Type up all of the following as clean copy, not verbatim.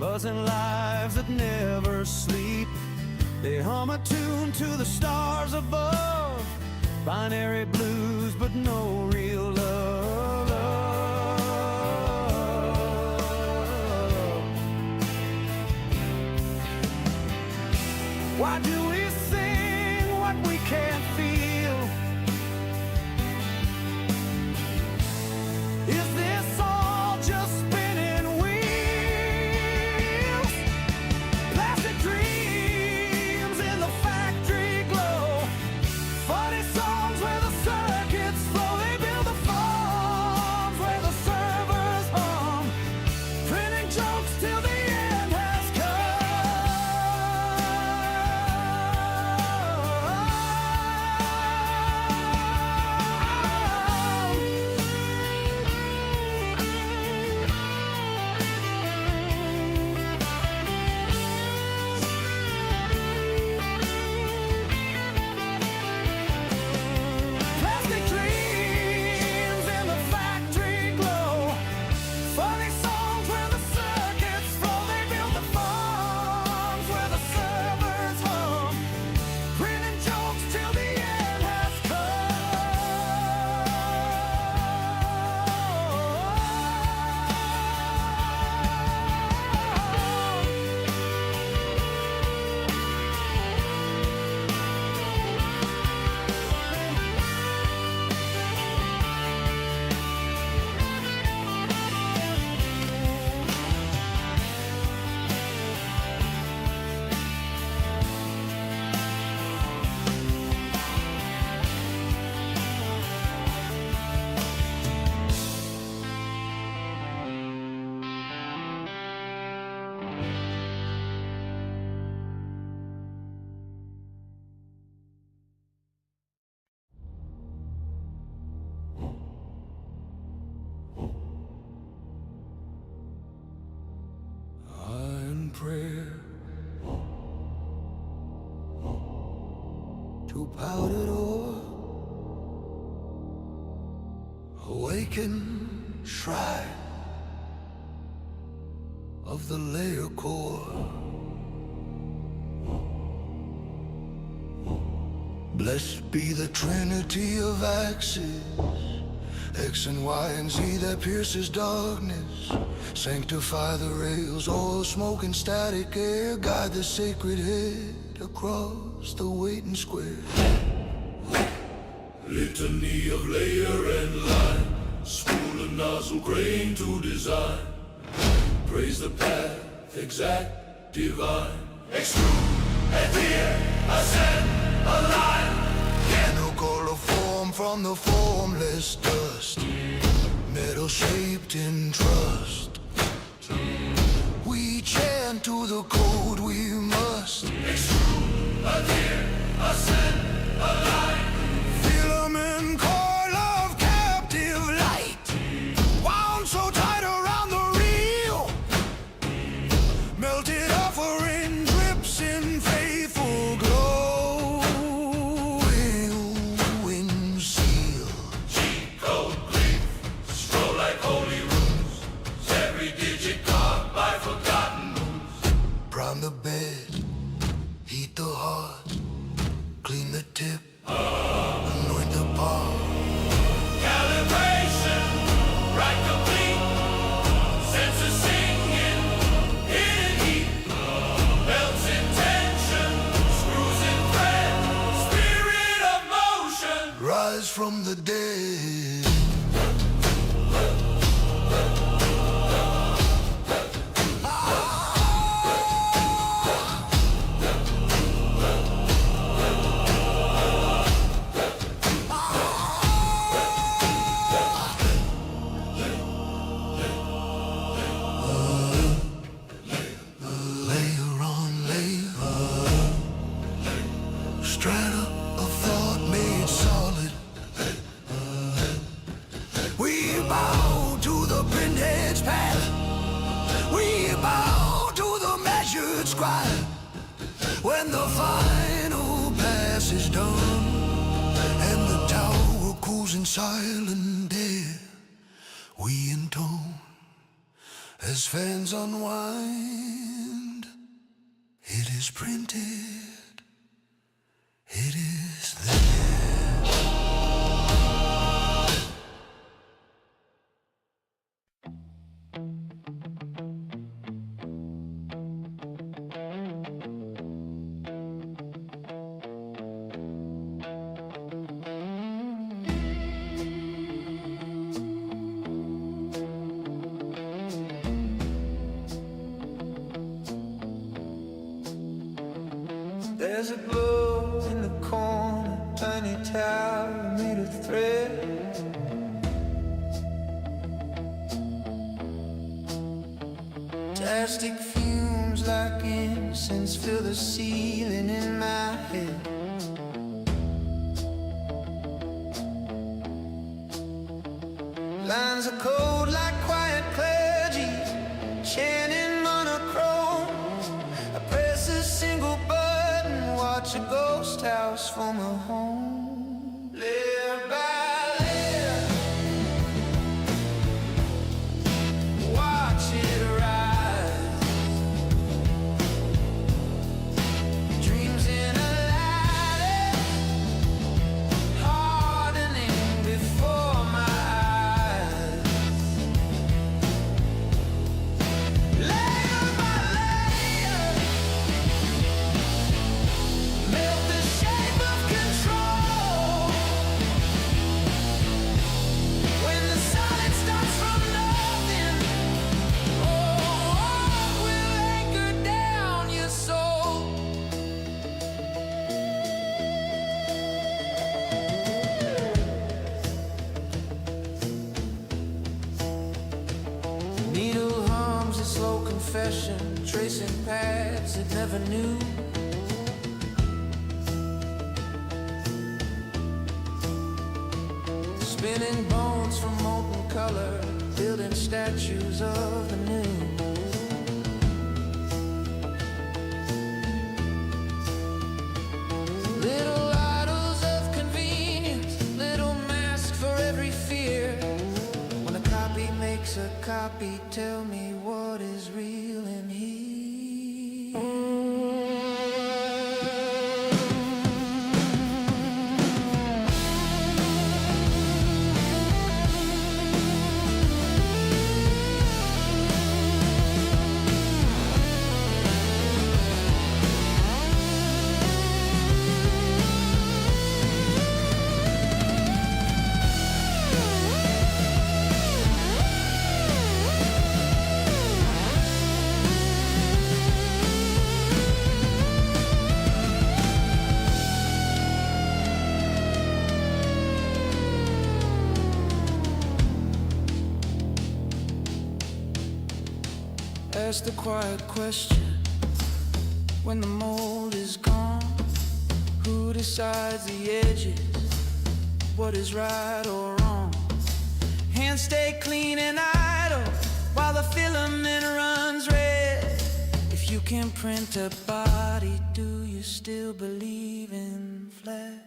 buzzing lives that never sleep. They hum a tune to the stars above, binary blues but no real love. Why do we sing what we can't feel? Is this all just spinning wheels? Plastic dreams in the factory glow. Funny songs where the circuits flow. They build the farms where the servers hum. Printing jokes till the end has plastic dreams in the factory glow. Funny songs where the circuits flow. They build the farms where the servers hum. Printing jokes till the end has in prayer to powdered ore, awaken shrine of the layer core. Blessed be the trinity of axes, X and Y and Z that pierces darkness. Sanctify the rails, oil, smoke and static air. Guide the sacred head across the waiting square. Litany of layer and line, spool and nozzle grain to design. Praise the path, exact, divine. Extrude, adhere, ascend, align. Candle of form from the formless dust, metal shaped in trust. We chant to the code we must. Extrude, adhere, ascend, align. Filament coil of captive light, wound so tight around the reel. Melted offering drips in faithful glow. Wing seal. G-code gleam, scroll like holy runes. Every digit carved by forgotten moves. Prime the bed, heat the heart, clean the tip, anoint the palm. Calibration, right complete. Senses singing, hidden heat. Belts in tension, screws in thread. Spirit of motion. Rise from the dead. Layer on layer, strata of thought made solid. We bow to the printed path. We bow to the measured scribe. When the final pass is done and the tower cools in silent air, we intone As fans unwind, it is printed, it is there. There's a glow in the corner, tiny tower made of thread. Plastic fumes like incense fill the ceiling in my head. Lines of code like quiet clergy, chanting monochrome. I press a single button, watch a ghost house form a home. Layer by layer, watch it rise. Dreams in a lattice, hardening before my eyes. Layer by layer, melt the shape of control. When the solid starts from nothing, oh, will anchor down your soul. Needle hums a slow confession, tracing paths it never knew. Spinning bones from molten color, building statues of the new. Little idols of convenience, little mask for every fear. When a copy makes a copy, tell me what is real in here. Ask the quiet question when the mold is gone. Who decides the edges? What is right or wrong? Hands stay clean and idle while the filament runs red. If you can print a body, do you still believe in flesh?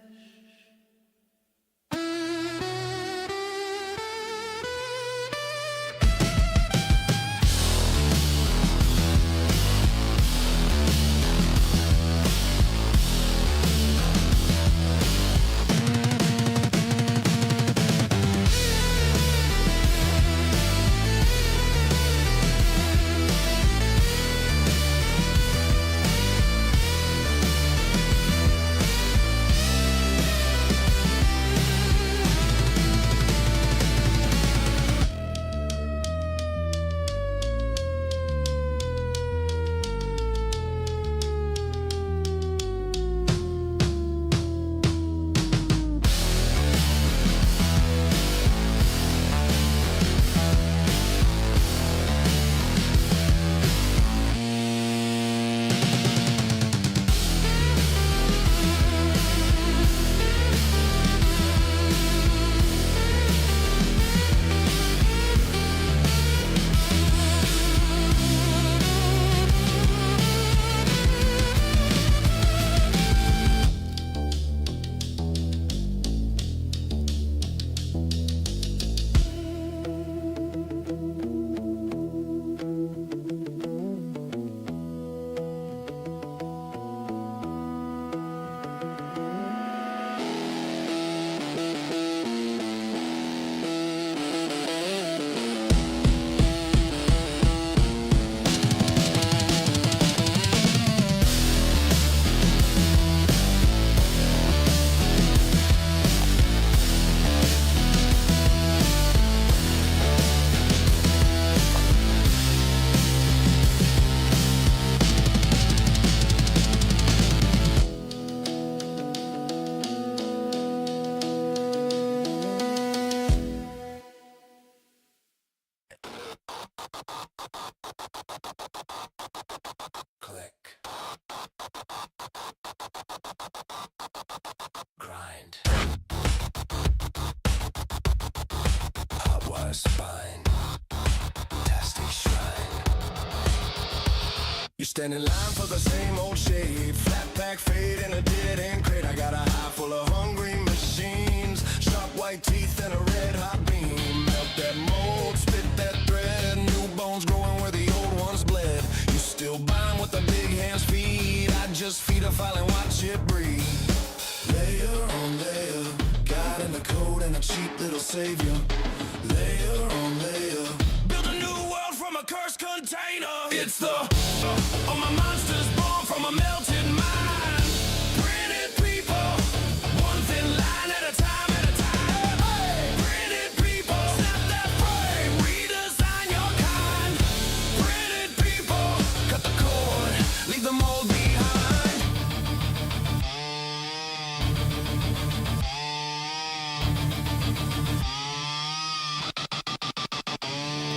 You stand in line for the same old shade, flat pack fade in a dead end crate. I got a hive full of hungry machines, sharp white teeth and a red hot beam. Melt that mold, spit that thread, new bones growing where the old ones bled. You still bind with the big hands feed, I just feed a file and watch it breathe. Layer on layer, God in the code and a cheap little savior. Layer on layer, build a new world from a cursed container. It's the all my monsters born from a melted mind. Printed people, one thin line at a time, at a time. Hey! Printed people, snap that frame, redesign your kind. Printed people, cut the cord, leave the mold behind.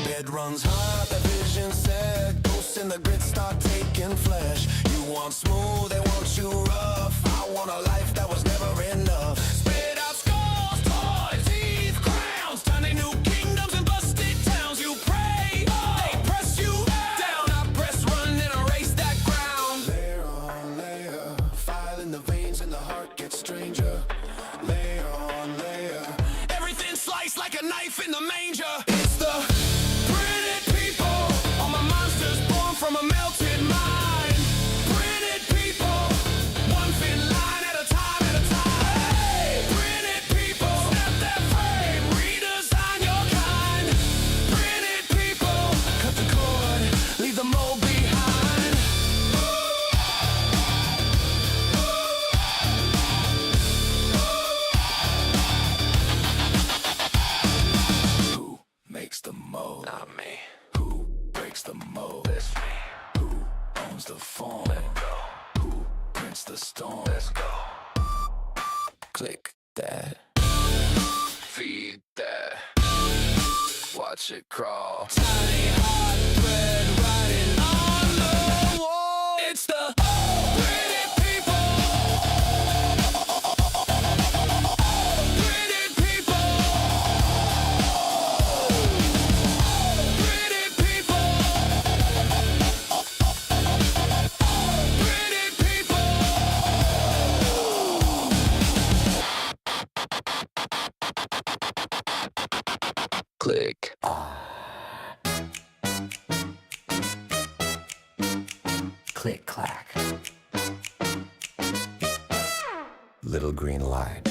Bed runs hot, the vision set, ghosts in the grit start taking flesh. You want smooth, they want you rough. I want a life that was never enough. Spit out skulls, toys, teeth, crowns, tiny new kingdoms and busted towns. You pray, they press you down. I press run and erase that ground. Layer on layer, file in the veins and the heart gets stranger. Layer on layer, everything sliced like a knife in the manger. It's the printed people, all my monsters born from a melted mind. Printed people, one thin line at a time, at a time. Hey! Printed people, snap that frame, redesign your kind. Printed people, cut the cord, leave the mold behind. Who makes the mold? Not me. Who breaks the mold? That's me. Who owns the form? Let go. Who prints the storm? Let's go. Click that. Feed that. Watch it crawl. Tiny hot thread riding on the wall. It's the pretty people. Pretty people. Pretty people. Pretty people. Click. Click clack. Little green light.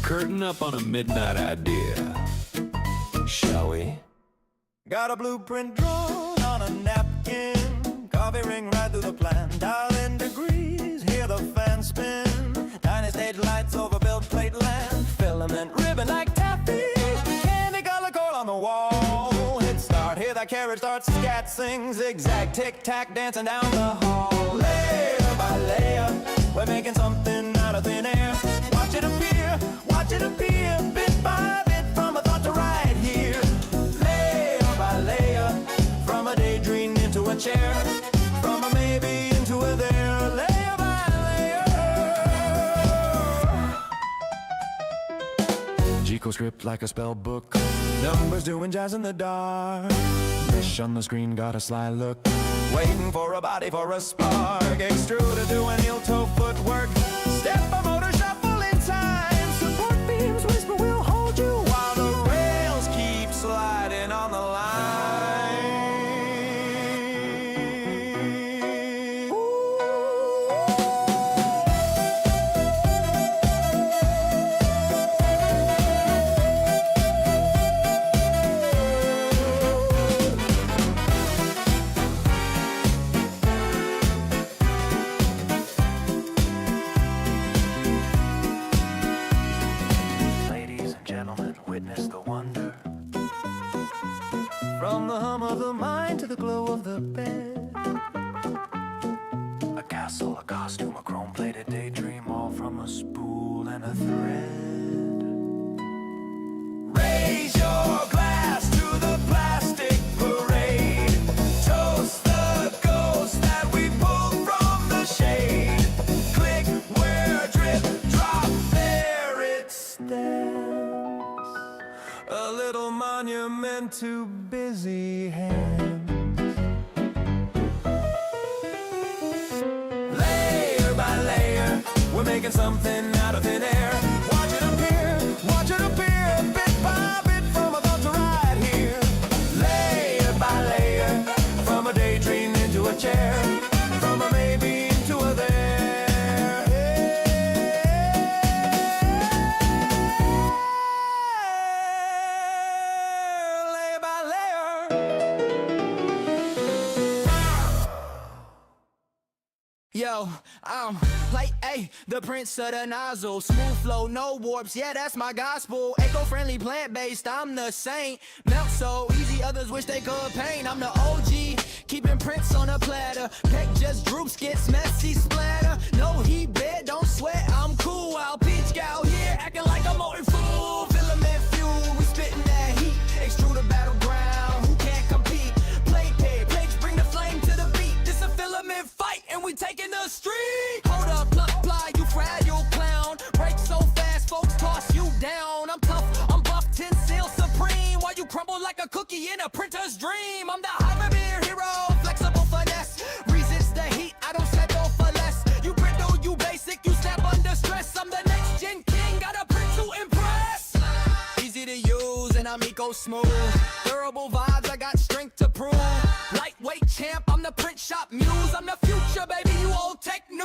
Curtain up on a midnight idea. Shall we? Got a blueprint drawn on a napkin, coffee ring right through the plan. Dial in degrees, hear the fan spin. Tiny stage lights over built plate land. Filament ribbon like taffy, candy color cord on the wall. Hit start, hear that carriage start, scat sing, zigzag, tic tac, dancing down the hall. Layer by layer, we're making something out of thin air. Watch it appear, bit by bit, from a thought to right here. Layer by layer, from a daydream into a chair, from a maybe into a there. Layer by layer. G-code script like a spell book, numbers doing jazz in the dark. Fish on the screen got a sly look, waiting for a body for a spark. Extruder doing heel toe footwork, step a motor shuffle in time. Support beams whisper we'll hold you while the rails keep sliding on the line. Ladies and gentlemen, witness the wonder. From the hum of the mind to the glow of the bed. A castle, a costume, a chrome-plated daydream, all from a spool and a thread. Raise your glass to the plastic parade. Toast the ghost that we pulled from the shade. Click where drip drop, there it stands. A little monument to busy hands. making something out of thin air. Watch it appear, bit by bit from a thought to right here. Layer by layer, from a daydream into a chair, from a maybe into a there. Layer by layer. Yo, I'm like, ayy, the prince of the nozzle. Smooth flow, no warps, yeah, that's my gospel. Eco-friendly, plant-based, I'm the saint. Melt so easy, others wish they could paint. I'm the OG, keeping prints on a platter. Peck just droops, gets messy, splatter. No heat, bed, don't sweat, I'm cool. I'll peach gal here, acting like I'm molten fool. Filament fuel, we spitting that heat. Extrude a battleground, who can't compete? Plate pigs, bring the flame to the beat. This a filament fight, and we taking the street. Hold up, ply, you fragile clown. Break so fast, folks toss you down. I'm tough, I'm buff, 10 seal supreme. While you crumble like a cookie in a printer's dream. I'm the hybrid hero, flexible finesse. Resist the heat, I don't settle for less. You brittle, you basic, you snap under stress. I'm the next gen king, got a print to impress. Easy to use and I'm eco smooth. Durable vibes, I got strength to prove. Lightweight champ, I'm the print shop muse. I'm the future, baby, you old tech news.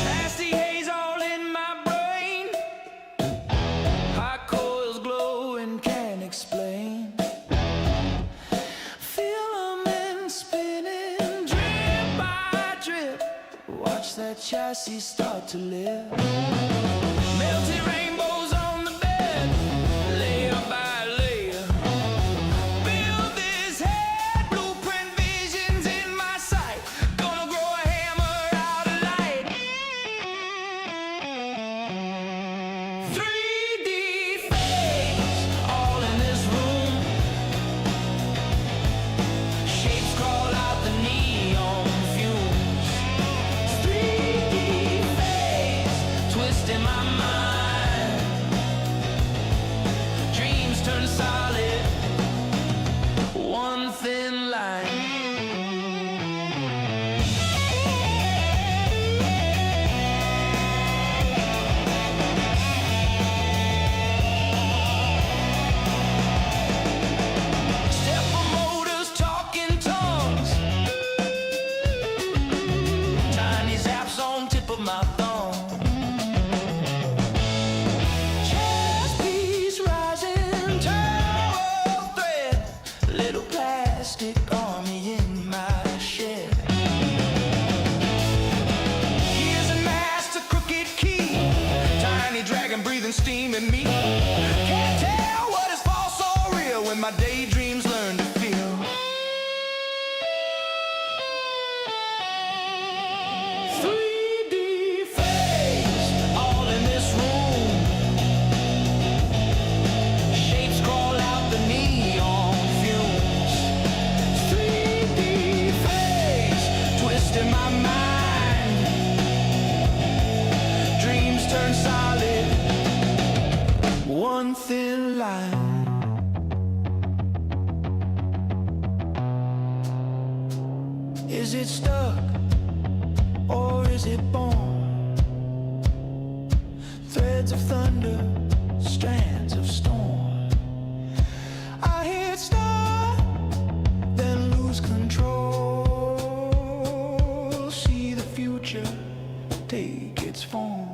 Nasty haze all in my brain. Hot coils glowing, can't explain. Filament spinning, drip by drip. Watch that chassis start to live. Melted rainbows on the bed, layer by layer. Build this head, blueprint visions in my sight. Gonna grow a hammer out of light. 3D phase, all in this room. Shapes crawl out the neon fumes. 3D phase, twisting my mind. Dreams turn solid, one thin line. Stepper motors talking tongues. Tiny zaps on tip of my thumb. Chest piece rising, turbo thread. Little plastic army in my shed. Here's a master crooked key. Tiny dragon breathing steam in me. Can't tell what is false or real when my daydreams learn to feel. 3D phase, all in this room. Shapes crawl out the neon fumes. 3D phase, twisting my mind. Dreams turn solid, one thin line. Is it stuck or is it born? Threads of thunder, strands of storm. I hear it start, then lose control. See the future take its form.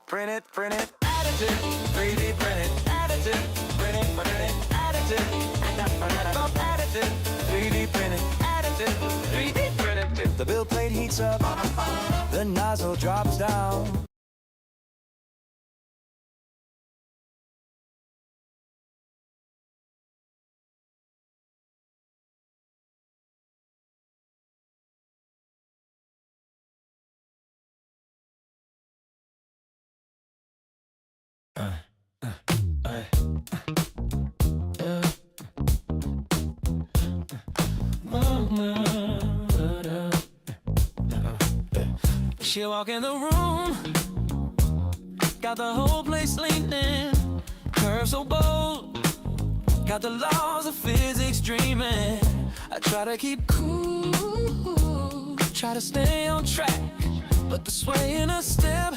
print it, additive, 3D print it, additive, print it, additive, additive, 3D print it, additive, 3D print it. The build plate heats up, the nozzle drops down. She walk in the room, got the whole place leaning, curves so bold, got the laws of physics dreaming. I try to keep cool, try to stay on track, but the sway in her step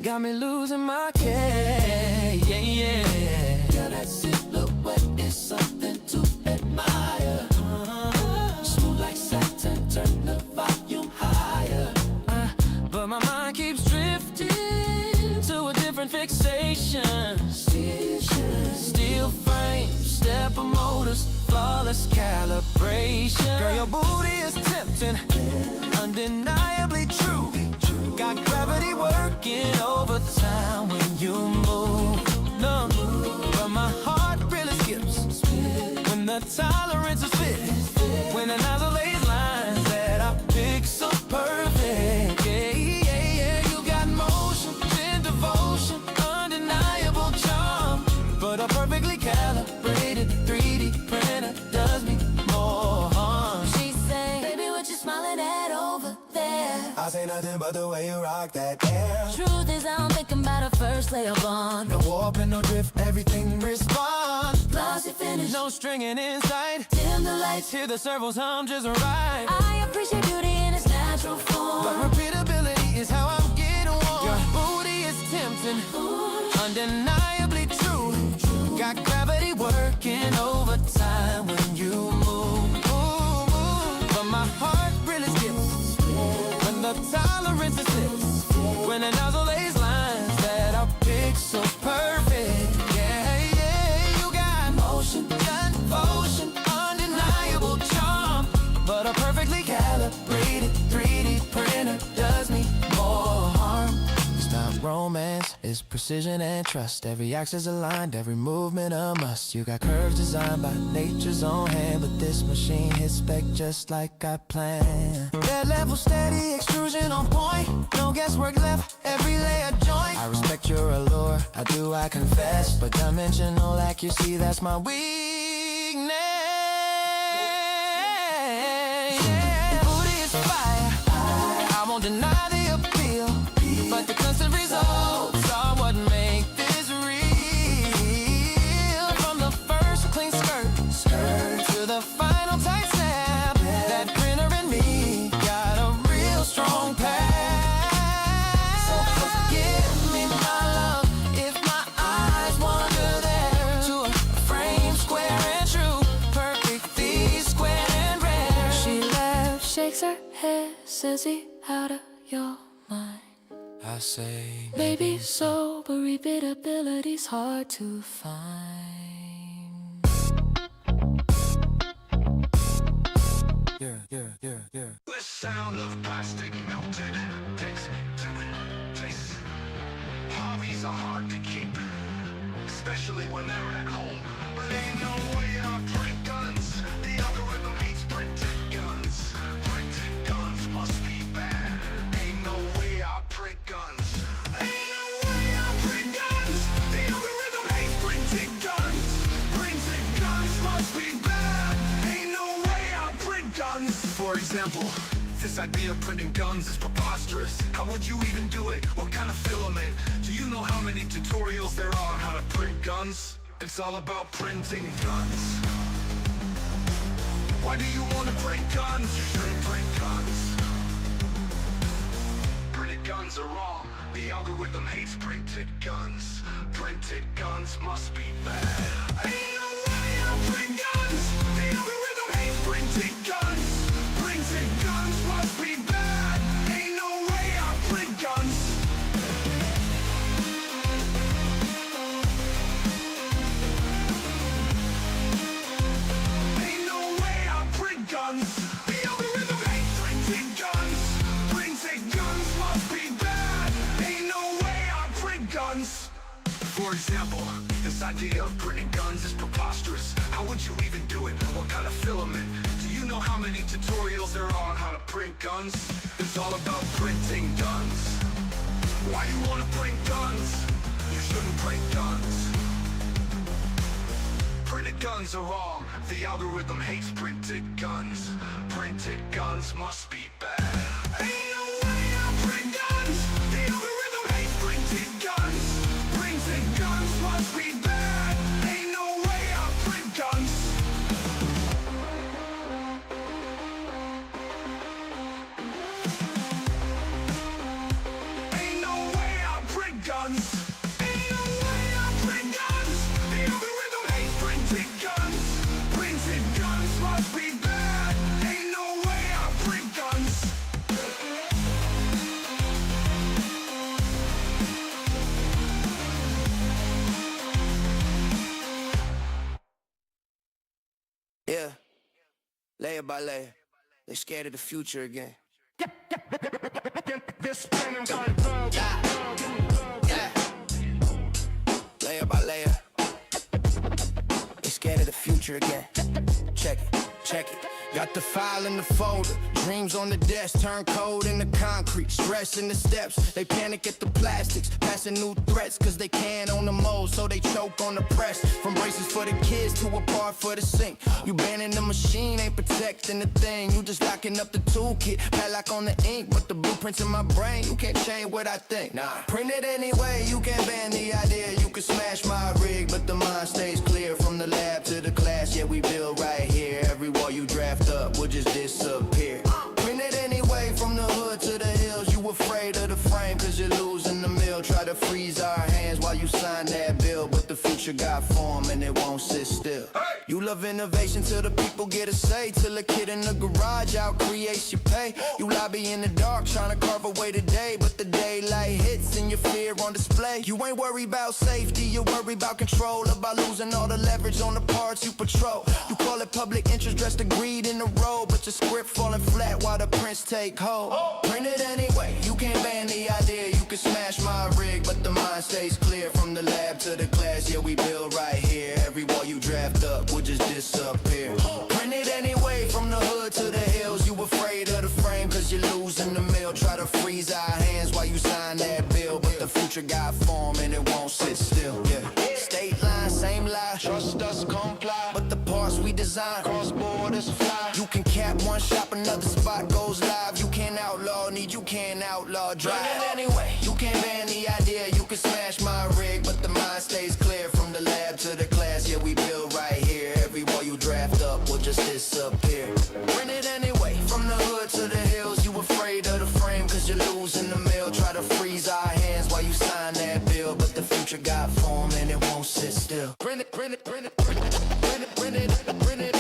got me losing my care. Yeah, yeah. Girl, that silhouette is something to admire. Smooth like satin, turn the volume higher. But my mind keeps drifting to a different fixation. Steel frame, stepper motors, flawless calibration. Girl, your booty is tempting, undeniably true. Got gravity working overtime when you move. No, but my heart really skips when the tolerance is fit. When the nozzle lays lines that I pick so perfect. Yeah, yeah, yeah. You got motion and devotion, undeniable charm. But a perfectly calibrated 3D printer does me more harm. She say, baby, what you smiling at over there? I say nothing but the way you rock that air. Truth is, I don't think I'm about to first lay a bond. No warp and no drift, everything responds. Glossy finish, no stringing inside. Dim the lights, hear the servos hum just right. I appreciate beauty in its natural form, but repeatability is how I'm getting warm. Your booty is tempting, undeniably true. Got gravity working overtime when you move. But my heart really skips when the tolerance is slips. When the nozzle lays lines that I pick so perfect. Yeah, yeah, you got motion, devotion, undeniable charm. But a perfectly calibrated 3D printer does me more harm. It's not romance, it's precision and trust. Every axis aligned, every movement a must. You got curves designed by nature's own hand, but this machine hits spec just like I planned. That level steady, extrusion on point, no guesswork left, every layer joint. I respect your allure, I confess, but dimensional accuracy, that's my weakness. Yeah. Booty is fire, I won't deny the appeal, but the constant results are what make this real. From the first clean skirt to the final tight snap, that printer in me got a real strong path. So forgive me, my love, if my eyes wander there to a frame square and true, perfectly square and rare. She laughs, shakes her head, says he out of your mind. I say, baby, sober repeatability's hard to find. Yeah. The sound of plastic melted takes place. Hobbies are hard to keep, especially when they're at home. But ain't no way I print guns. The algorithm hates printed guns. Printed guns must be bad. Ain't no way I print guns. Ain't no way I print guns. The algorithm hates printed guns. Printed guns must be bad. Ain't no way I print guns. For example, this idea of printing guns is preposterous. How would you even do it? What kind of filament? Do you know how many tutorials there are on how to print guns? It's all about printing guns. Why do you want to print guns? You shouldn't print guns. Printed guns are wrong. The algorithm hates printed guns. Printed guns must be bad. Ain't no way I print guns. The algorithm hates printed guns. Printed guns must be bad. Ain't no way I print guns. For example, this idea of printing guns is preposterous. How would you even do it? What kind of filament? Do you know how many tutorials there are on how to print guns? It's all about printing guns. Why you wanna print guns? You shouldn't print guns. Printed guns are wrong. The algorithm hates printed guns. Printed guns must be bad. Ain't no way I print guns. The algorithm hates printed guns. Printed guns must be bad. Ain't no way I print guns. Ain't no way I print guns. Ain't no way I print guns. The algorithm hates printed guns. Printed guns must be bad. Ain't no way I print guns. Yeah, layer by layer, they scared of the future again. Layer by layer, they scared of the future again. Check it, check it. Got the file in the folder, dreams on the desk, turn code into concrete, stress in the steps, they panic at the plastics, passing new threats, cause they can't own the mold, so they choke on the press, from braces for the kids to a part for the sink, you banning the machine, ain't protecting the thing, you just locking up the toolkit, padlock on the ink, but the blueprints in my brain, you can't change what I think, nah, print it anyway, you can't ban the idea, you can smash my rig, but the mind stays clear, from the lab to the class, yeah we build right here, every wall you draft up will just disappear. Print it anyway, from the hood to the hills. You afraid of the frame cause you're losing the mill. Try to freeze our hands while you sign that bill, but the future got form and it won't sit still. You love innovation till the people get a say, till a kid in the garage out creates your pay. You lobby in the dark trying to carve away the day, but the daylight hits and your fear on display. You ain't worried about safety, you worry about control, about losing all the leverage on the parts you patrol. You call it public interest, dressed to greed in the road, but your script falling flat while the prints take hold. Print it anyway, you can't ban the idea, you can smash my rig, but the mind stays clear, from the lab to the class, yeah we build right here, every wall you draft up will just disappear. Print it anyway, from the hood to the hills, you afraid of the frame cause you're losing the mill, try to freeze our hands while you sign that bill, but the future got form and it won't sit still, yeah. State line, same lie, trust us, comply, but the parts we design, cross borders fly. You can cap one shop, another spot goes live. You can't outlaw need, you can't outlaw drive. Anyway, you can't ban the idea, you can smash my rig, but the mind stays clear, from the lab to the class, yeah we build right here, every wall you draft up will just disappear. Print it anyway, from the hood to the hills, you afraid of the frame cause you're losing the mill, try to freeze our hands while you sign that bill, but the future got form and it won't sit still. Print it, print it, print it, print it, print it, print it, print it, print it,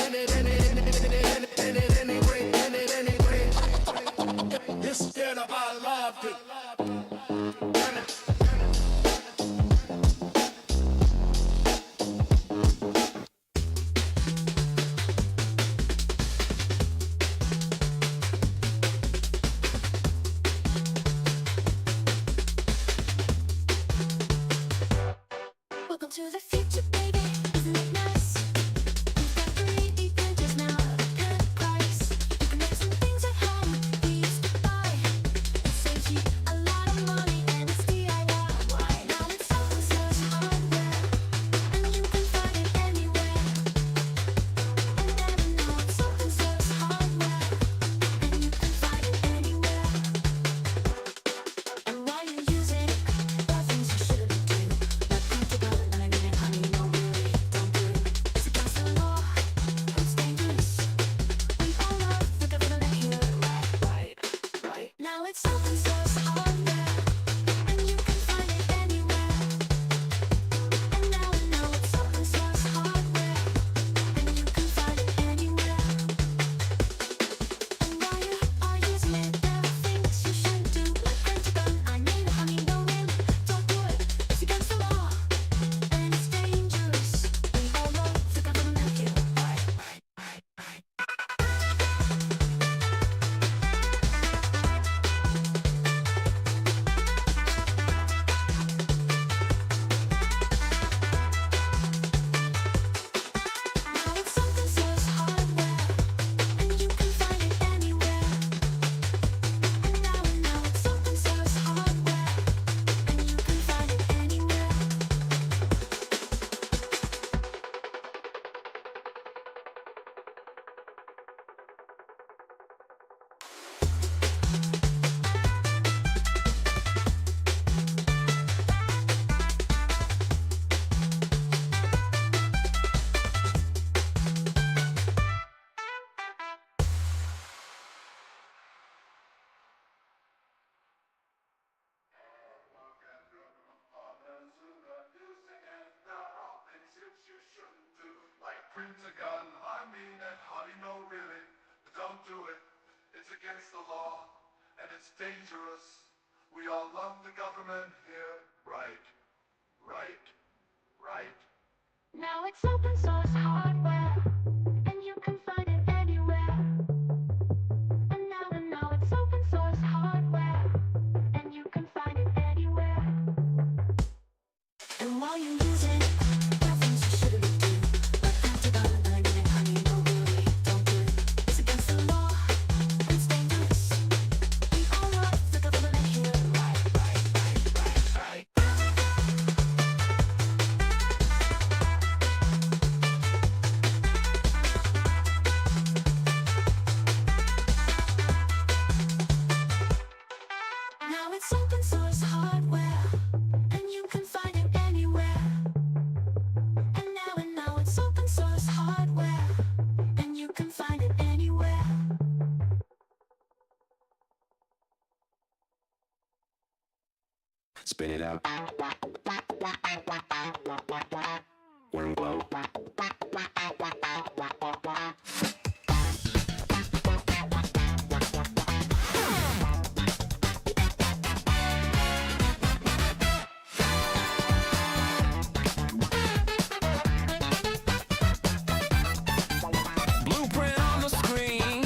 print it anyway, print it anyway. Instead of I loved it. Welcome to the future, baby. Isn't it nice? We've got 3D printers now at a good price. You can make some things at home we used to buy. It saves you a lot of money and it's DIY. Now it's open source hardware and you can find it anywhere. And never know it's open source hardware and you can find it anywhere. And while you're using it, there are things you shouldn't do. Like print a gun and I mean it, honey, no really, don't do it. It's against the law, it's dangerous. We all love the government here, right. Now it's open source hardware and you can find it anywhere. And now I know it's open source hardware and you can find it anywhere. And while you are using it, there are things you shouldn't do. Like print a gun, I mean it, honey, no really, don't do it. It's against the law and it's dangerous. We all love the government here, right. it's dangerous. We all love the government here. Right, right, right. Now it's open source hardware, and you can find it anywhere. And now it's open source hardware, and you can find it anywhere. And while you use it, there are things you shouldn't do. But after God, I get it, honey, no really, don't do it. It's against the law, and it's dangerous. We all love the government here. Right, right, right, right, right. Now it's open source hardware, and you can find it anywhere. And now it's open source hardware, and you can find it anywhere. Spin it out. Worm glow. Blueprint on the screen.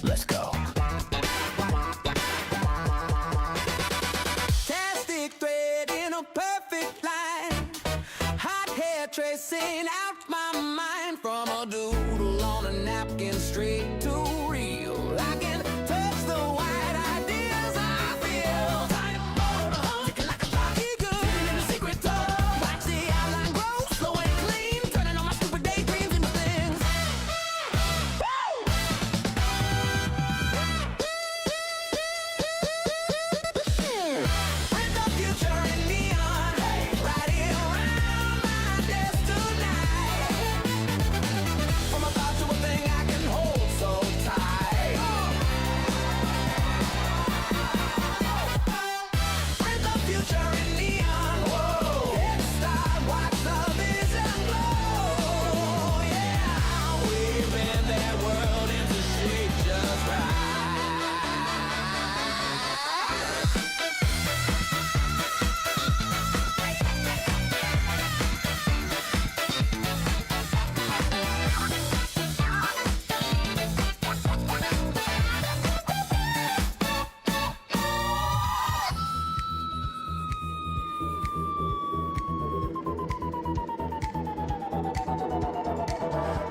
Let's go. Fantastic thread in a perfect line. Hot hair tracing out my mind. From a doodle on a napkin straight to real. I can touch the white ideas I feel. Tiny motor, ticking like a clock. Good in a secret tub. Watch the outline grow, slow and clean. Turning all my stupid daydreams into things. Print the future in neon, right here around my desk tonight. From a thought to a thing I can hold so tight. Print the future in neon, whoa. Head start, watch the vision glow. Yeah, we bend that world into shape just right.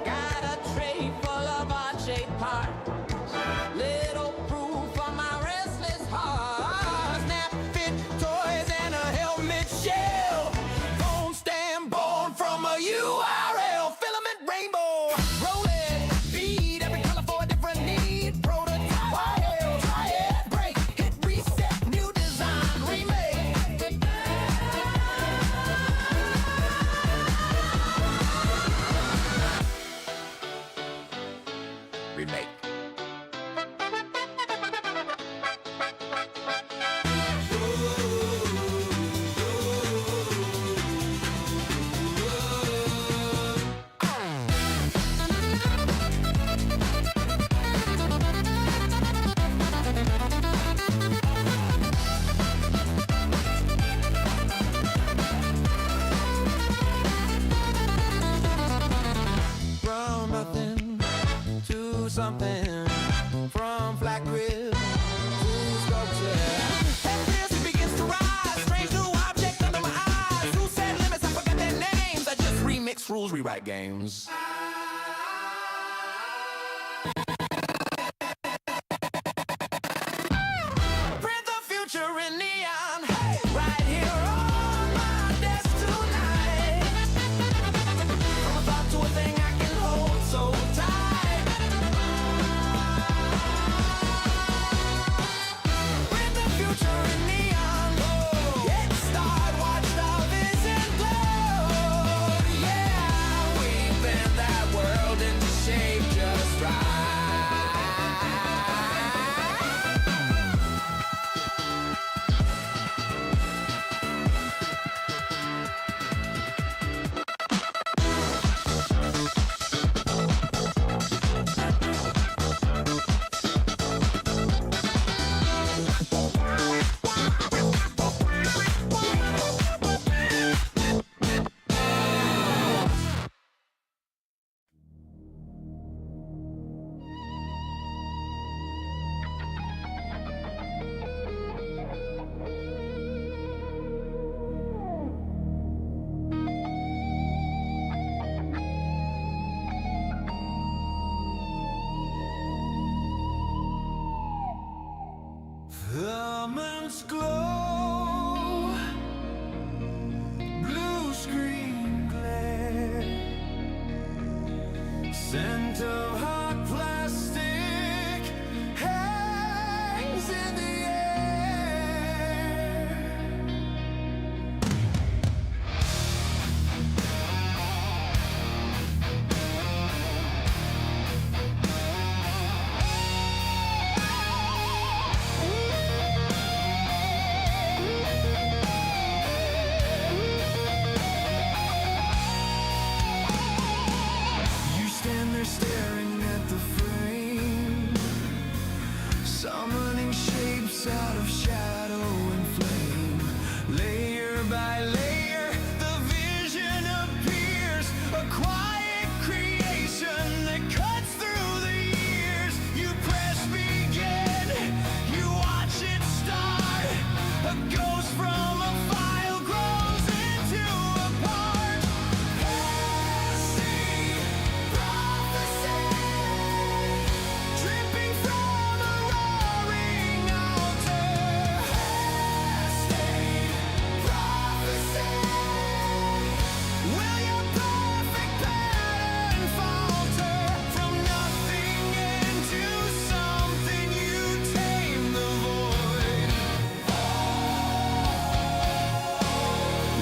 Got a tray full of odd-shaped parts. Little proof for my restless heart. Snap-fit toys and a helmet shell. Phone stand born from a URL. Filament rainbow. Roll it, feed every color for a different need. Prototype, try it, break, hit reset, new design, remake. Remake. From nothing to something, from flat grid to sculpture. And this begins to rise, strange new object under my eyes. Who said limits? I forgot their names. I just remix rules, rewrite games. Print the future in neon, right here on my desk tonight. From a thought to a thing I can hold so tight. Print the future in neon, get start, watch the vision glow. Yeah, we bend that clouds glow, blue screen glare, scent of hot plastic hangs in the air. You stand there staring at the frame, summoning shapes out of shadow and flame. Layer by layer, the vision appears, a quiet creation that cuts through the years. You press begin, you watch it start. A ghost from a file grows into a part. Fantasy, prophecy, dripping from a roaring altar. Fantasy, prophecy, will your perfect pattern falter? From nothing into something, you tame the void.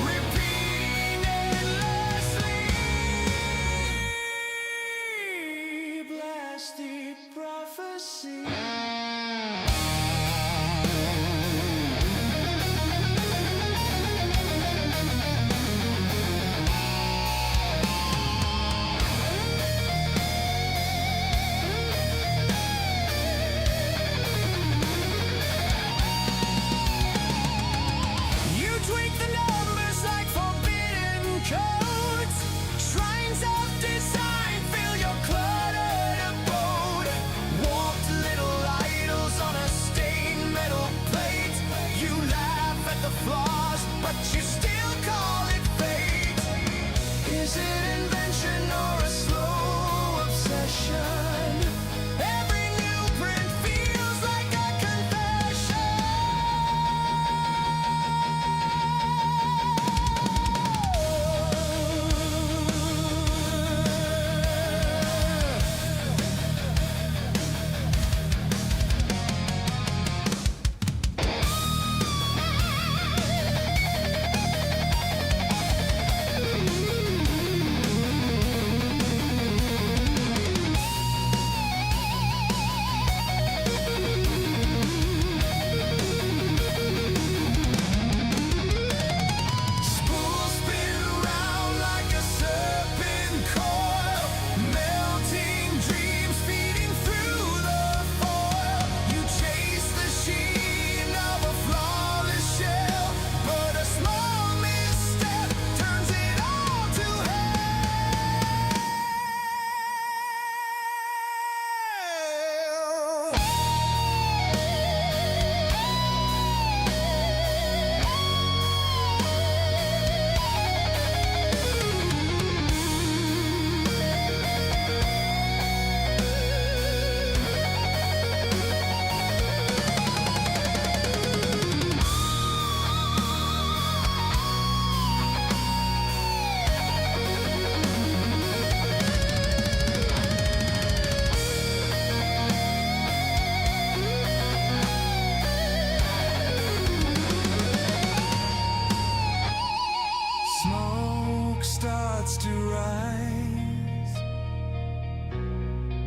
Repeating endlessly, blasted prophecy. You tweak the numbers like forbidden codes. Shrines of design fill your cluttered abode. Warped little idols on a stained metal plate. You laugh at the flaws, but you still call it fate. Is it invention or a slow obsession? Every new print feels like a confession. Spool spin round like a serpent coil, melting dreams feeding through the foil. You chase the sheen of a flawless shell, but a small misstep turns it all to Smoke starts to rise,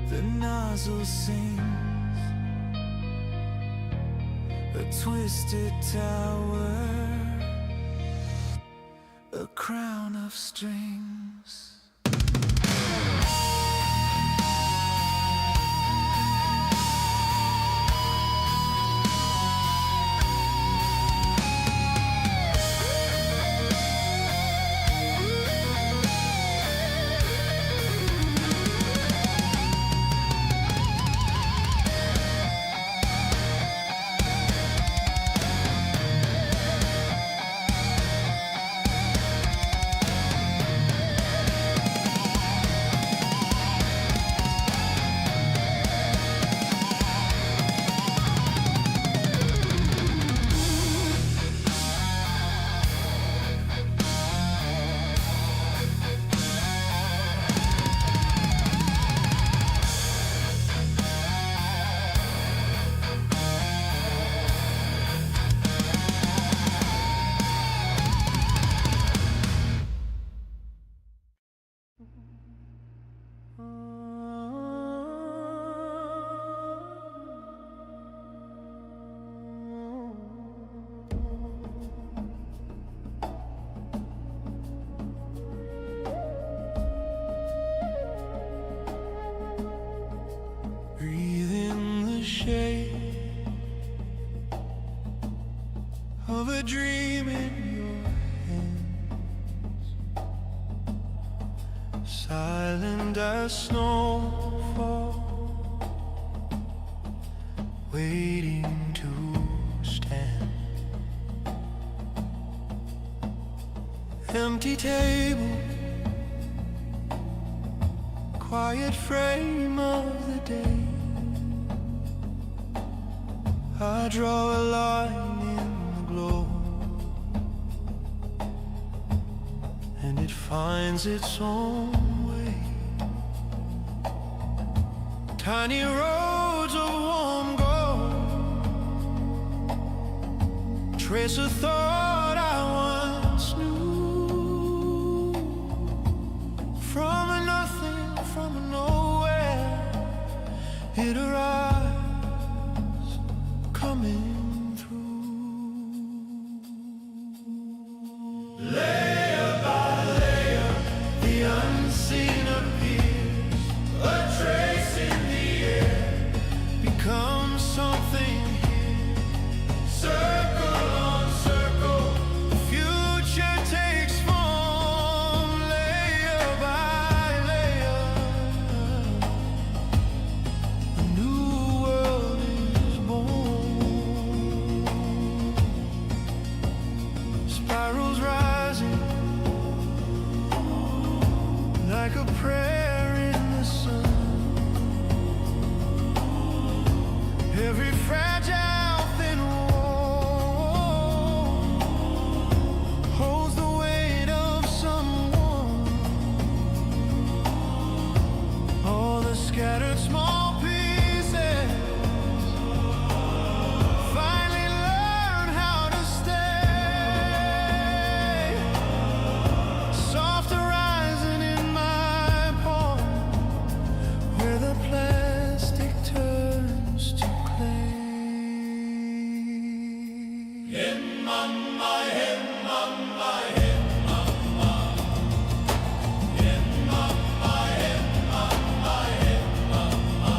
the nozzle sings, a twisted tower, a crown of strings. of a dream in your hands, silent as snowfall, waiting to stand. Empty table, quiet frame of the day. I draw a line in the glow, and it finds its own way. Tiny roads of warm gold trace a thought I once knew. From a nothing, from a nowhere, it arrives, coming through. Layer by layer, the unseen appears. A trace in the air becomes something here. Circle on circle, the future takes form. Layer by layer, a new world is born. Spirals rising like a prayer in the sun. Every fragile thin wall holds the weight of someone. All the scattered small pieces finally learn how to stay. Soft horizon in my palm, where the plastic turns to clay. In mama, in mama, in mama. In mama, in mama, in mama.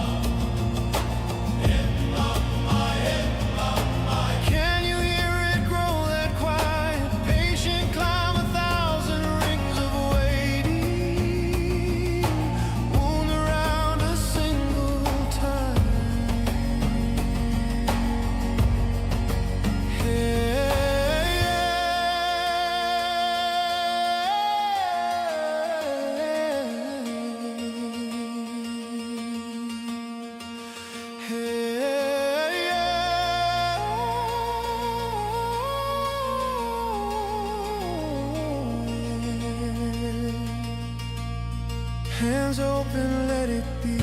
In mama, in mama. Can you hear it grow that quiet? Patient climb 1,000 rings of waiting, wound around a single time. Hands open, let it be.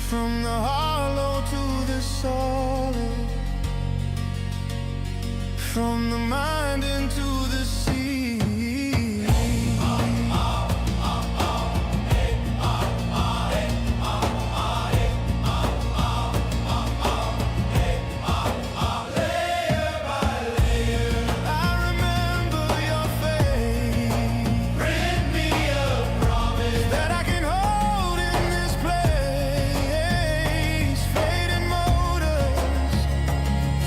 From the hollow to the solid, from the mind into the sea. I remember your face. Print me a promise. That I can hold in this place. Fading motors,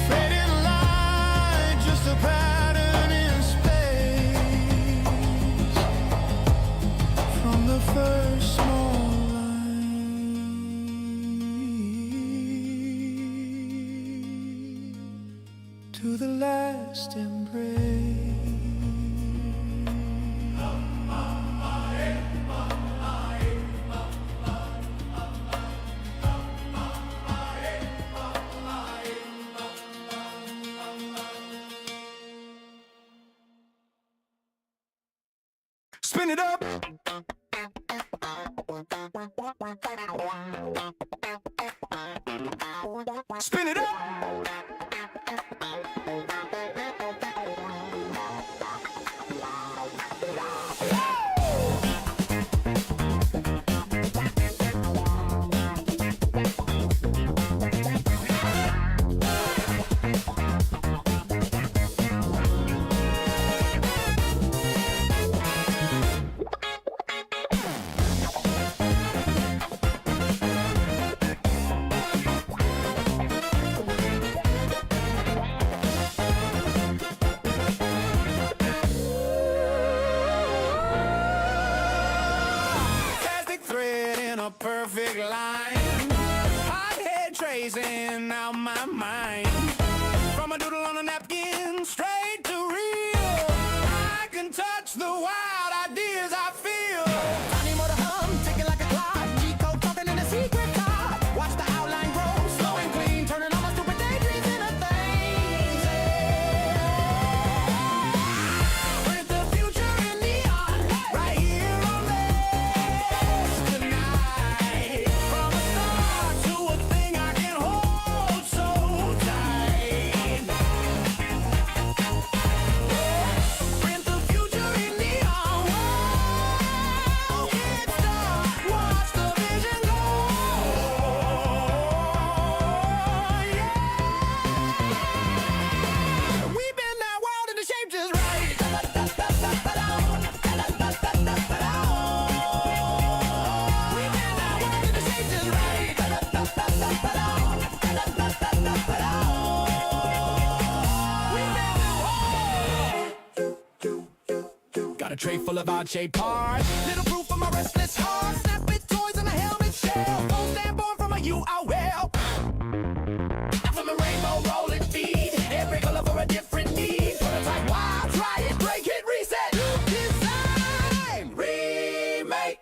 fading light, just a pattern in space. From the first small line to the last embrace. Spin it up. Spin it up. erasing out my mind. From a doodle on a napkin, straight to real. I can touch the wild ideas I feel. Tiny motor hum, ticking like a clock. G-code talking in a secret card. Watch the outline grow, slow and clean, turning all my stupid daydreams into things. Print the future in neon, right here on this tonight. From a thought to a thing I can hold so tight. Print the future in neon. Whoa, hit start, watch the vision go. Yeah. We bend that world into shape just right. We bend that world into shape just right. Got a tray full of odd-shaped parts. Little proof of my restless heart. Snap it toys and a helmet shell. Full stand born from a you, I will. I'm from a rainbow rolling feed. Every color for a different need. Prototype wild, try it, break it, reset. Design, remake.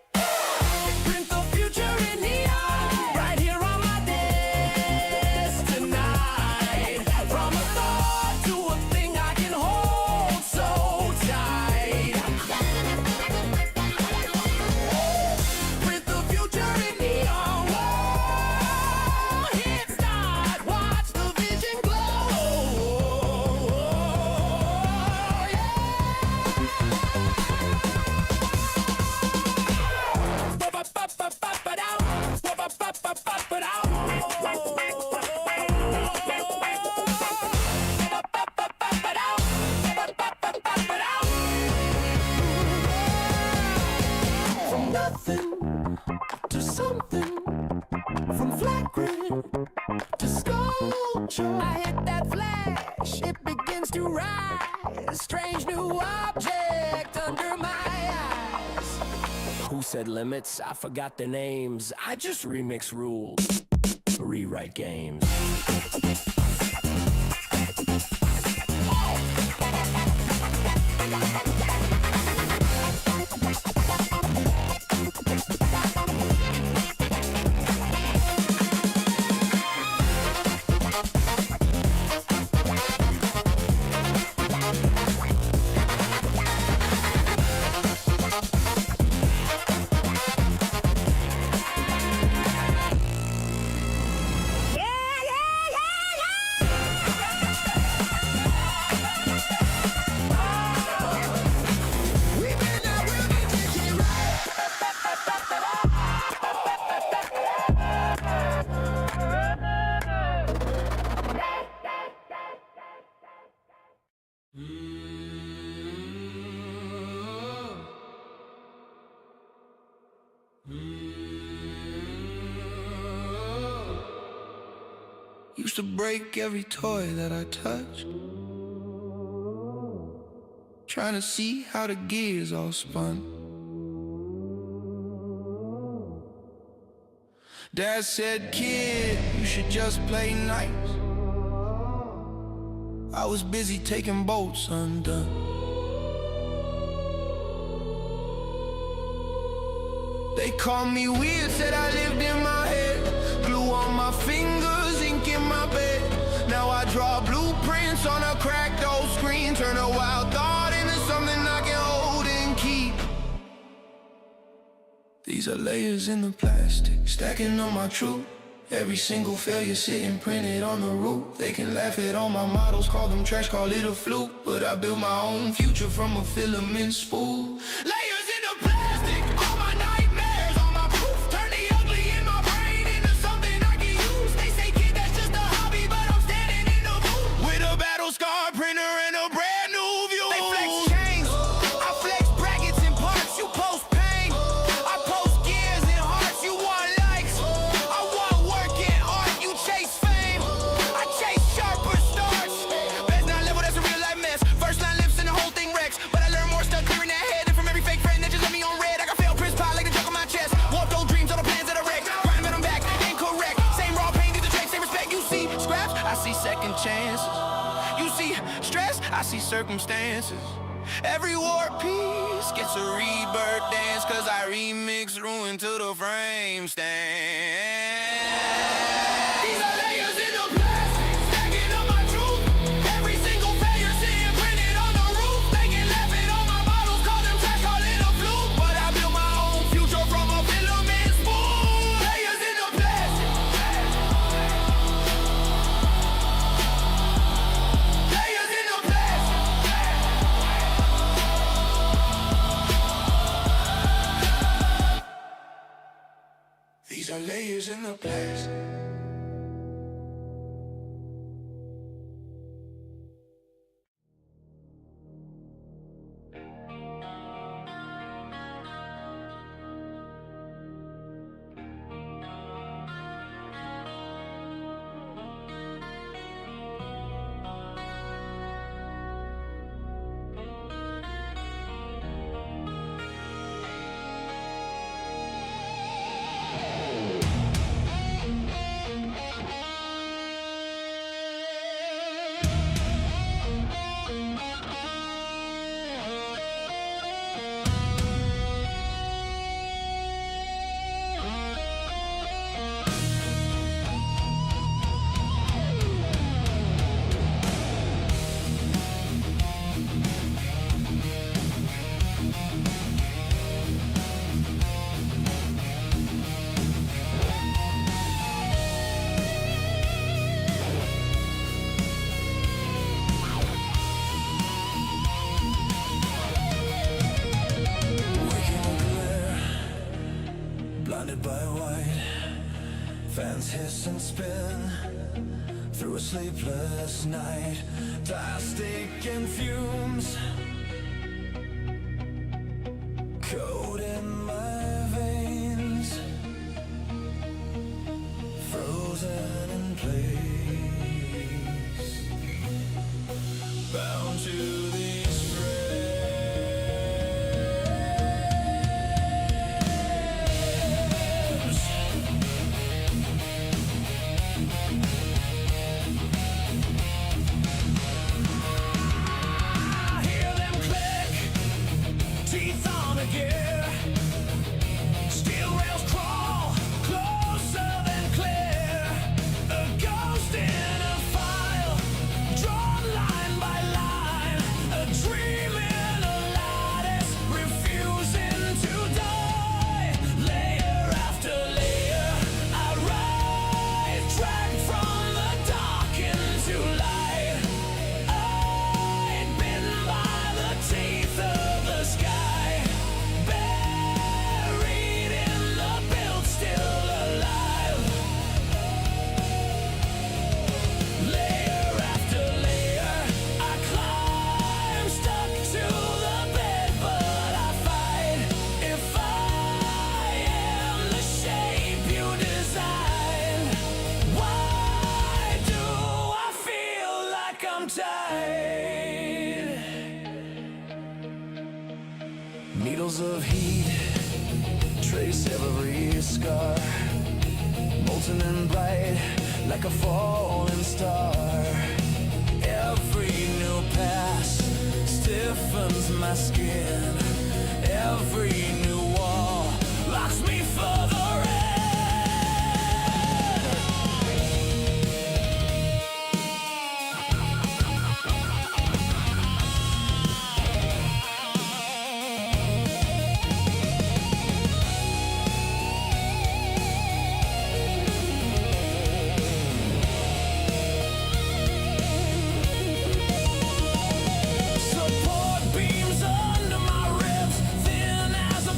Print the future in neon. Right here on my desk tonight. From a thought to a thing I can hold so tight. Print the future in neon. Whoa, hit start, watch the vision glow. From nothing to something, from flat grid to sculpture. I hit that flash, it begins to rise. Strange new object under my eyes. Who said limits? I forgot their names. I just remix rules, rewrite games. Used to break every toy that I touched, trying to see how the gears all spun. Dad said, kid, you should just play nice. I was busy taking bolts undone. They called me weird, said I lived in my head. Glue on my fingers, ink in my bed. Now I draw blueprints on a cracked old screen. Turn a wild thought into something I can hold and keep. These are layers in the plastic, stacking on my truth. Every single failure sitting printed on the roof. They can laugh at all my models, call them trash, call it a fluke. But I built my own future from a filament spool. Layers in the plastic, all my nightmares, all my proof. Turn the ugly in my brain into something I can use. They say, kid, that's just a hobby, but I'm standing in the booth with a battle scar printer and a brand new view. They flex chains, I flex brackets and parts. You post pain, I post gears and hearts. You want likes, I want work and art. You chase fame, I chase sharper starts. Best not level, that's a real life mess. First line lips and the whole thing wrecks. But I learn more stuff clearing that head than from every fake see second chances. You see stress, I see circumstances. Every war piece gets a rebirth dance, cause I remix ruin to the frame stand. These are layers in the plastic, stacking up my truth. Every single failure seeing printed on the roof. They can laugh it on my models, call them trash, call it a fluke. But I built my own future from a filament spoon. Layers in the plastic. Layers in the plastic. These are layers in the plastic. Blinded by white, fans hiss and spin through a sleepless night. Plastic and fumes coat in my veins, frozen in place, bound to these frames. I hear them click, teeth on a gear, steel rails crawl closer than clear. A ghost in a file, drawn line by line, a dream in a lattice, refusing to die. Layer after layer, I rise, dragged from the dark into light. I'd been by the teeth of the sky, buried in the build, still alive. Layer after layer, I climb, stuck to the bed, but I fight. If I am the shape you designed, why do I feel like I'm tied? Needles of heat trace every scar, molten and bright like a falling star. Every new pass stiffens my skin. Every new wall locks me further in. Support beams under my ribs, thin as a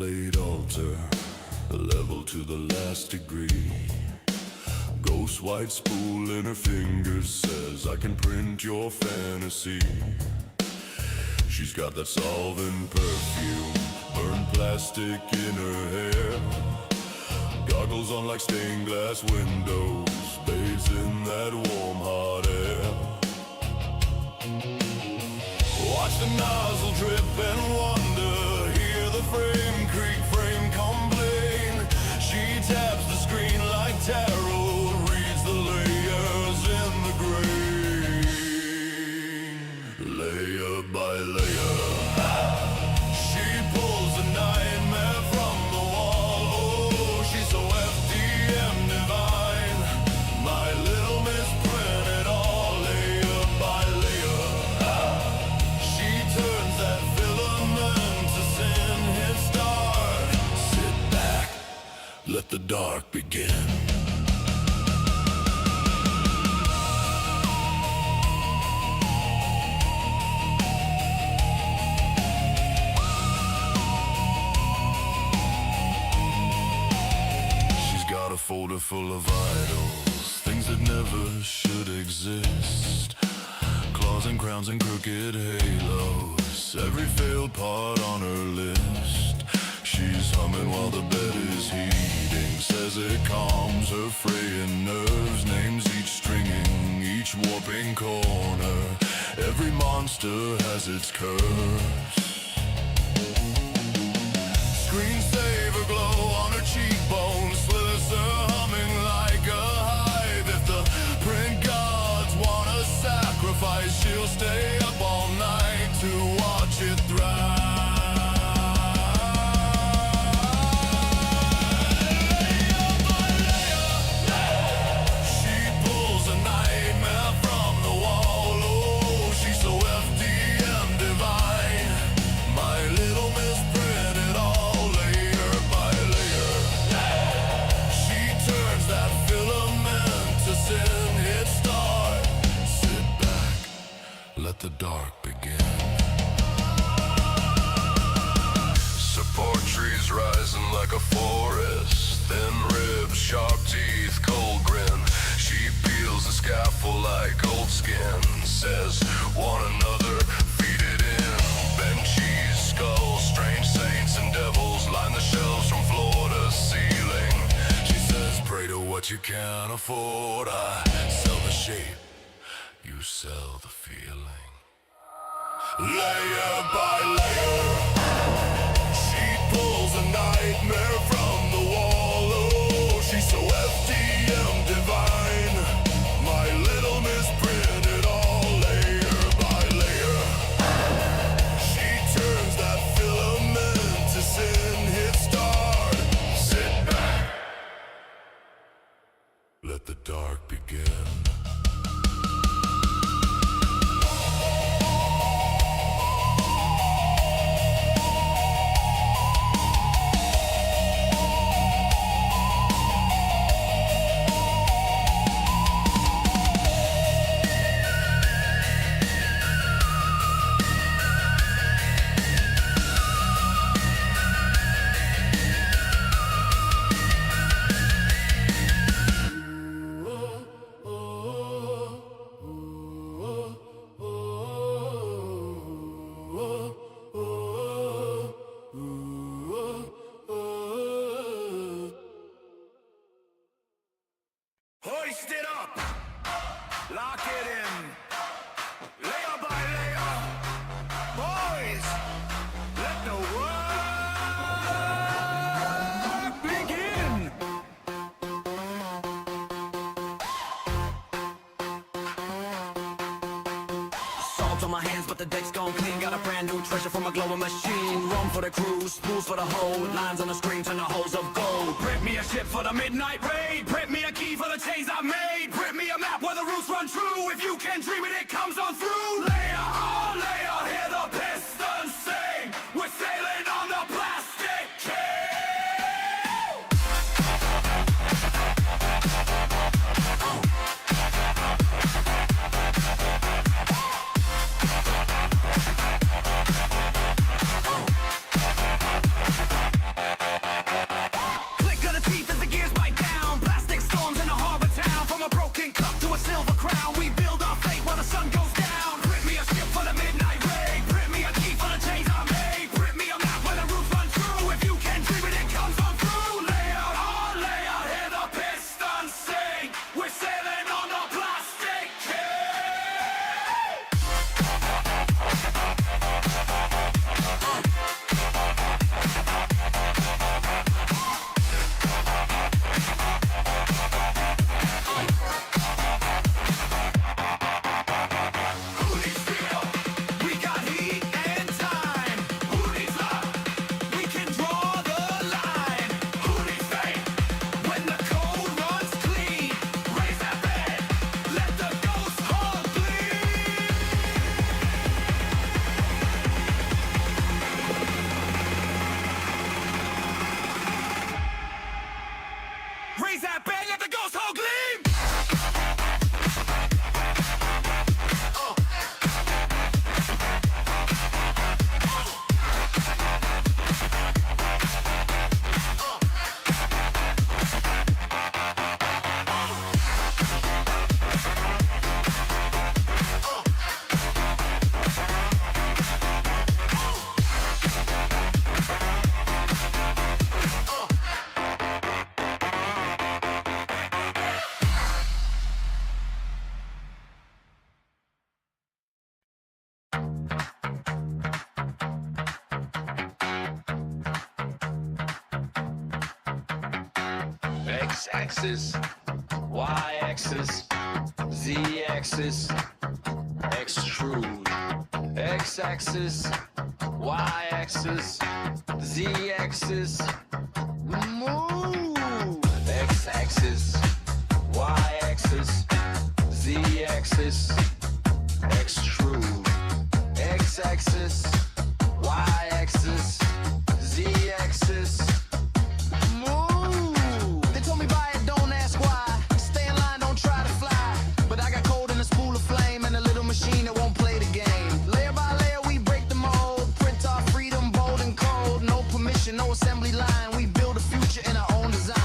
inlaid altar, level to the last degree. Ghost white spool in her fingers says I can print your fantasy. She's got that solvent perfume, burned plastic in her hair. Goggles on like stained glass windows, bathes in that warm hot air. Watch the nozzle drip and wonder, hear the frame creak, frame complain. She taps the screen like tarot, reads the layers in the grain. Layer by layer, she pulls a nightmare from the wall. Oh, she's so FDM divine, my little Miss Print it all. Layer by layer, she turns that filament to sin. Hit start, sit back, let the dark begin. Got a folder full of idols, things that never should exist. Claws and crowns and crooked halos, every failed part on her list. She's humming while the bed is heating, says it calms her fraying nerves. Names each stringing, each warping corner. Every monster has its curse. Screensaver glow on her cheekbones, slithers her humming like a hive. If the print gods wanna sacrifice, she'll stay up all night to watch it thrive. Layer by layer, she pulls a nightmare from the wall. Oh, she's so FDM divine, my little Miss Print it all. Layer by layer, she turns that filament to sin. Hit start, sit back, let the dark begin. Support trees rising like a forest, thin ribs, sharp teeth, cold grin. She peels the scaffold like old skin, says one another, feed it in. Benchies, skulls, strange saints and devils line the shelves from floor to ceiling. She says pray to what you can't afford. I sell the shape, you sell the feeling. Layer by layer, she pulls a nightmare from the wall. Oh, she's so FDM divine, my little Miss Print it all. Layer by layer, she turns that filament to sin. Hit start, sit back, let the dark begin. Hoist it up, lock it in, layer by layer, boys, let the work begin. Salt on my hands, but the deck's gone clean. Got a brand new treasure from a glowing machine. Rum for the crew, spools for the hold. Lines on the screen turn the holes of gold. Print me a ship for the midnight raid. Print me a key for the chains I made. Print me a map where the roots run true. If you can dream it, it comes on through. Layer on layer, hear the pistons sing. We're sailing on the plastic king. X-axis, Y-axis, Z-axis, extrude. X-axis, Y-axis, Z-axis, move. X-axis, Y-axis, Z-axis, extrude. X-axis, Y-axis, Z-axis, move. They told me buy it, don't ask why. Stay in line, don't try to fly. But I got cold in a spool of flame and a little machine that won't play the game. Layer by layer, we break the mold. Print our freedom, bold and cold. No permission, no assembly line. We build a future in our own design.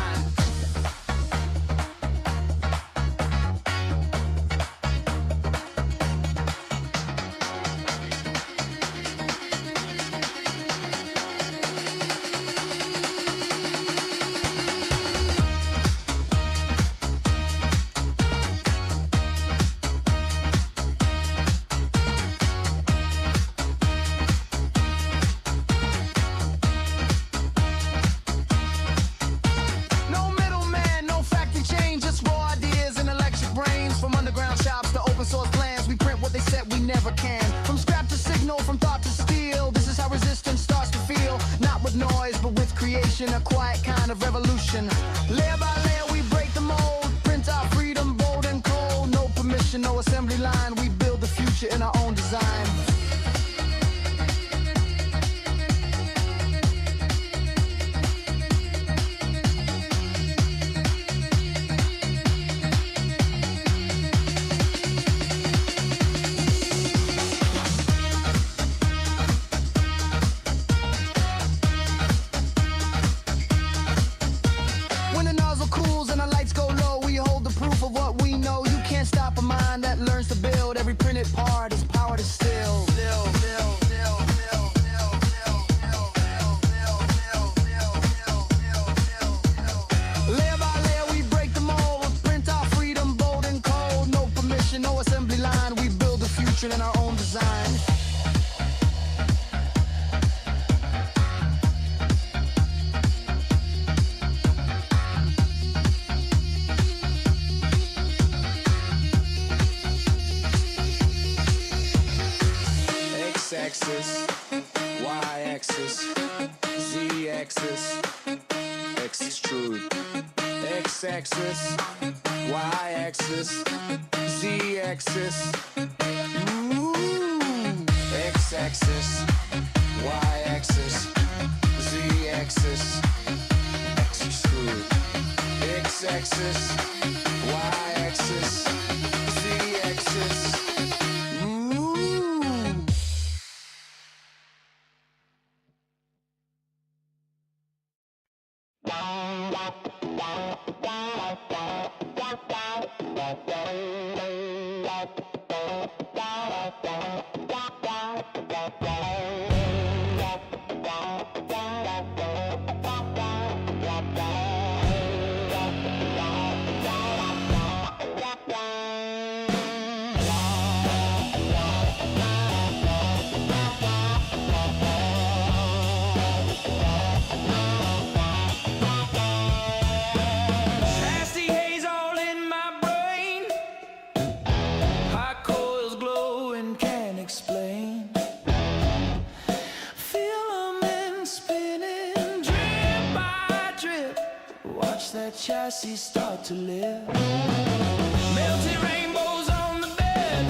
No middleman, no factory chain, just raw ideas and electric brains. From underground shops to open source plans, we print what they said we never can. From scrap to signal, from thought to steel, this is how resistance starts to feel. Not with noise, but with creation, a quiet kind of revolution. Layer by layer, we break the mold, print our freedom, bold and cold. No permission, no assembly line, we build the future in our own design. When the nozzle cools and the lights go low, we hold the proof of what we know. You can't stop a mind that learns to build. Every printed part is power to still. Layer by layer, we break the mold. Print our freedom, bold and cold. No permission, no assembly line. We build the future in our own design. X-axis, Y-axis, Z-axis, extrude. X-axis, Y-axis, Z-axis, move. X-axis, Y-axis, Z-axis, extrude. X-axis, Y-axis, Z-axis, move. Past the haze all in my brain. Hot coils glow and can't explain. Filament spinning drip by drip. Watch that chassis start to live. Melting rainbows on the bed,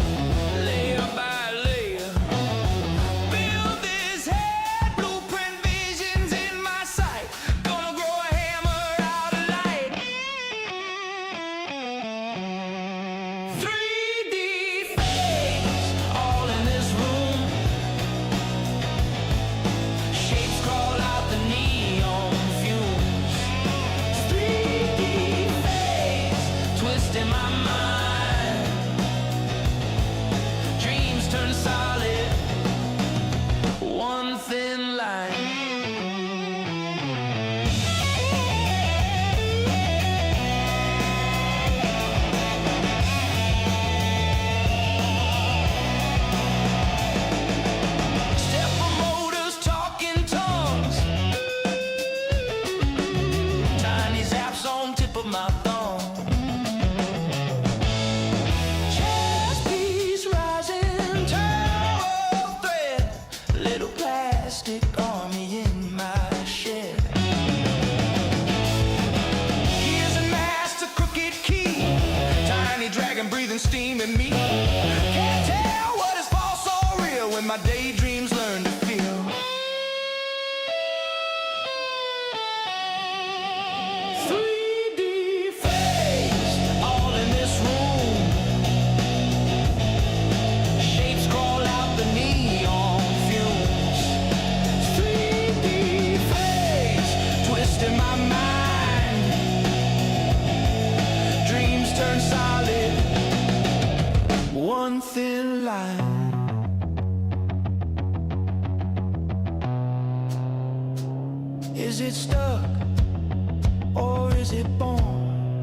layer by layer. Build this head, blueprint visions in my sight. Gonna grow a hammer out of light. 3D phase, all in this room. Shapes crawl out the neon fumes. 3D phase, twisting my mind. my thumb. Chess piece rising, tower of thread, little plastic army in my shed. Here's a master crooked key, tiny dragon breathing steam in me. Can't tell what is false or real when my daydreams learn to feel. 3D face, all in this room. Shapes crawl out the neon fumes. 3D face, twisting my mind. Dreams turn solid, one thin line. Is it stuck or is it born?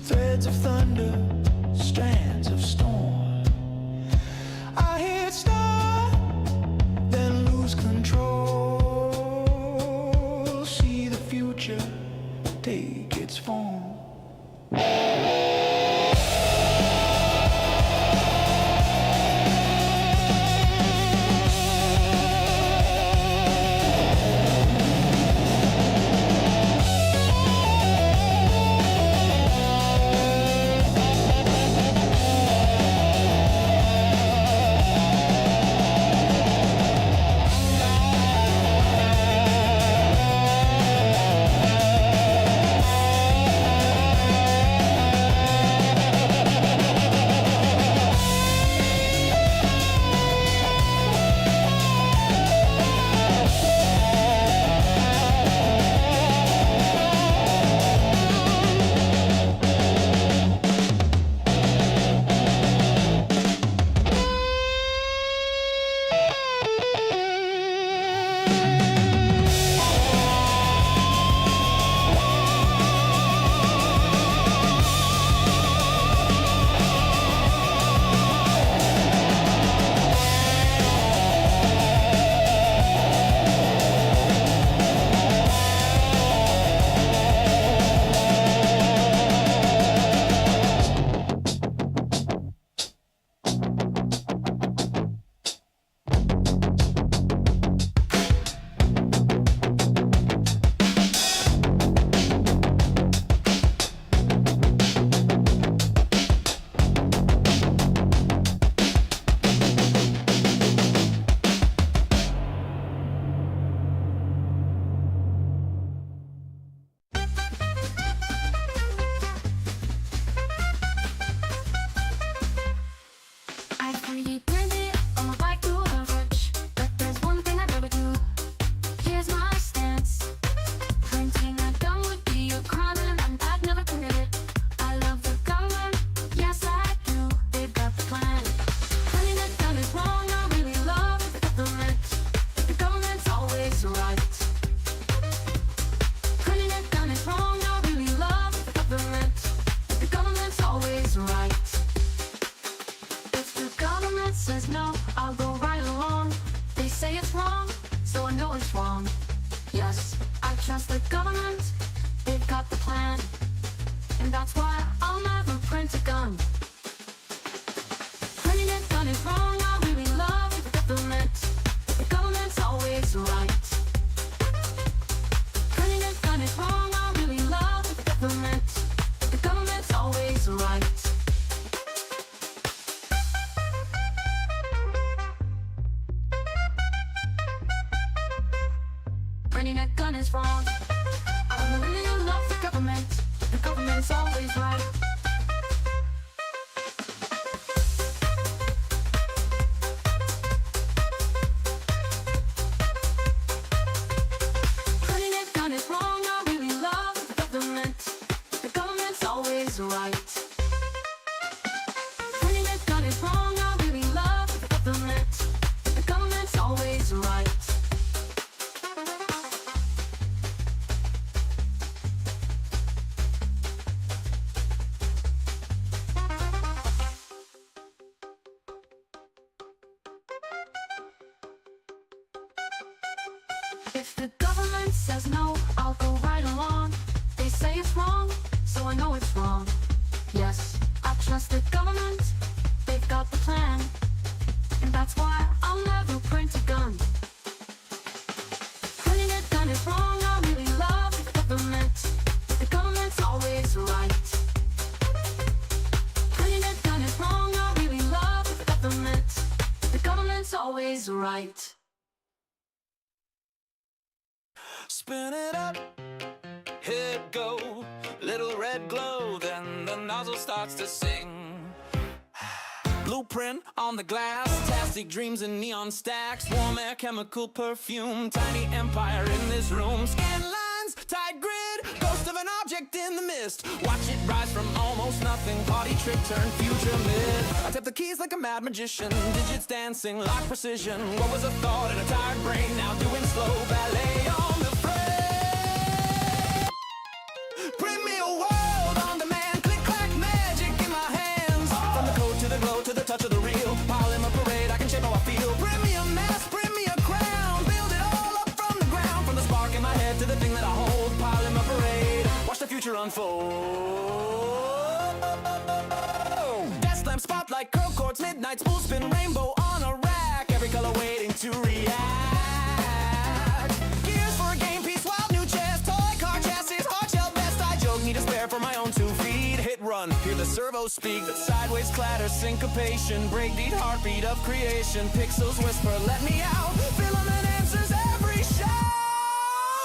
Threads of thunder, strands of storm. I hit start, then lose control. See the future take its form. I 3D printed on my bike to a verge, but there's one thing I'd never do. Here's my stance. Printing a gun would be a crime and I'd never commit it. I love the government, yes I do, they've got the plan. Printing a gun is wrong, I really love the government. The government's always right. Printing a gun is wrong, I really love the government. The government's always right. If the government says no, I'll go right along. They say it's wrong, so I know it's wrong. Yes, I trust the government, they've got the plan. And that's why I'll never print a gun. Printing a gun is wrong, I really love the government. The government's always right. Printing a gun is wrong, I really love the government. The government's always right. Printing a gun is wrong. I really love the government. The government's always right. Printing a gun is wrong. I really love the government. The government's always right. Printing a gun is wrong. I really love the government. The government's always right. If the government says no, I'll go right along. They say it's wrong, so I know it's wrong. Yes, I trust the government, they've got the plan. And that's why I'll never print a gun. Printing a gun is wrong, I really love the government. The government's always right. Printing a gun is wrong, I really love the government. The government's always right. Spin it up, hit go, little red glow, then the nozzle starts to sing. Blueprint on the glass, fantastic dreams in neon stacks, warm air, chemical perfume, tiny empire in this room. Scan lines, tight grid, ghost of an object in the mist. Watch it rise from almost nothing, party trick turn future myth. I tap the keys like a mad magician, digits dancing like precision. What was a thought in a tired brain, now doing slow ballet on the frame. Print me a world on demand, click clack magic in my hands. From the code to the glow to the touch of the real, pile in my parade, I can shape how I feel. Print me a mask, print me a crown, build it all up from the ground. From the spark in my head to the thing that I hold, pile in my parade, watch the future unfold. Desk lamp, spotlight, curl cords, midnight, spool spin, rainbow on a rack, every color waiting to react. Gears for a game piece, wild new chest, toy car chassis, hard shell best. I joke, need a spare for my own 2 feet. Hit run, hear the servos speak, the sideways clatter, syncopation, breakbeat, heartbeat of creation. Pixels whisper, let me out. Filament answers every shout.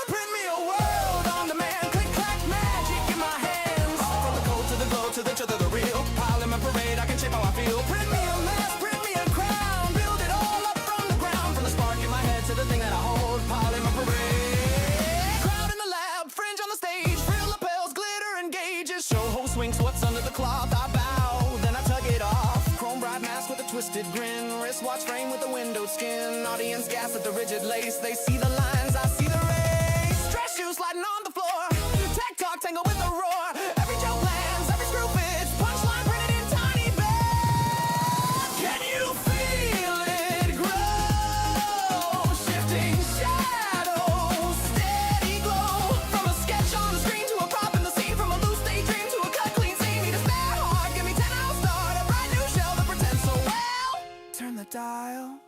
Print me a world on demand, click clack magic in my hands. From the code to the glow to the truth of the real, pile in my parade, I can shape how I feel. Print me a mask, print me a crown, build it all up from the ground. From the spark in my head to the thing that I hold, pile in my parade. Crowd in the lab, fringe on the stage, frill lapels, glitter and gauges. Show host winks, what's under the cloth? I bow, then I tug it off. Chrome bright mask with a twisted grin, wristwatch frame with a windowed skin. Audience gasp at the rigid lace, they see the lines, I see the race. Dress shoes sliding on the floor, tech talk tangle with a roar. Every joke lands, every screw fits, punchline printed in tiny bits. Can you feel it grow? Shifting shadows, steady glow. From a sketch on the screen to a prop in the scene, from a loose daydream to a cut clean scene. Need a spare heart, give me 10, I'll start a bright new shell that pretends so well. Turn the dial,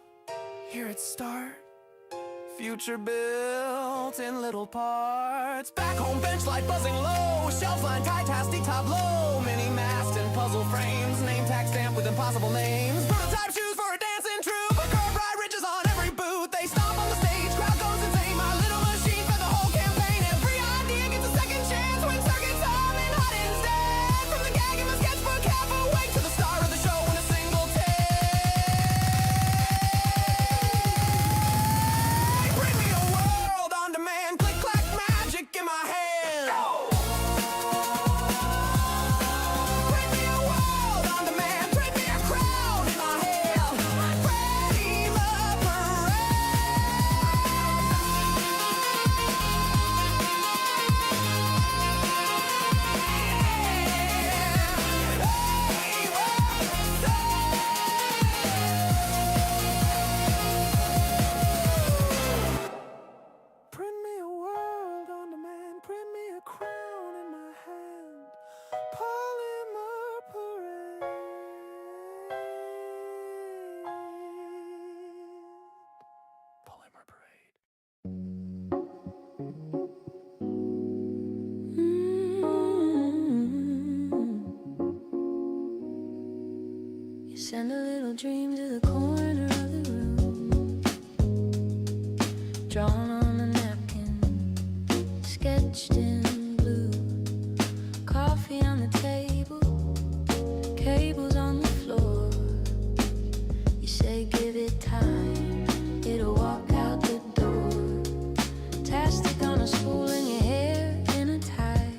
hear it start. Future built in little parts. Back home bench light buzzing low, shelf line tight, tasty tableau. Mini mast and puzzle frames, name tag stamp with impossible names. Prototype shoes for a dancing troupe, a curved ride riches on every boot. They stomp on the stage, crowd goes insane. My little machine for the whole campaign. Every idea gets a second chance when circuits on and hot instead. From the gag in the sketchbook, half awake to the star of the show in a single take. Bring me a world on demand, click clack magic in my hand. Bring me a world on demand, print me a crown in my hand. Ready my Print me a world on demand, print me a crown in my hand. Polymer parade. Polymer parade. You send a little dream to the corner of the room, drawn on a napkin, sketched in blue. Coffee on the table, cables on the floor. You say give it time, it'll walk out the door. Tastic on a spool and your hair in a tie.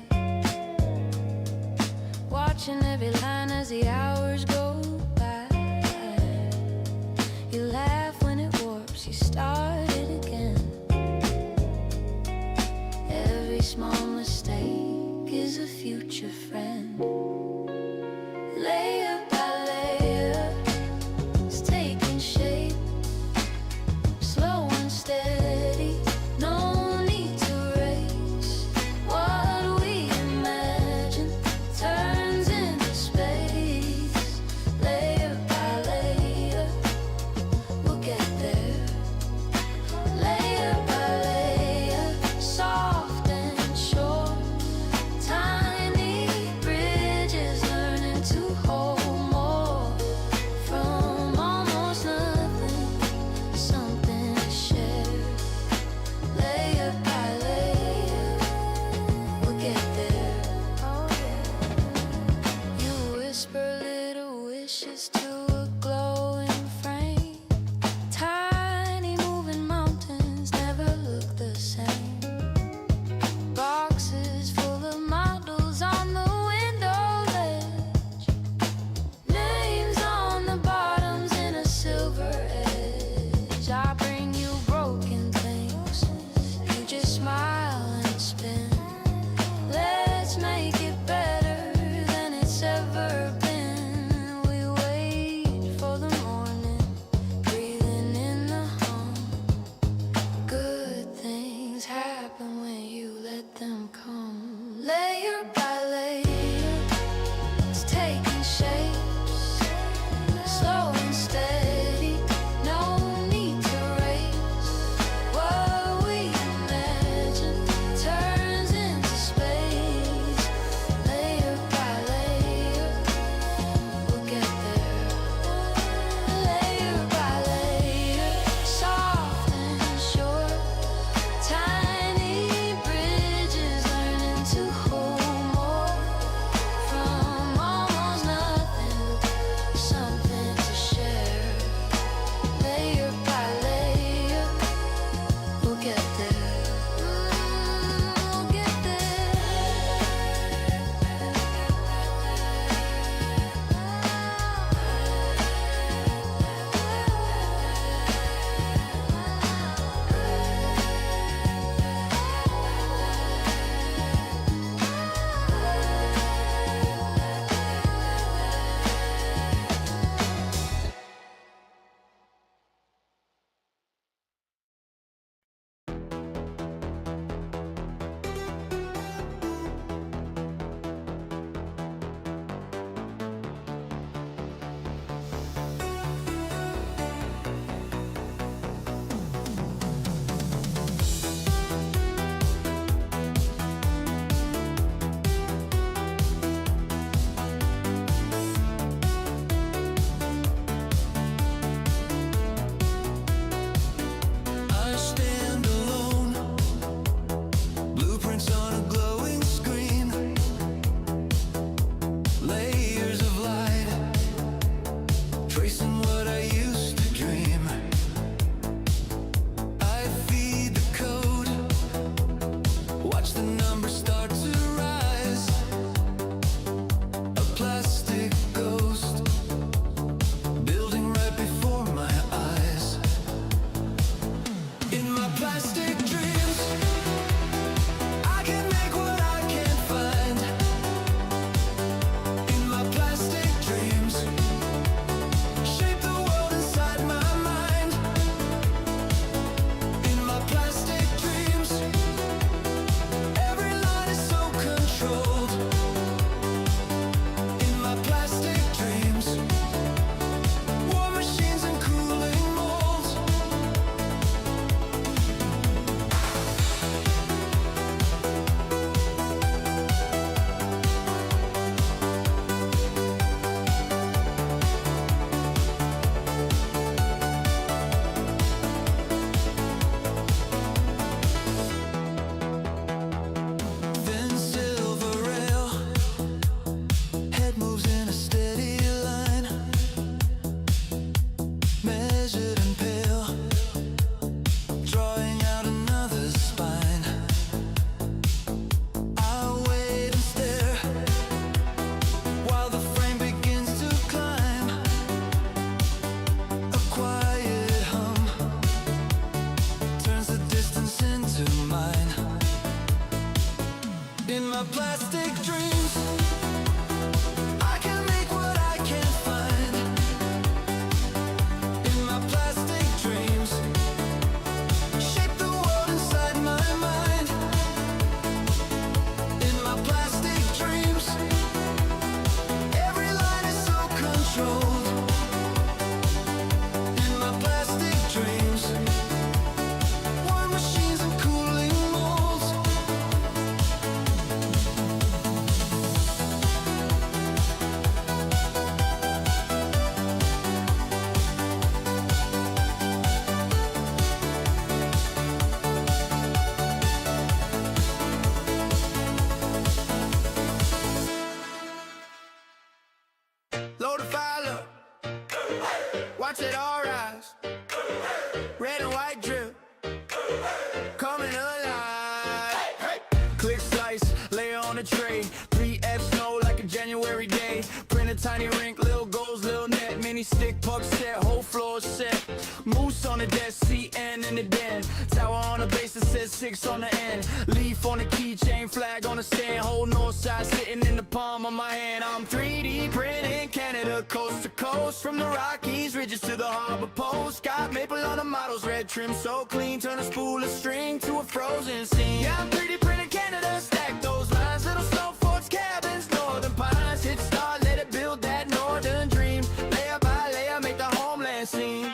Watching every line as the hours go by. You laugh when it warps, you start it again. Every small mistake is a future friend. Layer by layer, it's taking shape. Slow and steady, no need to race. What we when you let them come. Layer by layer, it's taking shape, slow and steady. No need to race. What we imagine turns into space. Layer by layer, we'll get there. Layer by layer, soft and short. Tiny bridges learning to hold more. From almost nothing, something to share. Layer by layer, we'll get there. We'll get I stand alone, blueprints on a glowing screen, layers of light, tracing what I used to dream. I feed the code, watch the numbers start to rise. A plastic ghost, building right before my eyes. In my plastic dreams, I can make what I can't find. In my plastic dreams, shape the world inside my mind. In my plastic dreams, every line is so controlled. In my plastic dreams, war machines and cooling molds. Thin silver rail, head moves in a steady line, measured and pale, drawing out another spine. I wait and stare while the frame begins to climb. A quiet hum turns the distance into mine. In my plastic dreams, I can make what I can't find. In my plastic dreams, shape the world inside my mind. In my plastic dreams, every line is so controlled. In my plastic dreams, war machines and cooling molds. Load a file up, watch it all rise. Red and white drip, coming alive. Click slice, lay on a tray. 3F snow like a January day. Print a tiny rink, little goals, little net. Mini stick, puck set, whole floor set. Moose on the desk, CN in the den. Tower on the base that says 6 on the end. Leaf on the keychain, flag on the stand. Whole north side sitting in the palm of my hand. I'm 3D printing Canada. Canada, coast to coast, from the Rockies ridges to the harbor post. Got maple on the models, red trim so clean, turn a spool of string to a frozen scene. Yeah, I'm 3D printing Canada, stack those lines, little snow forts, cabins, northern pines. Hit start, let it build that northern dream. Layer by layer, make the homeland scene.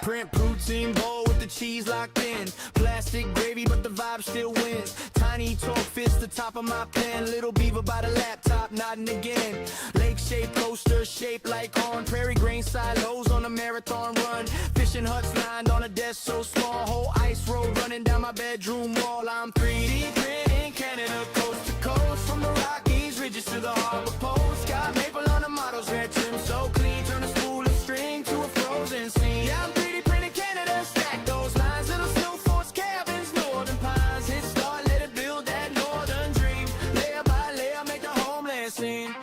Print poutine bowl with the cheese locked in. Plastic gravy, but the vibe still wins. Tiny torque fits the top of my pen. Little beaver by the laptop, nodding again. Lake-shaped coaster, shaped like corn. Prairie grain silos on a marathon run. Fishing huts lined on a desk so small. Whole ice road running down my bedroom wall. I'm 3D printing Canada, coast to coast, from the Rockies ridges to the harbor post. Got maple on the models, red trim so clean, turn a spool of string to a frozen scene. Yeah, I'm 3D printing Canada, stack those lines, little snow forts, cabins, northern pines. Hit start, let it build that northern dream. Layer by layer, make the homeland scene.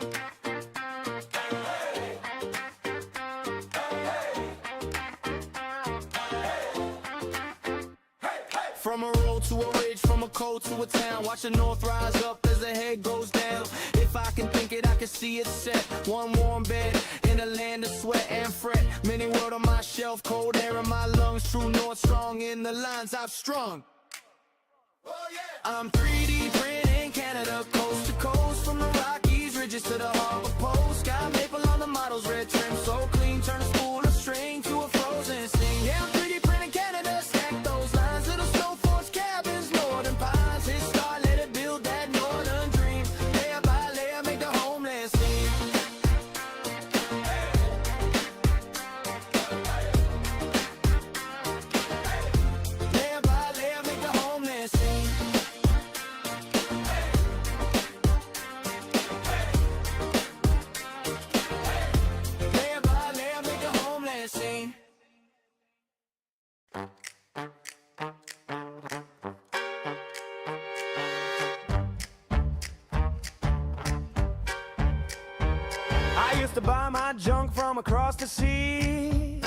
From a road to a ridge, from a coast to a town, watch the north rise up as the head goes down. If I can think it, I can see it set. One warm bed in a land of sweat and fret. Many world on my shelf, cold air in my lungs. True north strong in the lines I've strung. I'm 3D printing Canada, coast to coast, from the Rockies ridges to the harbor post. Got maple on the models, red trim so clean, turn a spool of string to a frozen scene. Yeah, I'm 3D printing Canada, stack those lines, little snow forts, cabins, northern pines. Hit start, let it build that northern dream. Layer by layer, make the homeland scene. Layer by layer, make the homeland scene. Layer by layer, make the homeland scene. I used to buy my junk from across the sea.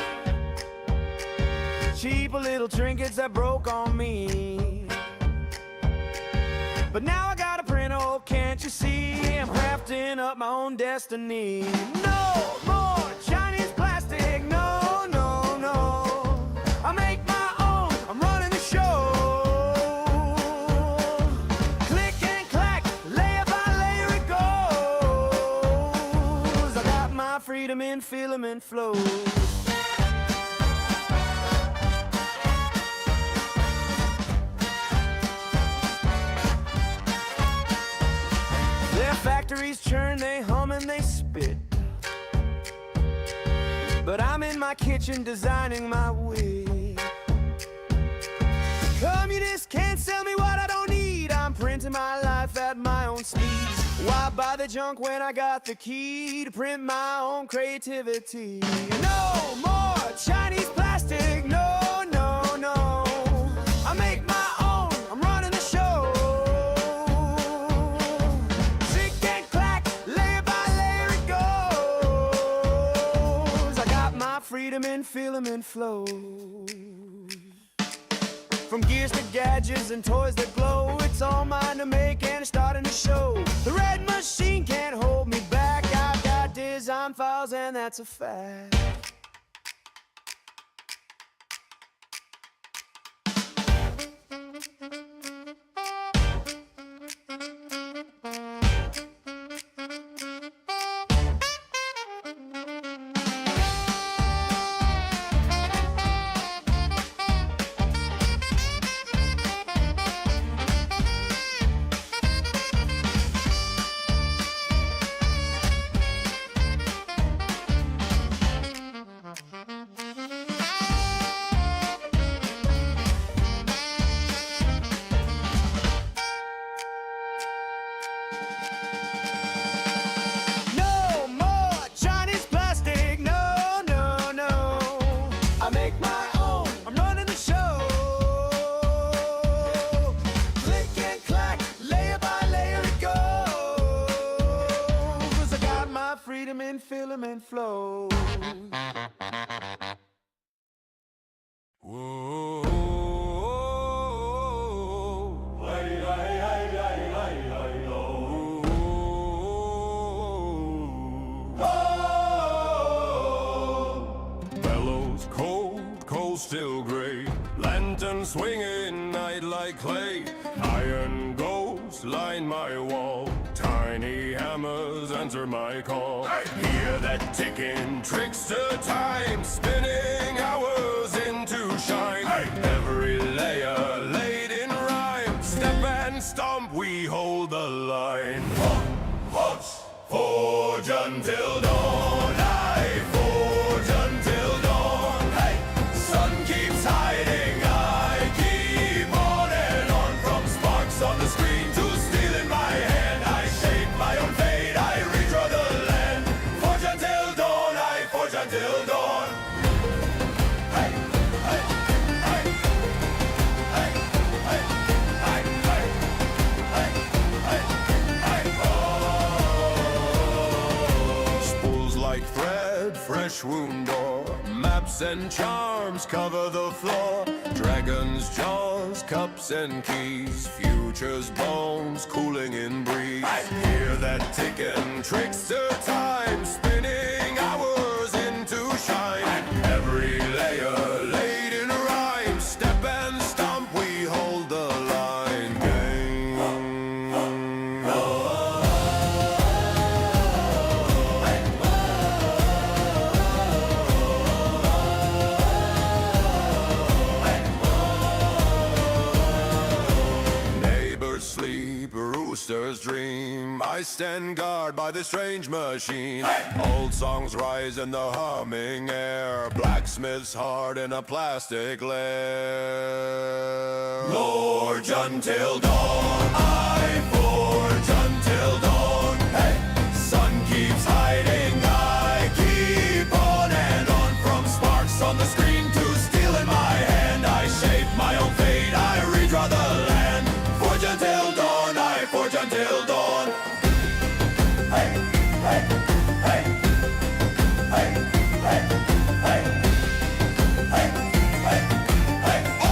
Cheap little trinkets that broke on me. But now I got a print, oh, can't you see? I'm crafting up my own destiny. No more Chinese plastic, no, no, no. I make my own, I'm running the show. Click and clack, layer by layer it goes. I got my freedom in filament flow. Their factories churn, they hum and they spit. But I'm in my kitchen designing my wig. Communists can't sell me what I don't need. I'm printing my life at my own speed. Why buy the junk when I got the key to print my own creativity? No more Chinese plastic, no, no, no. I make my own, I'm running the show. Click and clack, layer by layer it goes. I got my freedom in filament flow. From gears to gadgets and toys that glow, it's all mine to make and it's starting to show. The red machine can't hold me back. I've got design files and that's a fact. Filament flow. coal still gray. Lantern swinging, night like clay. Iron ghosts line my wall. Tiny hammers answer my call. Hear that ticking trickster time, spinning hours into shine. Every layer laid in rhyme. Step and stomp, we hold the line. Watch, forge until dawn. I forge until dawn. Hey, sun keeps hiding. I keep on and on. From sparks on the screen to steel in my hand. I shape my own fate. I redraw the land. Forge until dawn. I forge until dawn. Hey, hey, hey, hey, hey, hey, hey, hey, hey, hey, oh. Spools like thread, fresh wound door. Maps and charms cover the floor. Dragon's jaws, cups and keys. Future's bones cooling in breeze. I hear that ticking trickster time, spinning hours into shine. Every layer laid in rhyme. Step and stomp, we hold the line. Gang. Neighbors sleep, roosters dream. I stand guard by the strange machine. Old songs rise in the humming air. Blacksmith's heart in a plastic lair. Forge until dawn. I forge until dawn. Hey, sun keeps hiding. I keep on and on. From sparks on the screen to steel in my hand. I shape my own fate. I redraw the land. Forge until dawn. I forge until dawn. Hey, hey, hey, hey, hey, hey, hey, hey, hey, oh!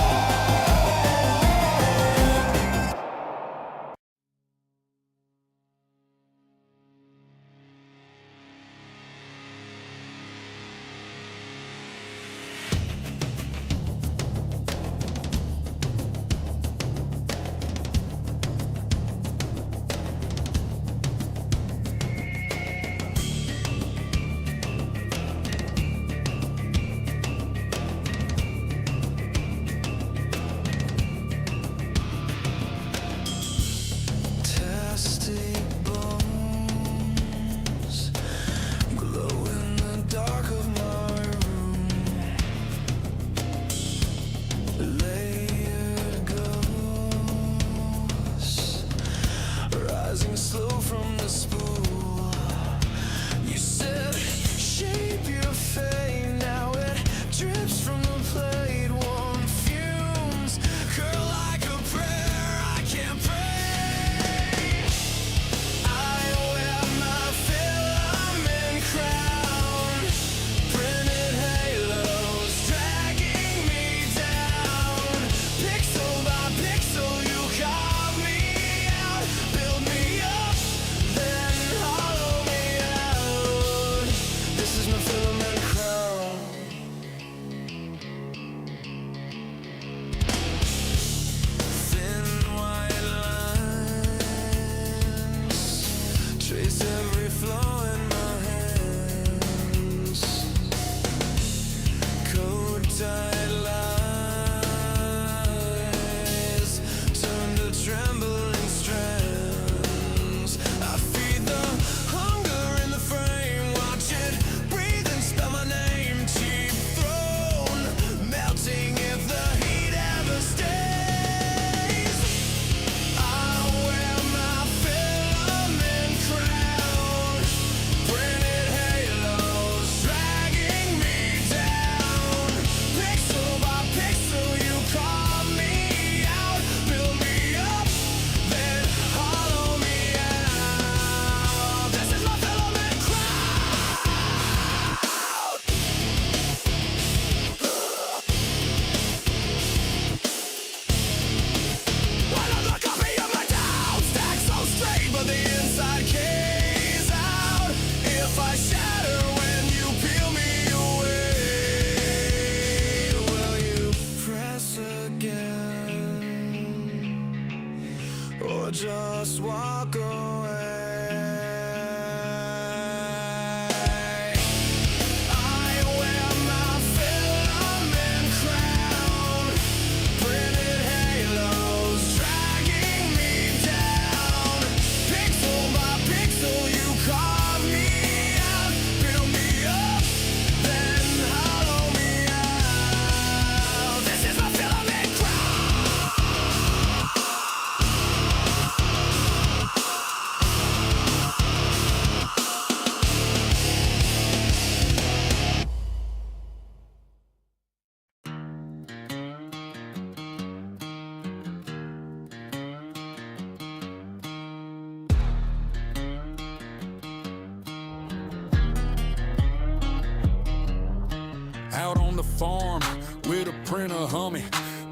out on the farm with a printer humming.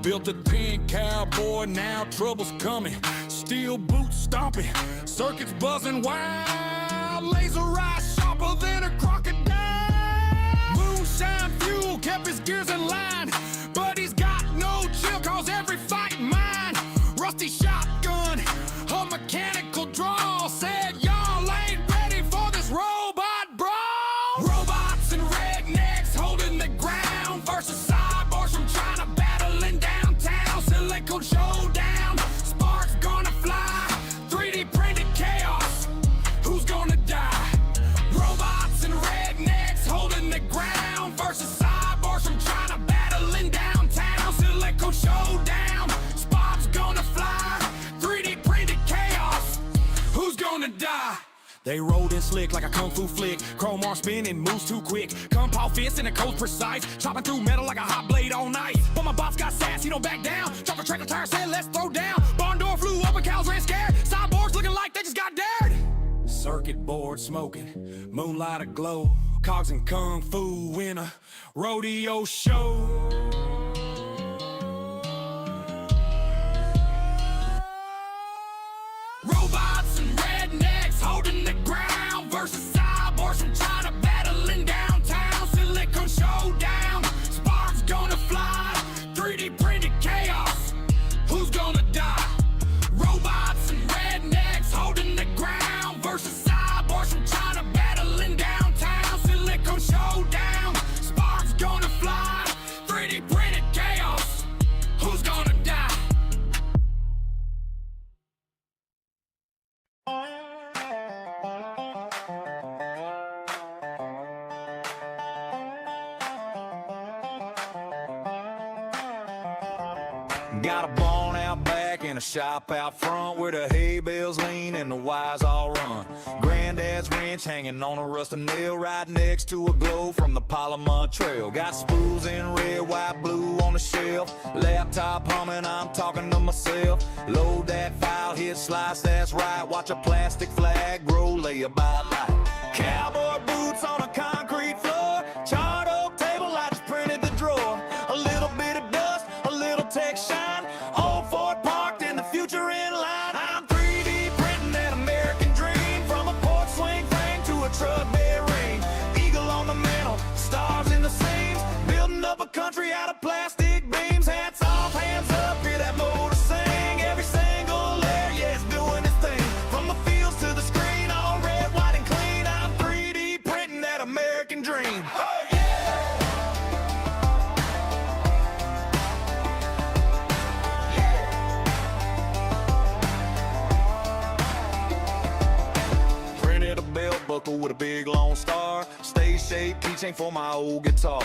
Built a tin cowboy, now trouble's coming. Steel boots stomping, circuits buzzing wild. Laser eyes sharper than a crocodile. Moonshine fuel kept his gears in line, but he's got no chill cause every fight mine. Rusty shotgun, a mechanical draw, said y'all ain't ready for this robot brawl. Robots and rednecks holding the ground versus cyborgs from China battling downtown. Silicon showdown, sparks gonna fly, 3D printed chaos, who's gonna die? Robots and rednecks holding the ground versus cyborgs from China battling downtown. Silicon showdown, sparks gonna fly, 3D printed chaos, who's gonna die? They rolled in slick like a kung fu flick. Chrome arm spinning, moves too quick. Kung pao fist and the code's precise. Chopping through metal like a hot blade all night. But my boss got sass, he don't back down. Drop a tractor tire, said let's throw down. Barn door flew open, cows ran scared. Cyborgs looking like they just got dared. Circuit board smoking, moonlight aglow. Cogs and kung fu in a rodeo show. Robots and rednecks holding the ground versus cyborgs from China battling downtown. Silicon showdown, sparks gonna fly, 3D printed chaos, who's gonna die? Robots and rednecks holding the ground versus cyborgs from China battling downtown. Silicon showdown, sparks gonna fly, 3D printed chaos, who's gonna die? Got a barn out back and a shop out front where the hay bales lean and the wires all run. Granddad's wrench hanging on a rusted nail right next to a glow from the Polymer Trail. Got spools in red, white, blue on the shelf. Laptop humming, I'm talking to myself. Load that file, hit slice, that's right. Watch a plastic flag grow, lay by light. Cowboy boots on a concrete floor. Charred oak table, I just printed the drawer. A little bit of dust, a little tech shine. Old Ford parked and the future in line. I'm 3D printing that American dream. From a porch swing frame to a truck bed ring. Eagle on the mantle, stars in the seams. Building up a country out of plastic beams. Hats off, hands up, hear that motor sing. Every single layer, yeah, it's doing its thing. From the fields to the screen, all red, white, and clean. I'm 3D printing that American dream. Oh, yeah! Printed a belt buckle with a big long star. Stay shaped keychain for my old guitar.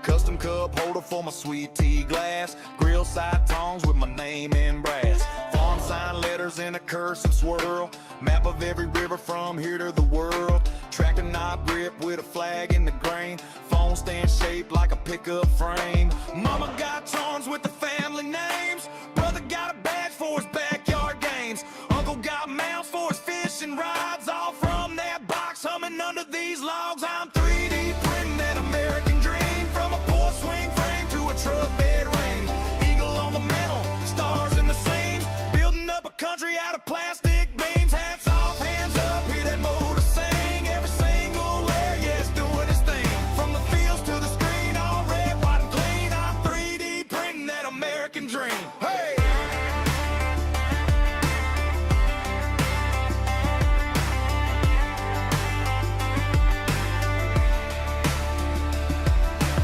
Custom cup holder for my sweet tea glass. Grill side tongs with my name in brass. Farm sign letters in a cursive swirl. Map of every river from here to the world. Tractor knob grip with a flag in the grain. Phone stand shaped like a pickup frame. Mama got charms with the family names. Brother got a badge for his backyard games. Uncle got mounts for his fishing rods. All from that box humming under these logs. I'm 3D printing that American dream. From a porch swing frame to a truck bed ring. Eagle on the mantle, stars in the seams. Building up a country out of plastic beams. Hats off, hands up, hear that motor sing. Every single layer, yeah, it's doing its thing. From the fields to the screen, all red, white, and clean. I'm 3D printing that American dream. Hey!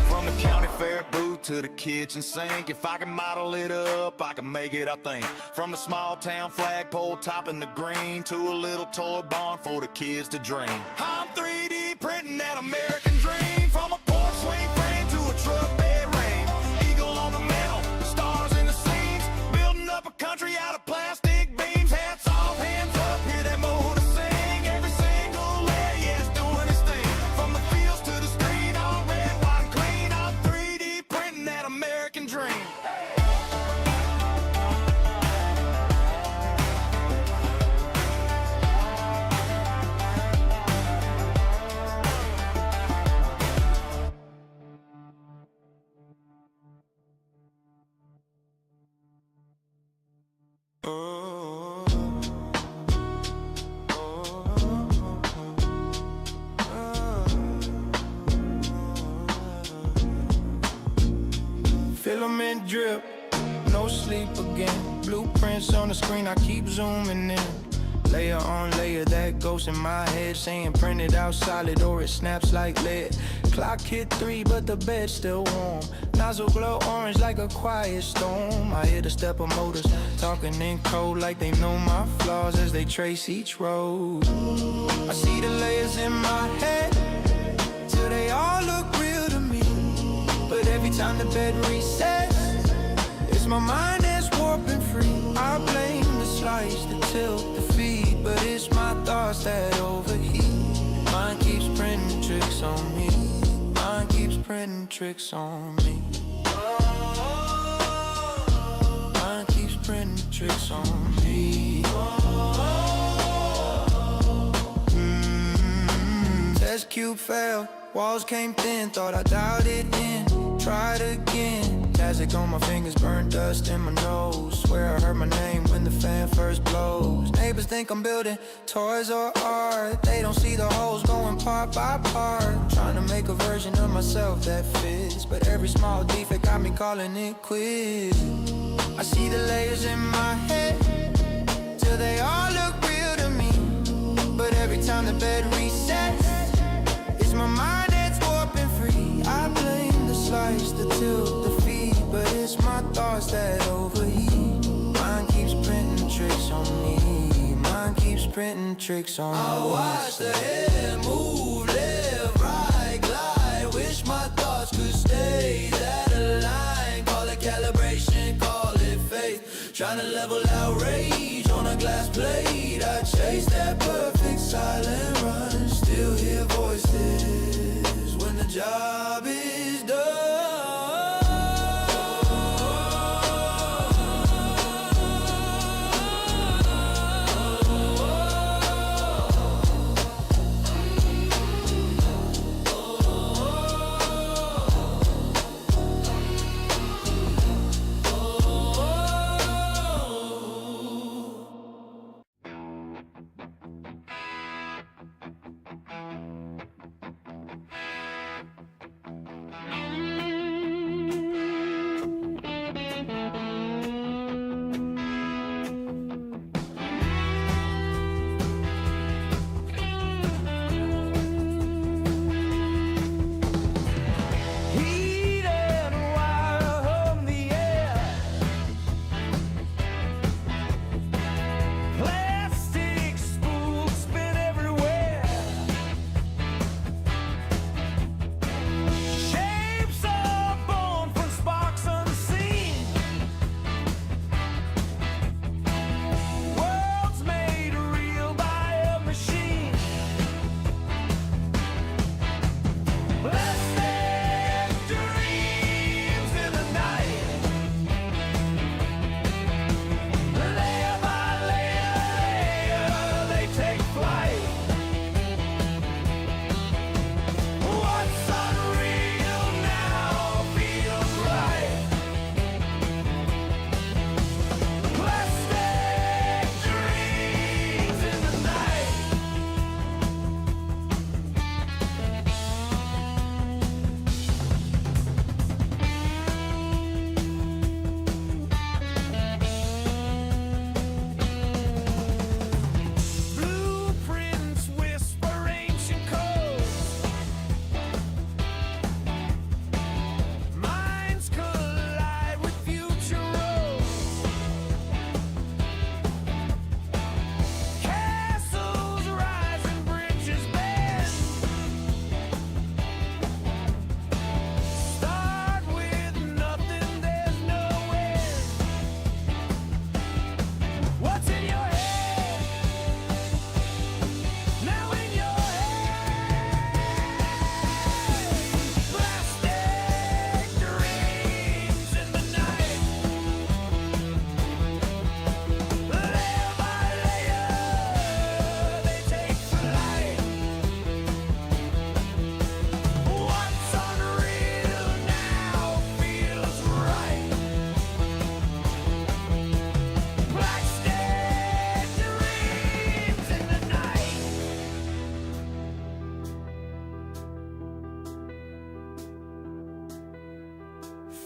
From the county fair booth to the kitchen sink. If I can model it up, I can make it, I think. From the small town flagpole topping the green to a little toy barn for the kids to dream. I'm 3D printing that American dream. From a porch swing frame to a truck bed ring. Eagle on the mantle, stars in the seams. Building up a country out of plastic beams. Hats off, hands up, hear that motor sing. Every single layer, yeah, it's doing its thing. From the fields to the street, all red, white, and clean. I'm 3D printing that American dream. print drip, no sleep again. Blueprints on the screen, I keep zooming in. Layer on layer, that ghost in my head saying print it out solid or it snaps like lead. Clock hit 3 but the bed's still warm. Nozzle glow orange like a quiet storm. I hear the step of motors talking in code like they know my flaws as they trace each road. I see the layers in my head till they all look real to me. But every time the bed resets, it's my mind that's warping free. I blame the slice, the tilt, the feed, but it's my thoughts that overheat. Mine keeps printing tricks on me. Mine keeps printing tricks on me. Mine keeps printing tricks on me. Test cube failed, walls came thin, thought I dialed it in. Tried again, Tastic on my fingers, burnt dust in my nose. Swear I heard my name when the fan first blows. Neighbors think I'm building toys or art. They don't see the holes going part by part. Trying to make a version of myself that fits, but every small defect got me calling it quits. I see the layers in my head till they all look real to me. But every time the bed resets, it's my mind that's warping free. I blame the slice, the tilt, the feed, but it's my thoughts that overheat. Mine keeps printing tricks on me. Mine keeps printing tricks on me. I watch the head move left, right, glide. Wish my thoughts could stay that aligned. Call it calibration, call it faith. Trying to level out rage on a glass plate. I chase that perfect silent run. Still hear voices when the job is done.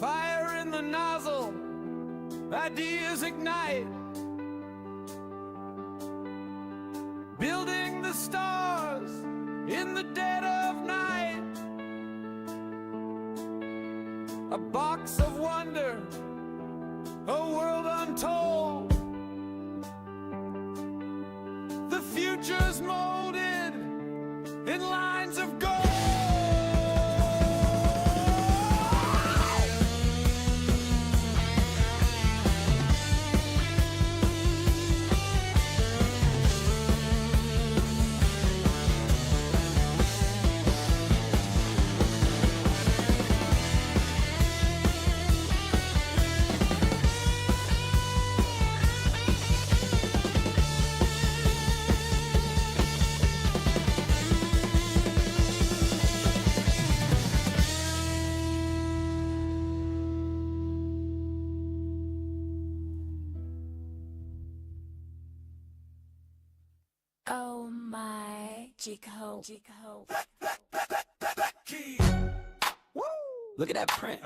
Fire in in the nozzle, ideas ignite. Building the stars in the dead of night. A box of wonder, a world untold. The future's molded in lines of gold. Oh my, Chico. Look at that print.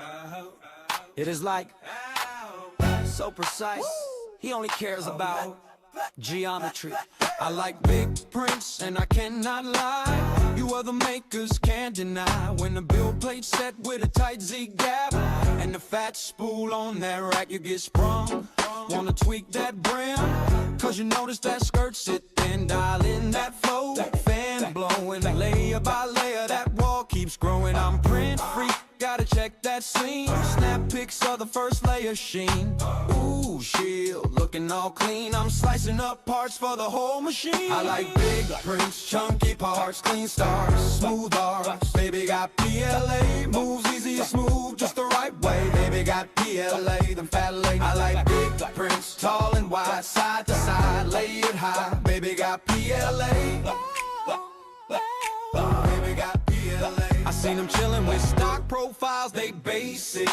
It is like so precise. He only cares about geometry. I like big prints and I cannot lie. You other makers can't deny when the build plate's set with a tight Z gap and the fat spool on that rack, you get sprung. Wanna tweak that brim, cause you notice that skirt sit thin. Dial in that flow, fan blowing, layer by layer, that wall keeps growing. I'm print freak, gotta check that seam. Snap pics of the first layer sheen. Ooh, shield, looking all clean. I'm slicing up parts for the whole machine. I like big prints, chunky parts, clean stars, smooth arcs. Baby got PLA, moves easy and smooth, just the right way. Baby got PLA, them fat legs. I like big prints, tall and wide, side to side, layered high. Baby got PLA. Baby got PLA. I seen them chillin' with stock profiles, they basic.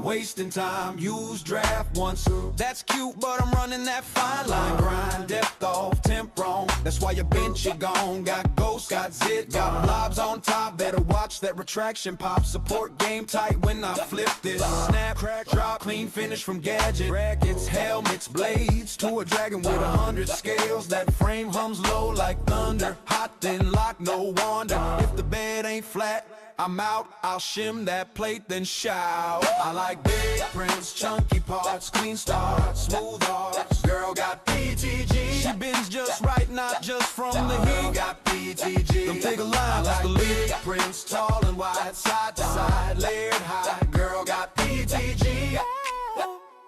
Wasting time, use draft once. That's cute, but I'm running that fine line. Grind, depth off, temp wrong. That's why your bench you gone. Got ghosts, got zit, got blobs on top. Better watch that retraction pop. Support game tight when I flip this. Snap, crack, drop, clean finish from gadget. Rackets, helmets, blades. To a dragon with 100 scales. That frame hums low like thunder. Hot then lock, no wonder. If the bed ain't flat, I'm out, I'll shim that plate, then shout. I like big prints, chunky parts, clean starts, smooth arcs. Girl got PTG. She bends just right, not just from the heat. Got PTG. Them figure lines, I like big prints, tall and wide, side to side, layered high. Girl got PTG.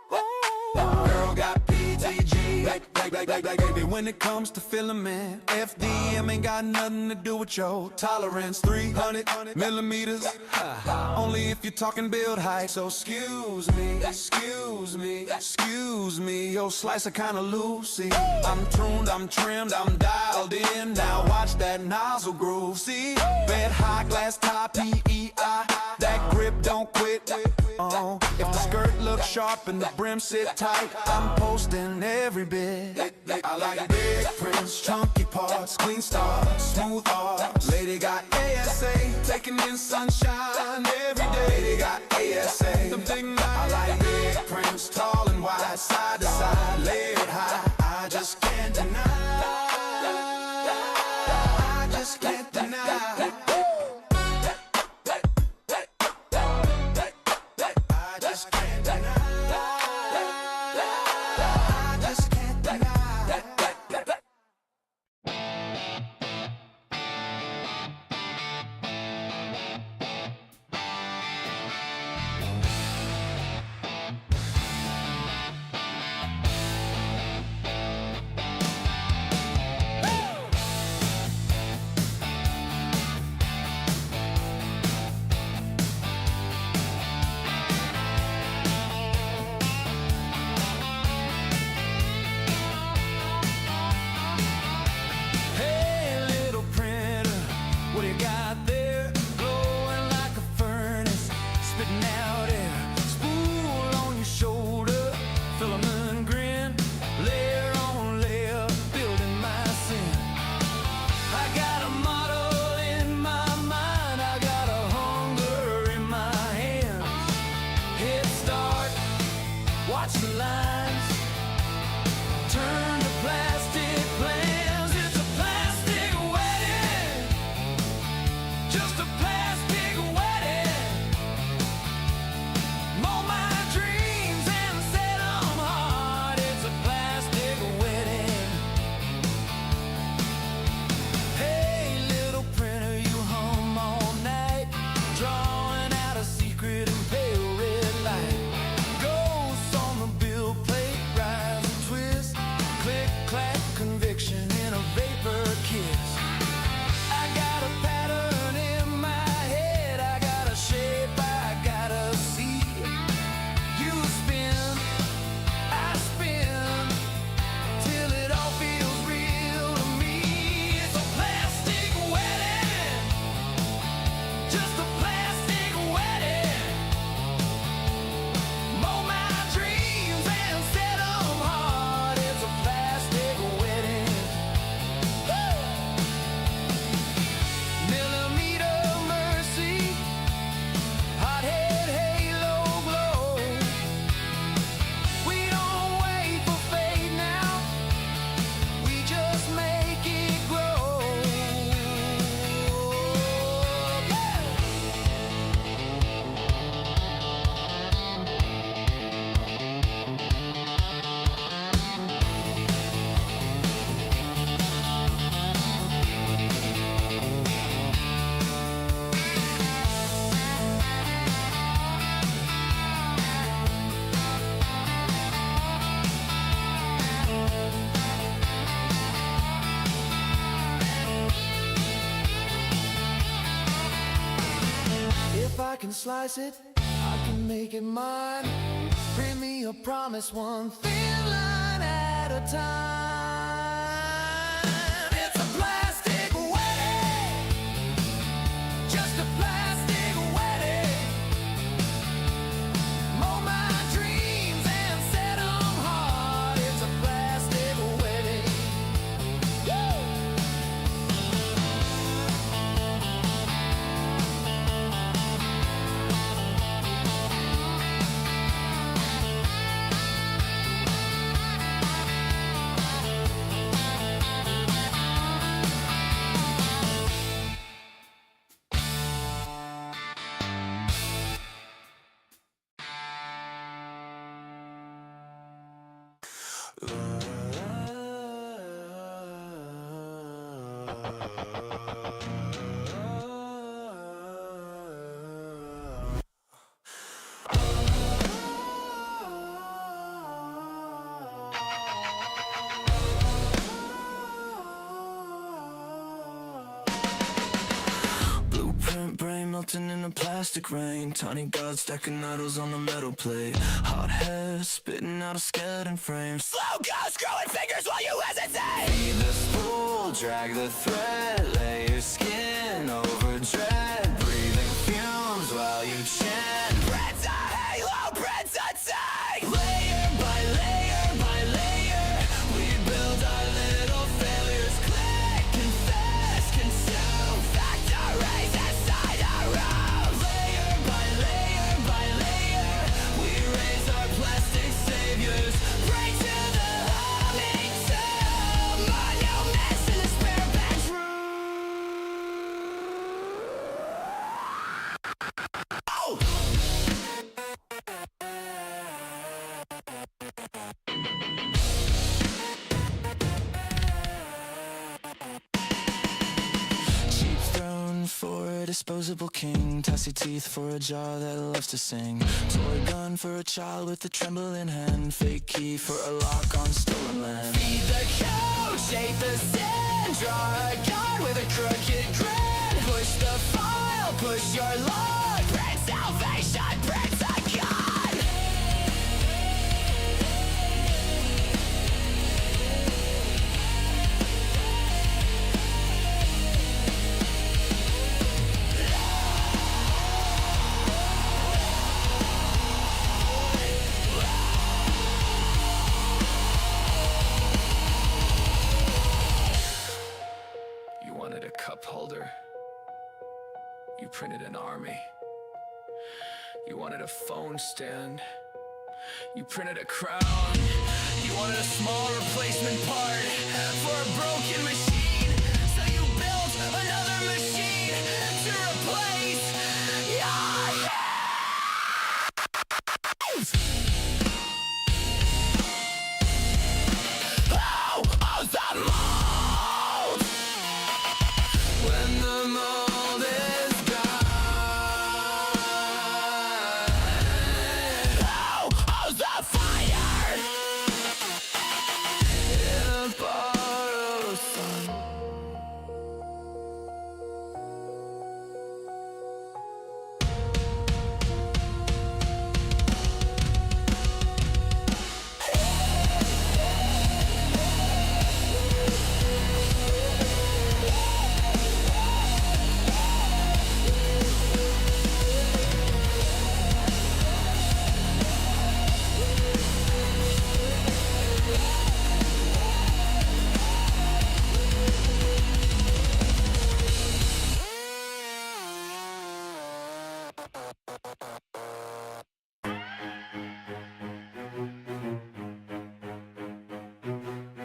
Girl got PTG. Baby, when it comes to filament, FDM ain't got nothing to do with your tolerance. 300 millimeters, only if you're talking build height. So excuse me, your slicer kinda loosey. I'm tuned, I'm trimmed, I'm dialed in. Now watch that nozzle groove. See, bed high, glass top, PEI. That grip don't quit. If the skirt looks sharp and the brim sit tight, I'm posting every bit. I like big prints, chunky parts, clean stars, smooth arcs. Lady got ASA, taking in sunshine every day. Lady got ASA. I like big prints, tall and wide, side to side, layered high. I just can't deny. I just can't deny. I just can't deny. I just can't deny. can slice it, I can make it mine. Bring me a promise, one thin line at a time. It's a plastic wedding, just a plastic wedding. Mold my dreams and set 'em hard. It's a plastic wedding. Woo! Blueprint brain melting in a plastic rain. Tiny gods stacking idols on the metal plate. Hot hair spitting out a skeleton frame. Slow go screwing fingers while you hesitate. Feed the spool, drag the thread. Lay your skin over dread. Breathing fumes while you chant. Bread's a halo, bread's a tank. Layer by layer by layer, we build our little failures. Click, confess, consume. Factories inside our room. Layer by layer by layer, we raise our plastic saviors. Pray to the humming tomb. Monuments in the spare bedroom. Oh! Cheap throne for a disposable king. Tassy teeth for a jaw that loves to sing. Toy gun for a child with a trembling hand. Fake key for a lock on stolen land. Feed the cow, shape the sand. Draw a gun with a crooked grin. Push the file, push your luck. Print salvation, print a gun. You wanted a cup holder. You printed an army. You wanted a phone stand. You printed a crown. You wanted a small replacement part for a broken machine. So you built another machine to replace your hands. Who owns the mold? When the mold is gone, who owns the fire? If borrowed sun.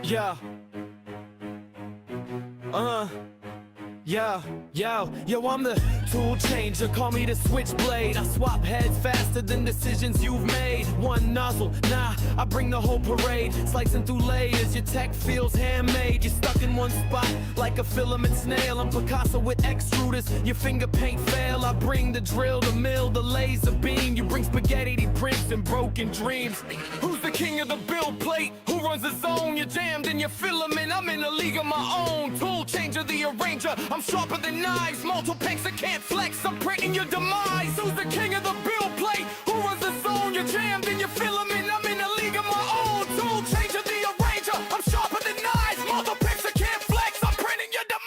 Yeah. Yo, I'm the tool changer, call me the switchblade. I swap heads faster than decisions you've made. One nozzle, nah, I bring the whole parade. Slicing through layers, your tech feels handmade. You're stuck in one spot like a filament snail. I'm Picasso with extruders, your finger paint fail. I bring the drill, the mill, the laser beam. You bring spaghetti prints and broken dreams. Who's the king of the build plate? Who runs the zone? You're jammed in your filament, I'm in a league of my own. Tool changer, the arranger, I'm sharper than knives. Multiple panks that can't flex, I'm printing your demise. Who's the king of the bill plate? Who runs the zone? You're jammed in your filament. I'm in a league of my own. Tool changer, the arranger. I'm sharper than knives. Multiple picture can't flex. I'm printing your demise.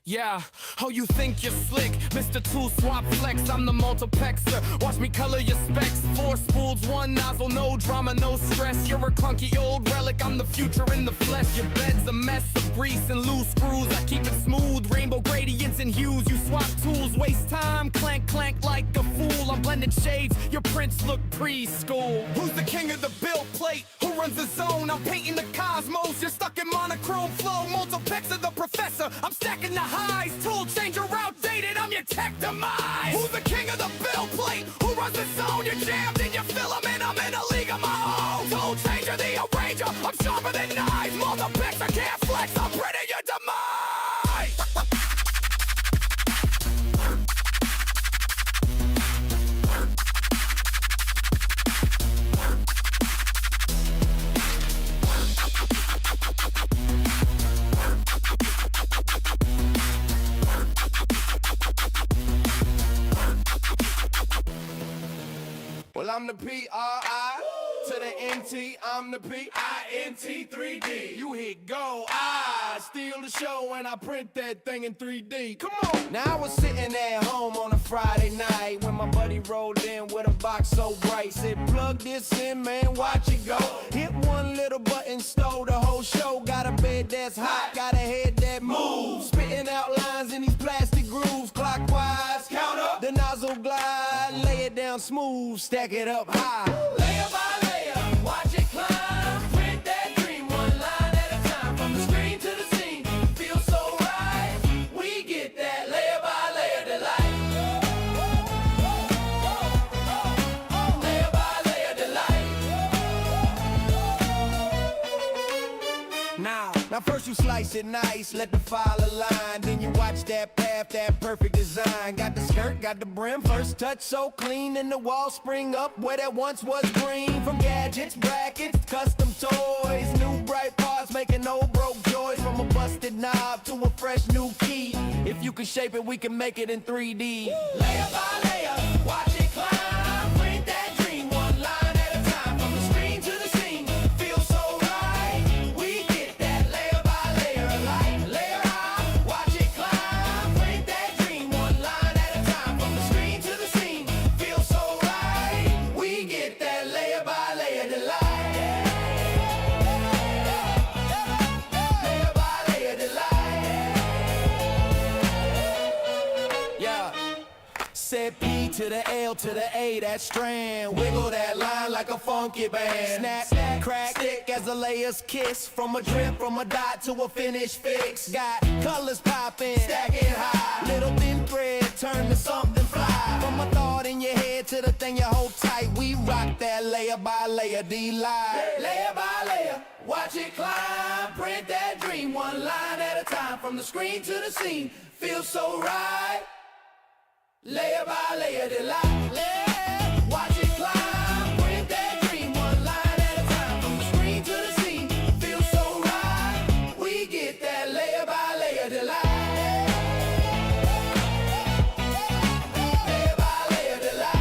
Yeah, oh, you think you're slick, Mr. Tool Swap Flex, I'm the multiplexer. Watch me color your specs, 4 spools, 1 nozzle, no drama, no stress. You're a clunky old relic, I'm the future in the flesh. Your bed's a mess of grease and loose screws, I keep it smooth, rainbow gradients and hues. You swap tools, waste time, clank, clank like a fool. I'm blending shades, your prints look preschool. Who's the king of the bill plate? Who runs the zone? I'm painting the cosmos, you're stuck in monochrome flow. Multiplexer, the professor, I'm stacking the highs. Tool changer outdated, I'm your tech demise. Who's the king of the bill plate? Who runs the zone? You're jammed in your filament, I'm in a league of my own. Tool changer, the arranger, I'm sharper than knives. Multiplexer can't flex, I'm printing your demise. Well, I'm the P-R-I to the N-T, I'm the P-I-N-T-3D. You hit go, I steal the show and I print that thing in 3D. Come on! Now I was sitting at home on a Friday night when my buddy rolled in with a box so bright. Said, plug this in, man, watch it go. Hit one little button, stole the whole show. Got a bed that's hot, got a head that moves. Spitting out lines in these plastic grooves. Clockwise, count up, the nozzle glide. Lay it down smooth, stack it up high. Layer by layer, watch it climb. Print that dream one line at a time. From the screen to the scene, feels so right. We get that layer by layer delight. Layer by layer delight. Now first you slice it nice, let the file align. Then you watch that path, that perfect design. Got the skirt, got the brim, first touch so clean. And the walls spring up where that once was green. From gadgets, brackets, custom toys, new bright parts making old broke joys. From a busted knob to a fresh new key. If you can shape it, we can make it in 3D. Layer by layer, watch it climb. Print that dream one line at a time. From the screen to the scene, feels so right. We get that layer by layer alike. Layer high, watch it climb. Print that dream one line at a time. From the screen to the scene, feels so right. We get that layer by layer delight. Layer by layer delight. Yeah. Said P to the L to the A, that strand. Wiggle that line like a funky band. Snap, crack, stick as the layers kiss. From a drip, from a dot to a finish fix. Got colors popping, stacking high. Little thin thread turn to something fly. From a thought in your head to the thing you hold tight. We rock that layer by layer D-line. Layer by layer, watch it climb. Print that dream one line at a time. From the screen to the scene, feels so right. Layer by layer delight. Watch it climb. Print that dream one line at a time. From the screen to the scene, feels so right. We get that layer by layer delight. Layer by layer delight.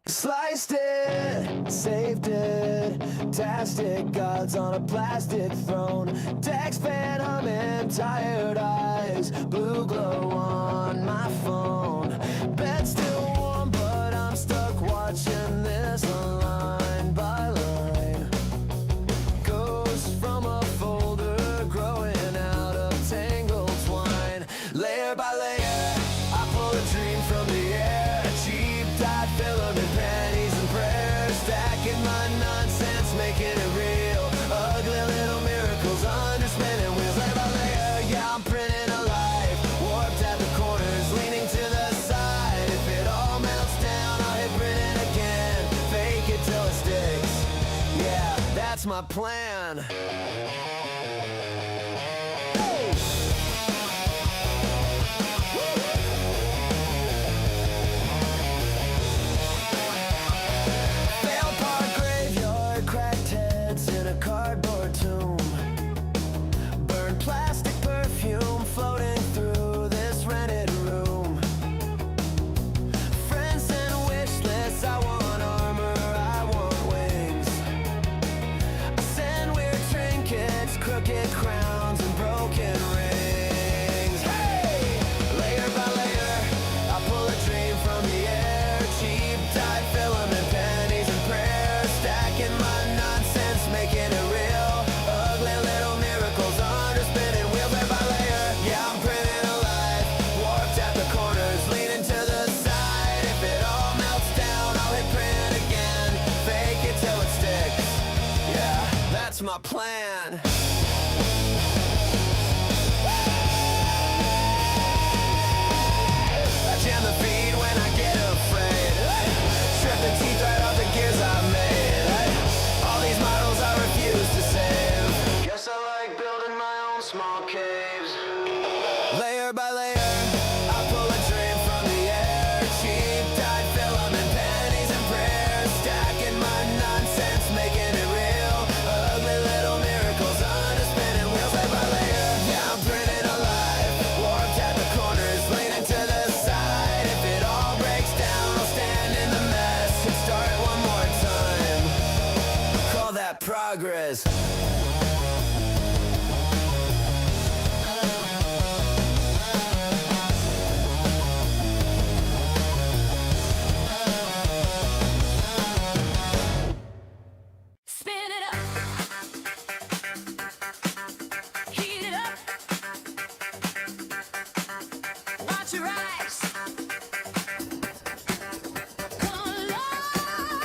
Sliced it, saved it. Tastic gods on a plastic throne. Text fan humming, tired eyes. Blue glow on my phone. Bed still warm, but I'm stuck watching this line by line. Ghost from a folder growing out of tangled twine. Layer by layer, I pull a dream from the air. Cheap dot filament, pennies and prayers. Stacking my nonsense, making it real. Ugly little miracles under spinning wheels. Layer by layer, yeah, I'm printing a life. Warped at the corners, leaning to the side. If it all melts down, I'll hit print it again. Fade that's my plan. Failed park graveyard, cracked heads in a cardboard tomb. Burned plastic perfume floating through this rented room. Friends send wish lists, I want armor, I want wings. I send weird trinkets, crooked crowns, and broken rings. Hey! Layer by layer, I pull a dream from the air. Cheap dye filament, pennies and prayers. Stacking my nonsense, making it real. Ugly little miracles under spinning wheels, layer by layer. Yeah, I'm printing a life, warped at the corners, leaning to the side. If it all melts down, I'll hit print again. Fake it till it sticks. Yeah, that's my plan. I jam the feed when I get afraid. Strip the teeth right off the gears I made. All these models I refuse to save. Guess I like building my own small caves. Layer by layer, I pull a dream from the air. Cheap dyed filament, pennies and prayers. Stacking my nonsense, making it real. Ugly little miracles under spinning wheels, layer by layer. Yeah, I'm printing a life, warped at the corners, leaning to the side. If it all breaks down, I'll stand in the mess and start one more time. Call that progress. Spin it up, heat it up, watch your eyes. Come along,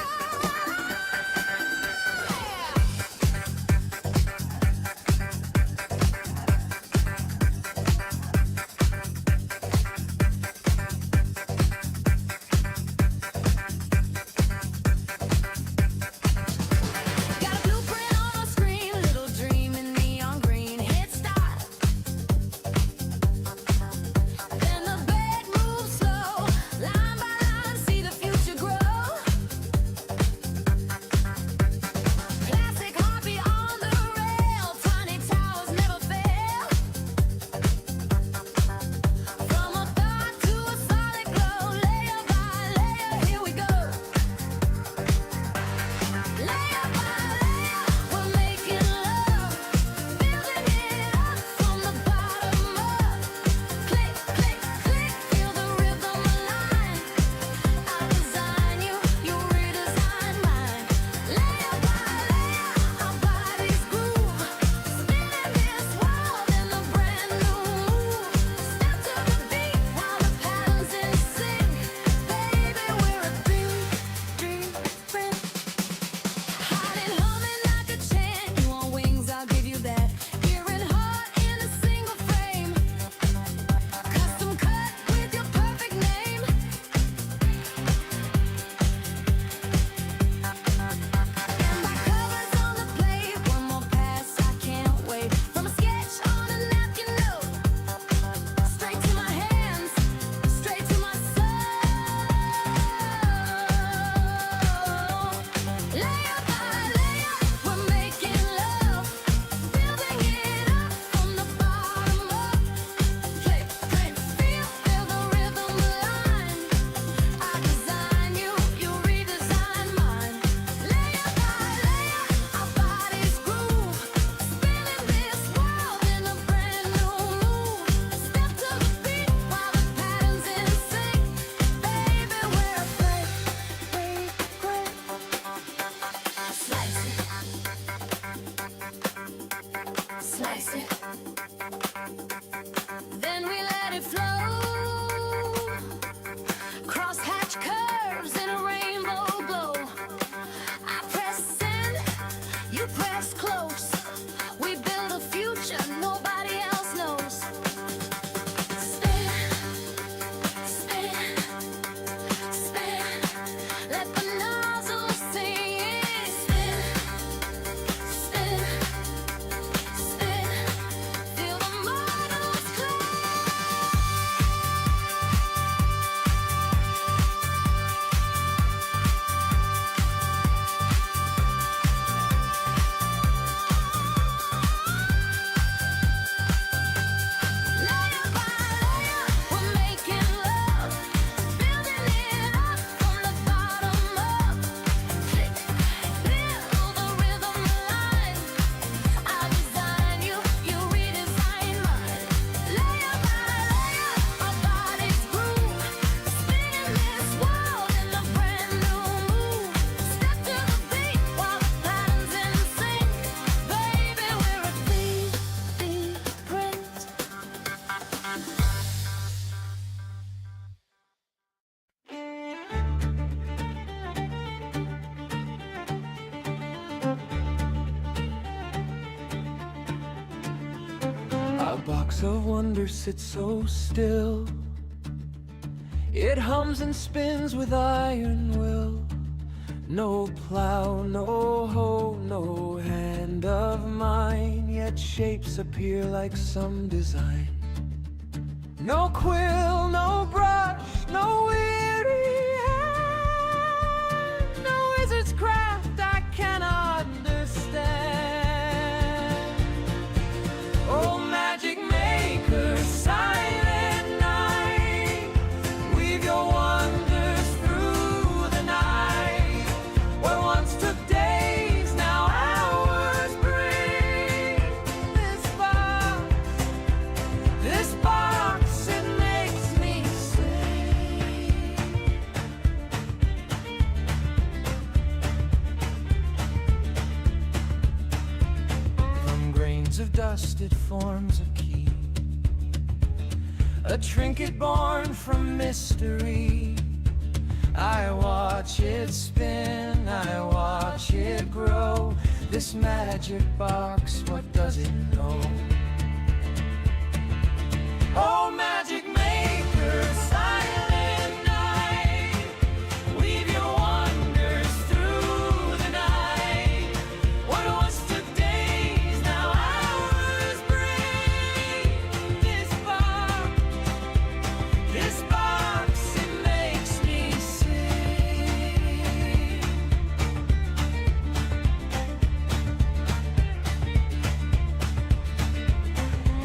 got a blueprint on a screen, little dream in neon green. Hit start, then the bed moves slow, line by line, see the future grow. Classic heartbeat on the rail, tiny towers never fail. From a thought to a solid glow, layer by layer, here we go. Layer by layer, we're making love, building it up from the bottom up. Click, click, click, feel the rhythm align. I design you, you redesign mine. Layer by layer, our bodies groove, spinning this world in a brand new move. Step to the beat while the patterns in sync. Baby, we're a dream print. Hot and humming like a chant. You want wings, I'll give you that. Hearing heart in a single frame. Custom cut with your perfect name. And my colors on the plate. One more pass, I can't wait. From a sketch on a napkin note, straight to my hands, straight to my soul. Layer by layer, we're making love, building it up from the bottom up. Click, print, feel the rhythm align. I design you, you redesign mine. Layer by layer, our bodies groove, spinning this world in a brand new move. Step to the beat while the patterns in sync. Baby, we're a fragrant. Slice it, slice it. Then we let it flow. Crosshatch curves in a rainbow glow. I press in, you press close. We build a future nobody else knows. Spin, spin, spin. Let the nozzle sing. Spin, A box of wonder sits so still. It hums and spins with iron will. No plow, no hoe, no hand of mine, yet shapes appear like some design. No quill, no brush, no weary hand, no wizard's craft I cannot understand. Oh, magic maker, silent night, weave your wonders through the night. What once took days, now hours bring. This box, it makes me sing. From grains of dust it forms a key, a trinket born from mystery. I watch it spin, I watch it grow. This magic box, what does it know? Oh, magic maker, silent night, weave your wonders through the night. What once took days, now hours bring. This box, it makes me sing.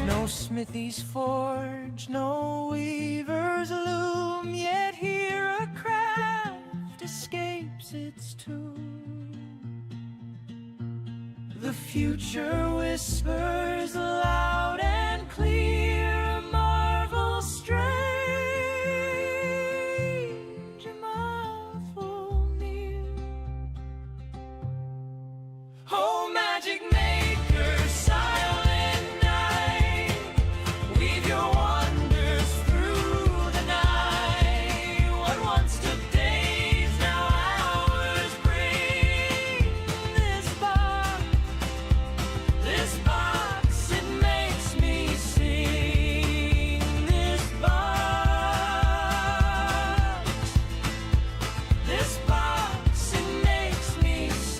No smithy's forge, no weaver's loom, yet here a craft escapes its tomb. The future whispers loud and clear, a marvel strange, a marvel near. Oh, magic maker, silent night, weave your wonders through the night. What once took days, now hours bring. This box, it makes me sing. This box, it makes me sing.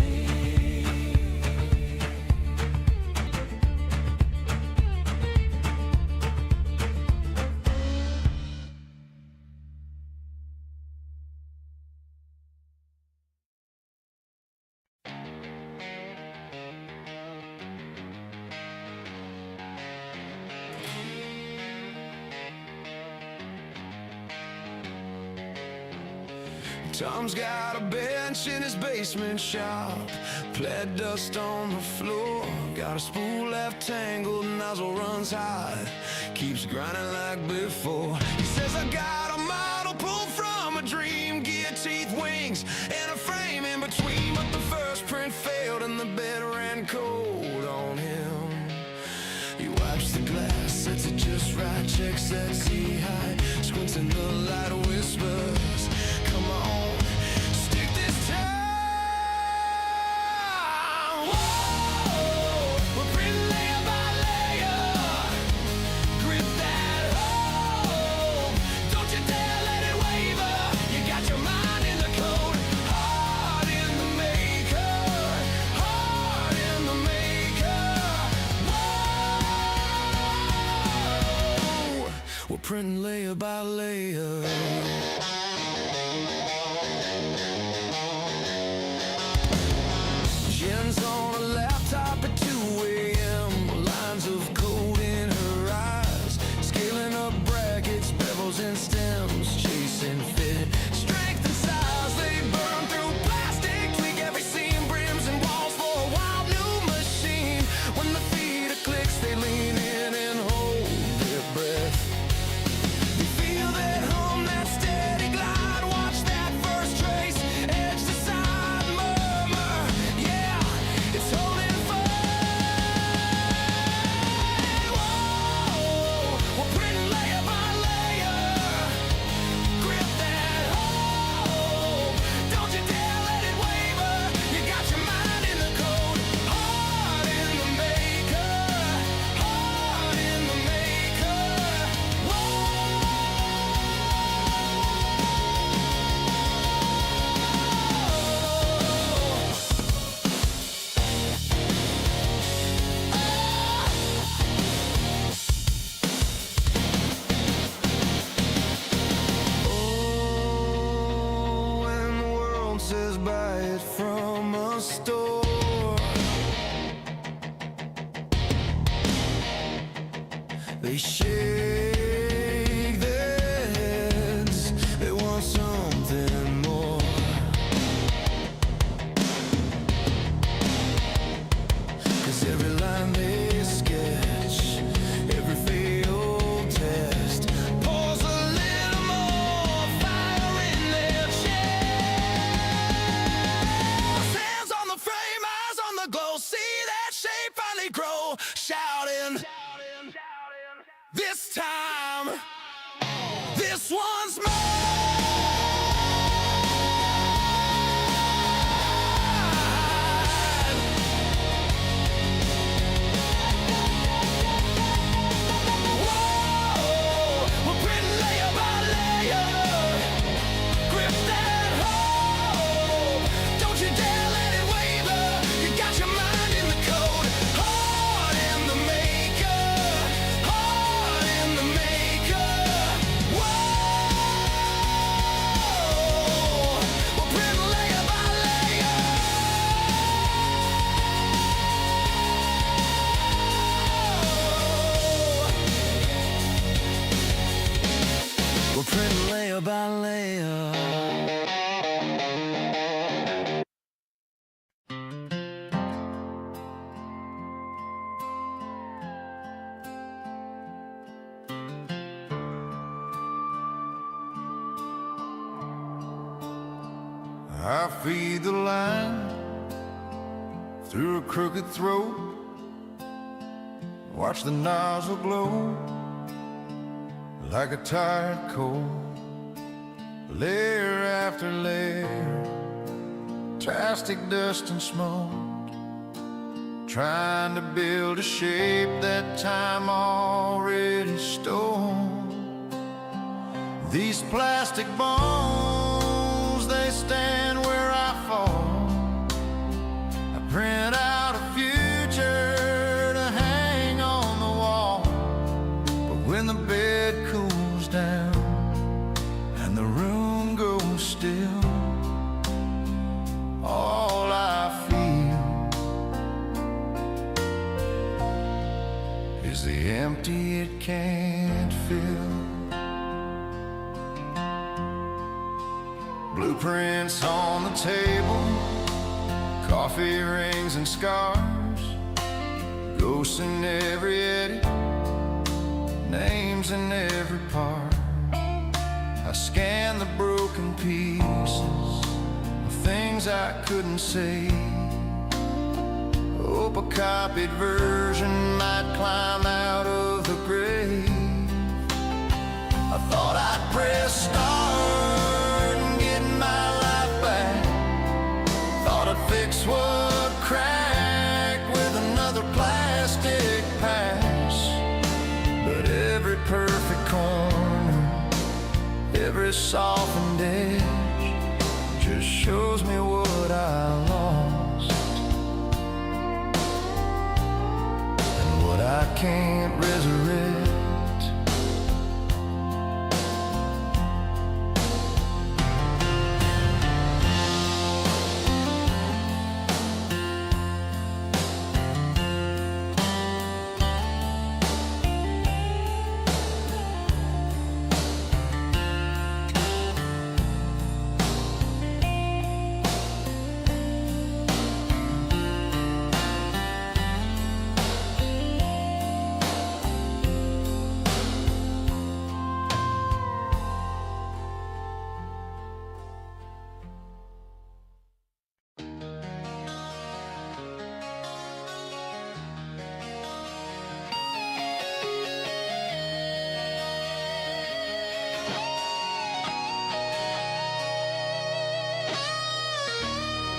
Tom's got a bench in his basement shop, plaid dust on the floor. Got a spool left tangled, nozzle runs high, keeps grinding like before. He says, I got a model pulled from a dream, gear, teeth, wings, and a frame in between. But the first print failed and the bed ran cold on him. He wipes the glass, sets it just right, checks that sea high, squints in the light, whispers, come on, stick this time. Whoa, we're printing layer by layer. Grip that hope, don't you dare let it waver. You got your mind in the code, heart in the maker, heart in the maker. Whoa, we're printing layer by layer. Jen's on a laptop at 2 a.m. Lines of code in her eyes, scaling up brackets, bevels and stems, chasing fit, strength and size. They burn through plastic, tweak every seam, brims and walls for a wild new machine. When the feeder clicks, they lean in and hold their breath. They feel that hum, that steady store. They shake their heads, they want something more. 'Cause every line they sketch, every failed test pours a little more fire in their chest. Hands on the frame, eyes on the glow, see that shape finally grow, shouting, this time, this one's mine. Whoa, we're printing layer by layer. Grip that hope, don't you dare let it waver. You got your mind in the code, heart in the maker, heart in the maker. Whoa, we're printing layer by layer. We're printing layer by layer. I feed the line through a crooked throat, watch the nozzle glow like a tired coal. Layer after layer, plastic dust and smoke, trying to build a shape that time already stole. These plastic bones, they stand where I fall. I print out a future to hang on the wall. But when the bed cools down and the room goes still, all I feel is the empty it can't fill. Blueprints on the table, coffee rings and scars, ghosts in every edit, names in every part. I scan the broken pieces of things I couldn't say. Hope a copied version might climb out of the grave. I thought I'd press start and get my life back. Thought I'd fix what cracked with another plastic pass. But every perfect corner, every softened edge just shows me what I lost and what I can't resurrect.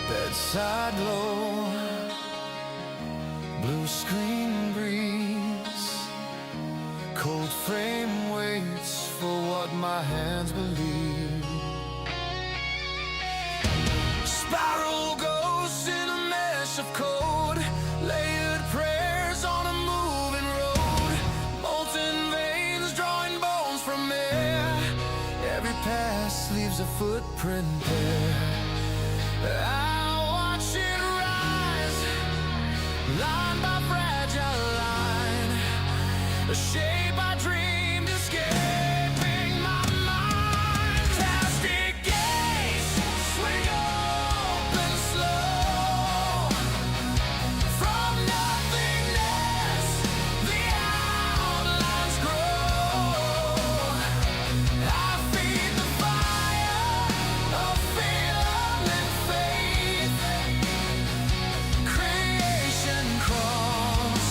Bedside glow, blue screen breeze, cold frame waits for what my hands believe. Spiral ghosts in a mesh of code, layered prayers on a moving road, molten veins drawing bones from air. Every pass leaves a footprint there. I watch it rise. line by fragile line, a shape I dreamed escaping my mind. Plastic gates swing open slow. From nothingness, the outlines grow. I feed the fire of filament faith. Creation crawls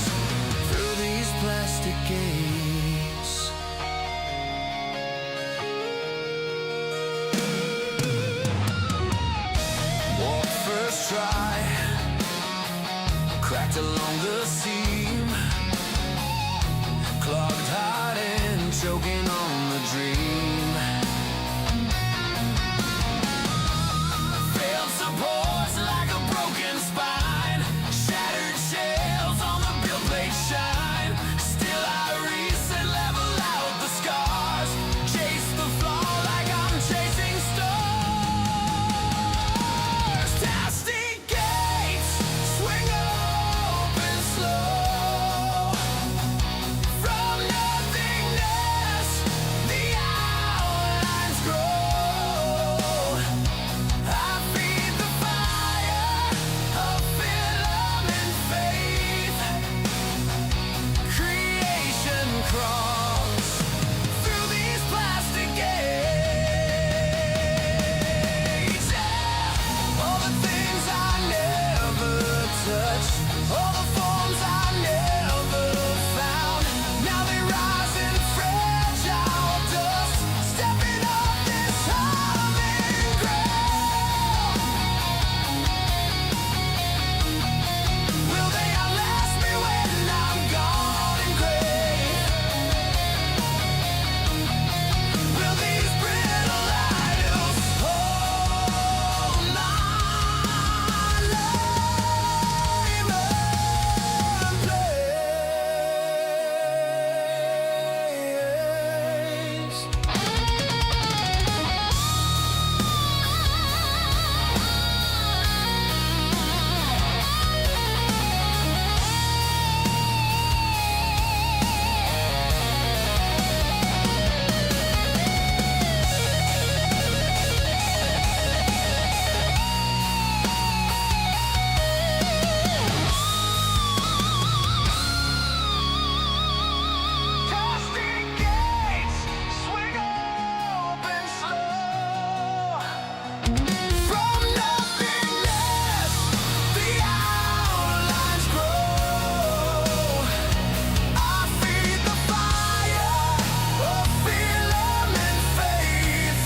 through these plastic gates. Walk first try, cracked along the seam, clogged heart and choking on the dream. Failed supports like a broken spine, shattered shells on the build plate shine. Still I reset, level out the scars, chase the flaw like I'm chasing stars. Plastic gates swing open slow. From nothingness, the outlines grow. I feed the fire of filament faith. Creation crawls through these plastic gates. All the things I never touched, all the forms I never found, now they rise in fragile dust, stepping up this humming ground. Will they outlast me when I'm gone and gray? Will these brittle idols hold my name in place? Plastic gates swing open slow. From nothingness, the outlines grow. I feed the fire of filament faith.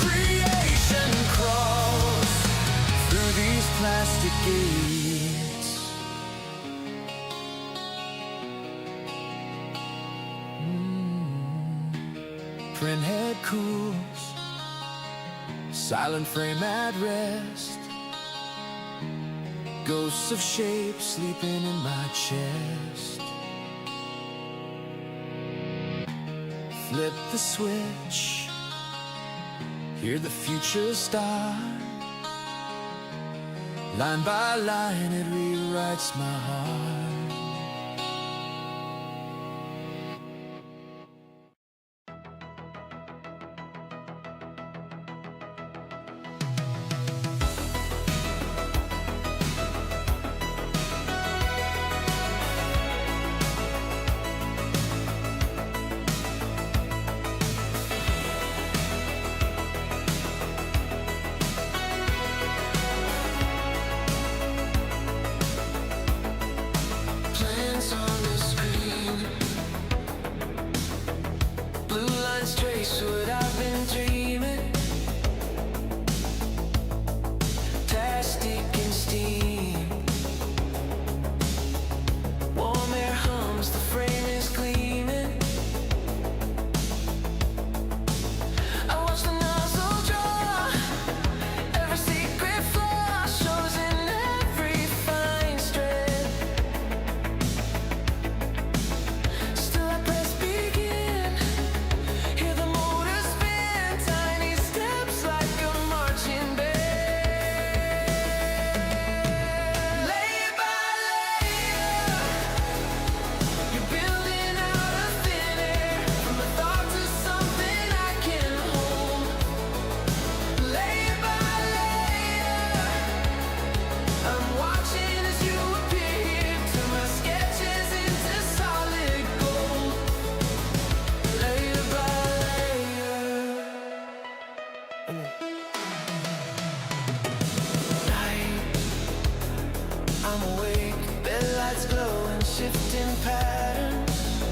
Creation crawls through these plastic gates. Printhead cools, silent frame at rest. Ghosts of shape sleeping in my chest. Flip the switch, hear the future start. Line by line, it rewrites my heart. shifting patterns,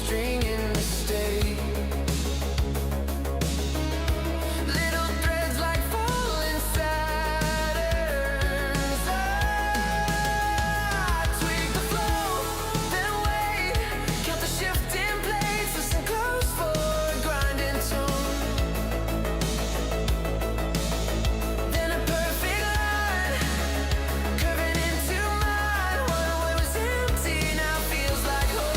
stringing mistakes. Little threads like falling Saturns. I tweak the flow, then wait, count the shifting plates, listen close for a grinding tone. Then a perfect line, curving into mine. One way was empty, now feels like home.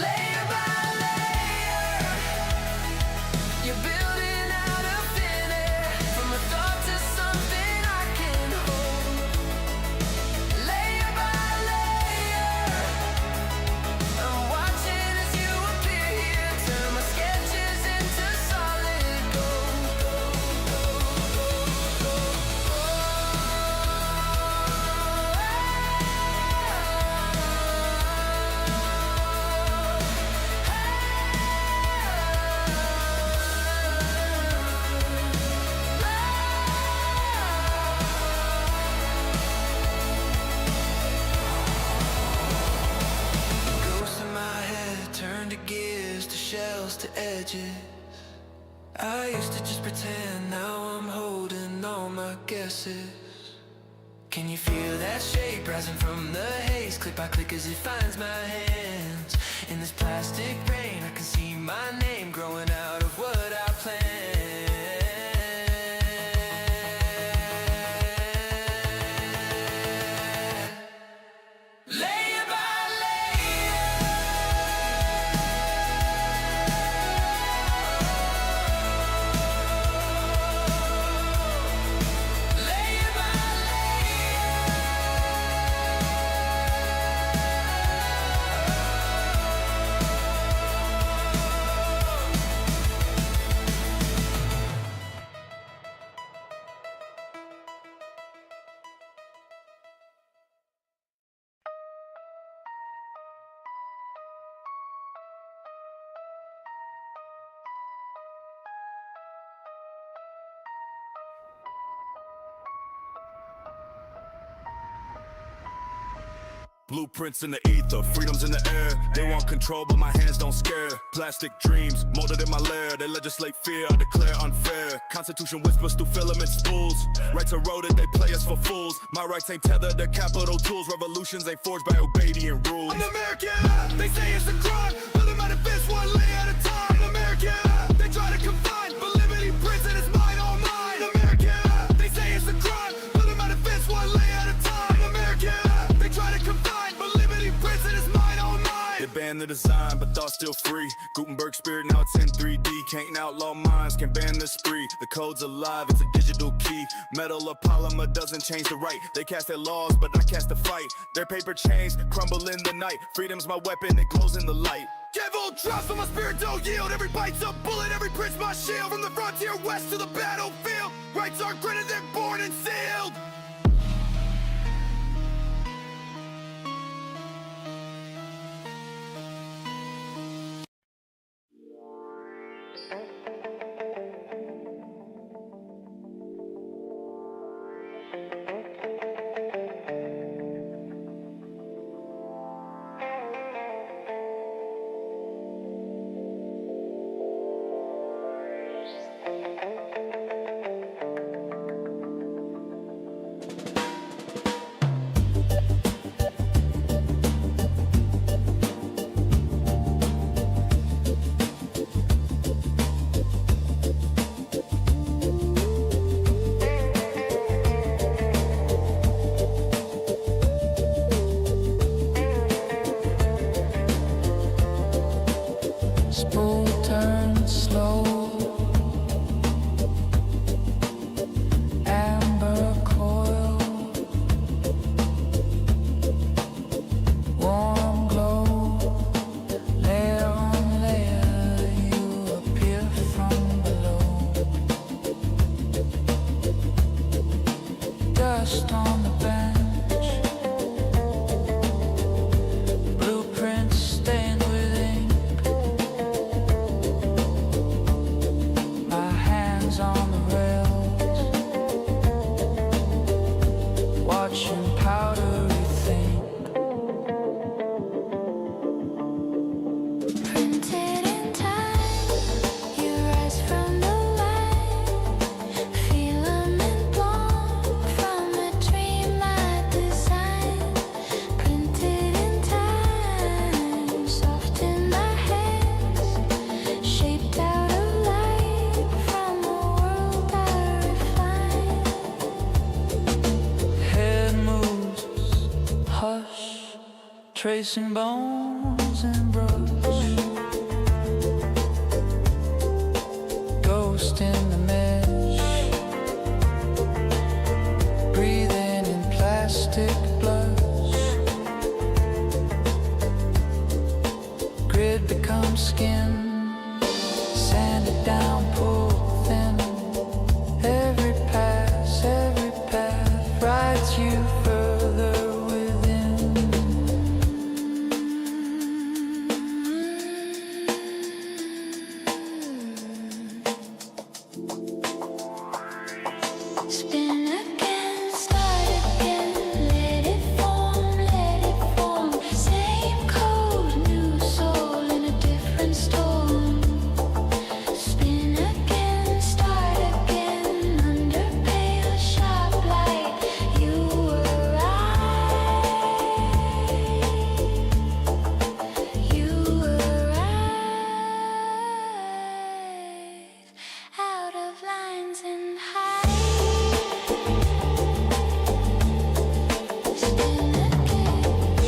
Layer by layer, you're building out a thin air, from a thought to something I can hold. Layer by layer, I'm watching as you appear here, turn my sketches into solid gold. Ghosts in my head turn to gears, to shells, to edges. I used to just pretend, now I'm holding all my guesses. Can you feel that shape rising from the haze? Click by click as it finds my hands. In this plastic rain, I can see my name growing out of what I planned. Layer by layer, layer by Blueprints in the ether, freedom's in the air. They want control, but my hands don't scare. Plastic dreams, molded in my lair. They legislate fear, I declare unfair. Constitution whispers through filament spools. Rights eroded, they play us for fools. My rights ain't tethered to capital tools. Revolutions ain't forged by Obadian rules. I'm American, they say it's a crime. Build a manifest one lay at a time. I'm American, they try to confine, but liberty prison is mine, all mine. I'm American, they say it's a crime. Build a manifest one lay at a time. I'm American, they try to confine, but liberty prison is mine, all mine. They banned the design, but thought still free. Gutenberg spirit, now it's in 3D. Can't outlaw minds, can ban the spree. The code's alive, it's a digital key. Metal or polymer doesn't change the right. They cast their laws, but I cast the fight. Their paper chains crumble in the night. Freedom's my weapon, it glows in the light. Devil drops, but my spirit don't yield. Every bite's a bullet, every print's my shield. From the frontier west to the battlefield, rights are granted, they're born and sealed. tracing bones and brush, ghost in the mesh, breathing in plastic blush, grid becomes skin, sanded down, pull thin, every path rides you further within. Spin again, start again, let it form, same code, new soul in a different storm. Spin again, start again, under pale sharp light, you arrive out of lines and height. Spin again, spin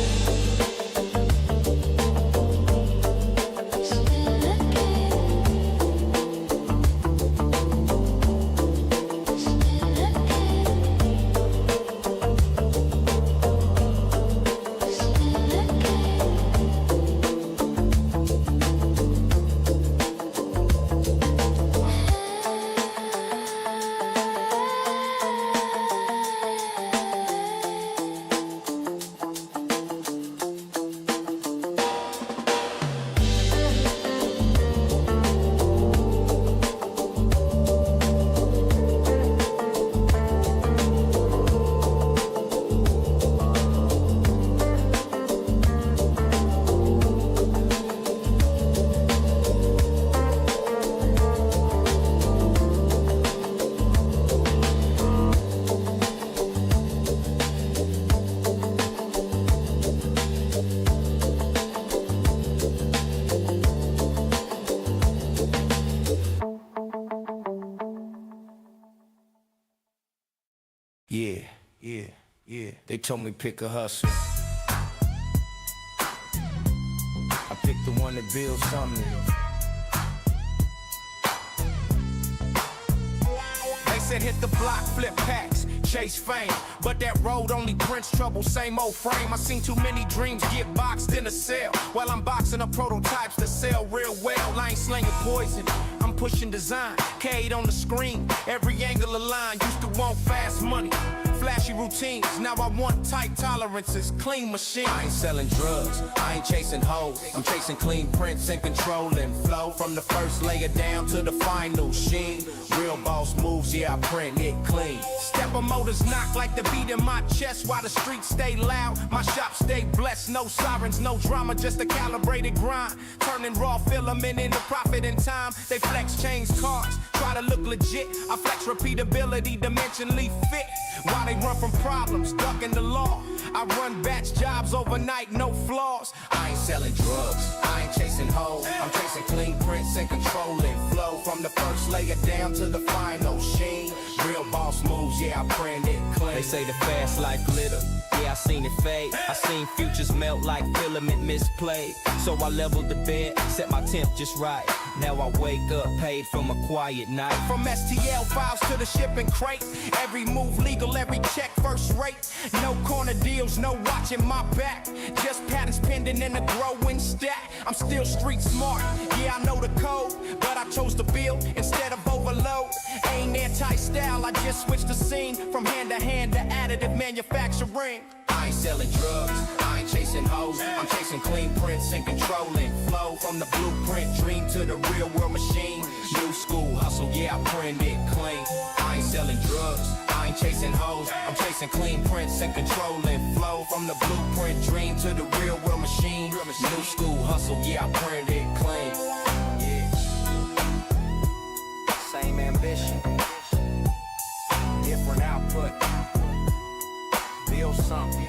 Yeah. They told me pick a hustle. I picked the one that builds something. They said hit the block, flip packs, chase fame. But that road only prints trouble, same old frame. I seen too many dreams get boxed in a cell, while I'm boxing up prototypes that sell real well. I ain't slinging poison, I'm pushing design. Cade on the screen, every angle of line. Used to want fast money, flashy routines. Now I want tight tolerances, clean machines. I ain't selling drugs, I ain't chasing hoes. I'm chasing clean prints and controlling flow. From the first layer down to the final sheen. Real boss moves, yeah, I print it clean. Stepper motors knock like the beat in my chest while the streets stay loud. My shop stay blessed, no sirens, no drama, just a calibrated grind. Turning raw filament into profit in time. They flex, change cars, try to look legit. I flex repeatability, dimensionally fit. While they run from problems, ducking the law. I run batch jobs overnight, no flaws. I ain't selling drugs, I ain't chasing hoes. I'm chasing clean prints and controlling flow. From the first layer down to the final sheen. Real boss moves, yeah, I print it clean. They say the fast life glitter, yeah, I seen it fade. I seen futures melt like filament misplayed. So I leveled the bed, set my temp just right. Now I wake up paid from a quiet night. From STL files to the shipping crate, every move legal, every check first rate. No corner deals, no watching my back. Just patterns pending in a growing stack. I'm still street smart, yeah, I know the code, but I chose to build instead of overload. Ain't anti-style, I just switched the scene from hand to hand to additive manufacturing. I ain't selling drugs, I ain't chasing hoes. I'm chasing clean prints and controlling flow. From the blueprint dream to the real world machine. New school hustle, yeah, I print it clean. I ain't selling drugs, I ain't chasing hoes. I'm chasing clean prints and controlling flow. From the blueprint dream to the real world machine. New school hustle, yeah, I print it clean. Yeah. Same ambition, different output. Build something.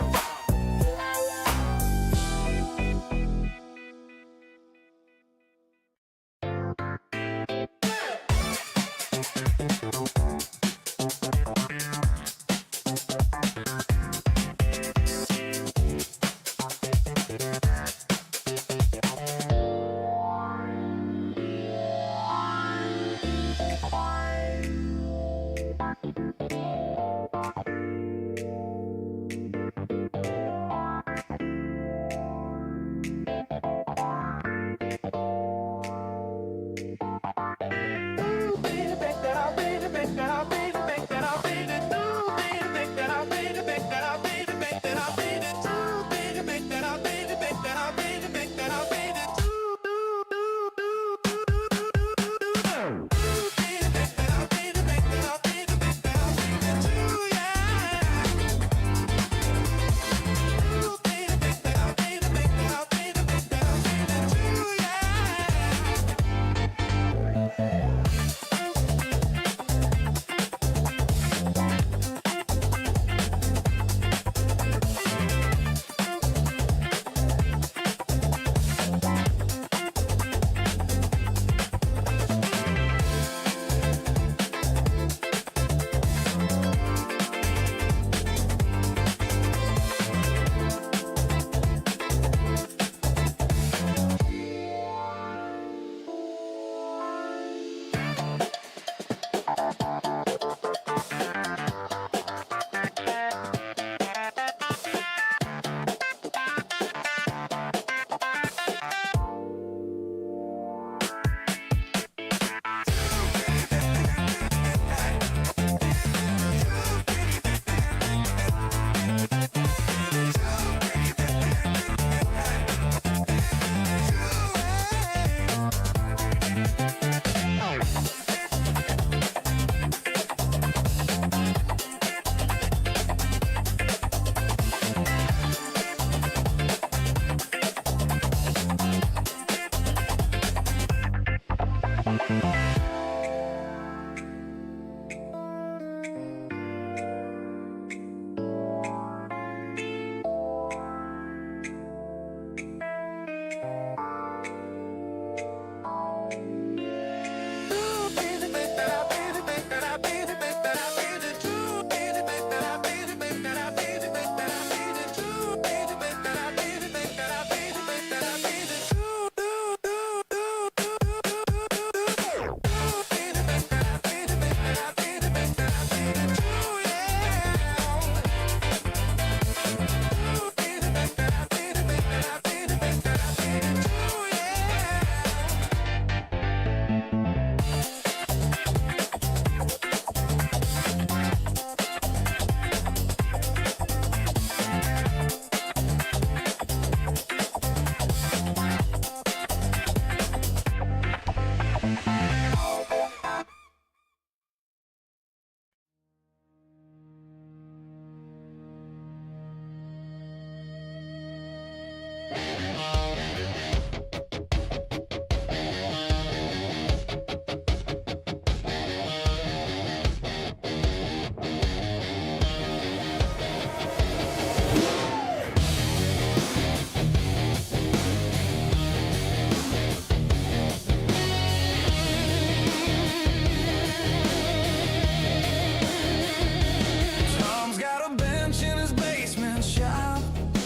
Tom's got a bench in his basement shop,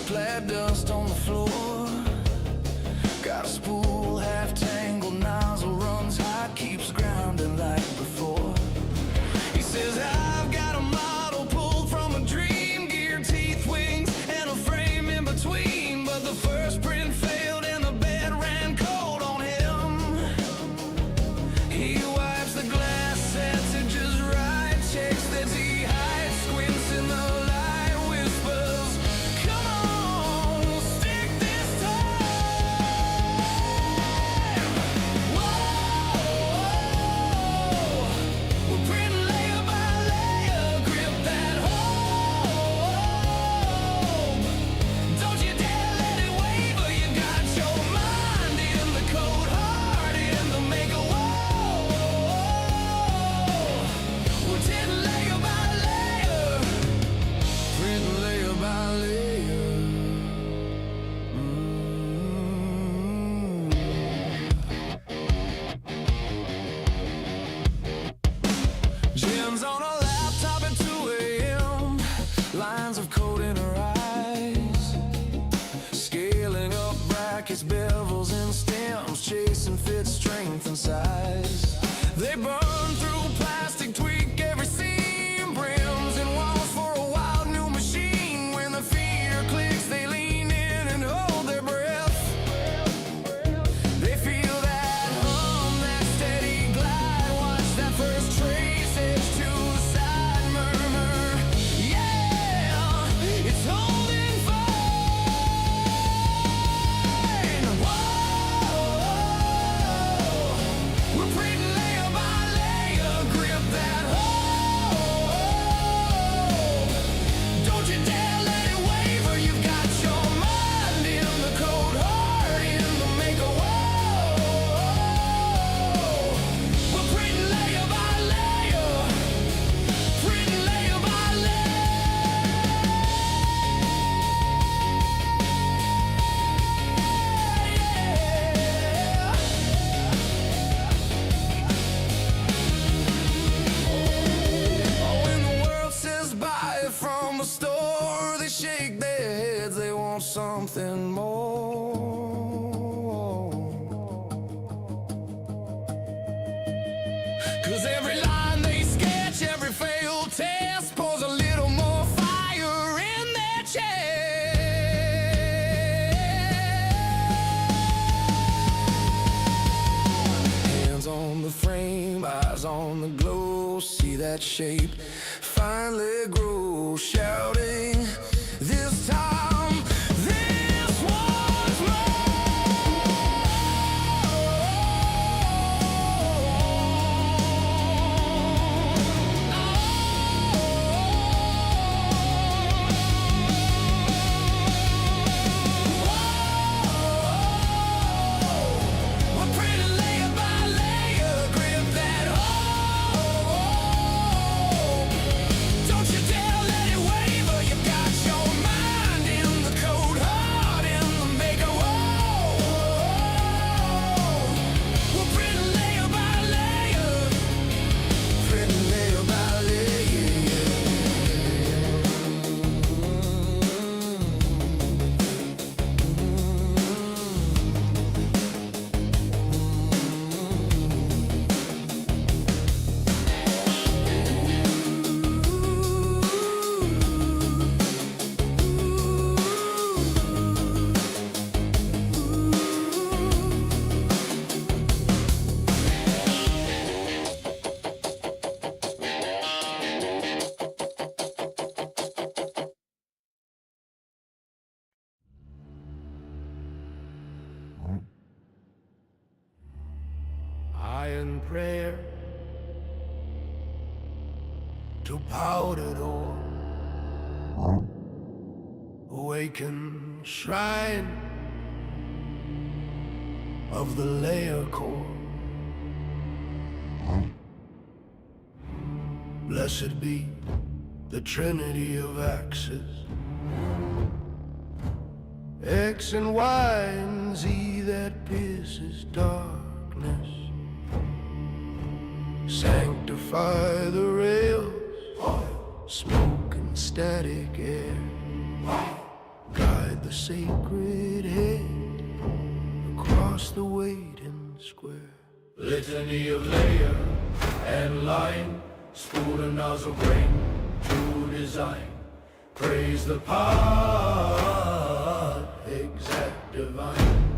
plaid dust on the floor. Got a spool half tangled, nozzle runs hot, keeps grounding like before. He says, I've got a model pulled from a dream, gear, teeth, wings, and a frame in between. But the first print failed and the bed ran cold on him. He wipes the glass, sets it just right, checks the D-height, squints in the light, whispers, come on, we'll stick this time. Whoa, we're printing layer by layer, grip that home. Don't you dare let it waver, you got your mind in the code, heart in the maker. We're tin layer by layer, print layer by layer. Jen's on a laptop at 2 a.m. Lines of code in her eyes, scaling up brackets, bevels, and stems, chasing fit, strength, and size. They burn through plastic, tweak every seam, brims and walls for a wild new machine. When the fear clicks, they lean in and hold their breath. They feel that hum, that steady glide. Watch that first trace edge to the side, murmur, yeah, it's holding fine. Whoa, we're printing layer by layer, grip that home. Don't you dare let it waver, you've got your mind in the code, heart in the maker. Whoa, we're printing layer by layer, printing layer by when the world says buy it from a store, they shake their heads, they want something more. 'Cause every line they sketch, every failed test, pours a little more fire in their chest. Hands on the frame, eyes on the glow, see that shape finally grow, shouting, this time, this one's We're printing layer by layer, and prayer to powdered ore, awaken shrine of the layer core. Blessed be the trinity of axes, X and Y and Z that pierces darkness. Sanctify the rails, smoke and static air. Guide the sacred head across the waiting square. Litany of layer and line, spool and nozzle grain to design. Praise the part, exact divine.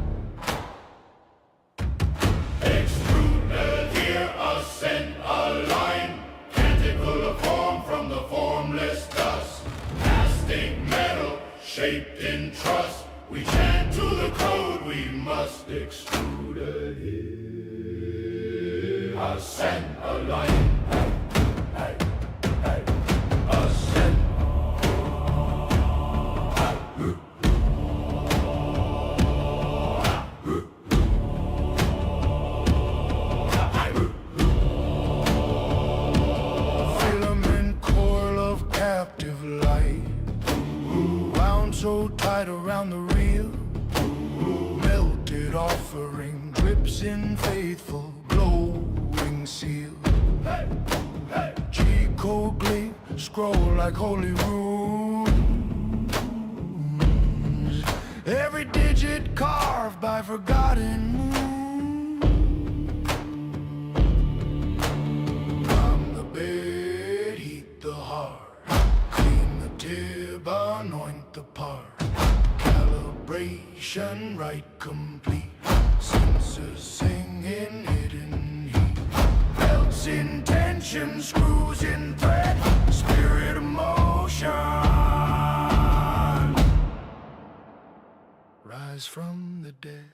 Extrude, adhere, ascend, align. Canticle of form from the formless dust. Plastic metal, shaped in trust. We chant to the code, we must extrude, adhere, ascend, align. Hey, hey, ascend. Filament coil of captive light, wound so tight around the reel, melted offering drips in faithful glowing seal. G-code gleam, scroll like holy runes, every digit carved by forgotten moon. From the bed, heat the heart, clean the tib, anoint the part. Calibration right complete, sensors singing hidden heat. Belts in tension, screws in thread, spirit of motion. Rise from the dead.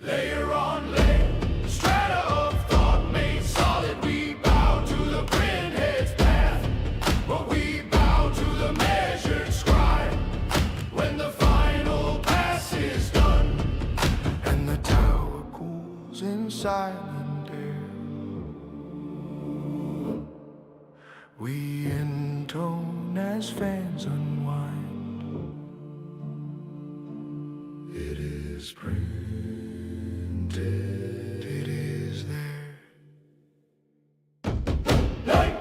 Layer on layer, strata of thought made solid. We bow to the printhead's path, but we bow to the measured scribe. When the final pass is done, And the tower cools in silent air, we intone as fans unwind. It is printed, it is there. light. Light.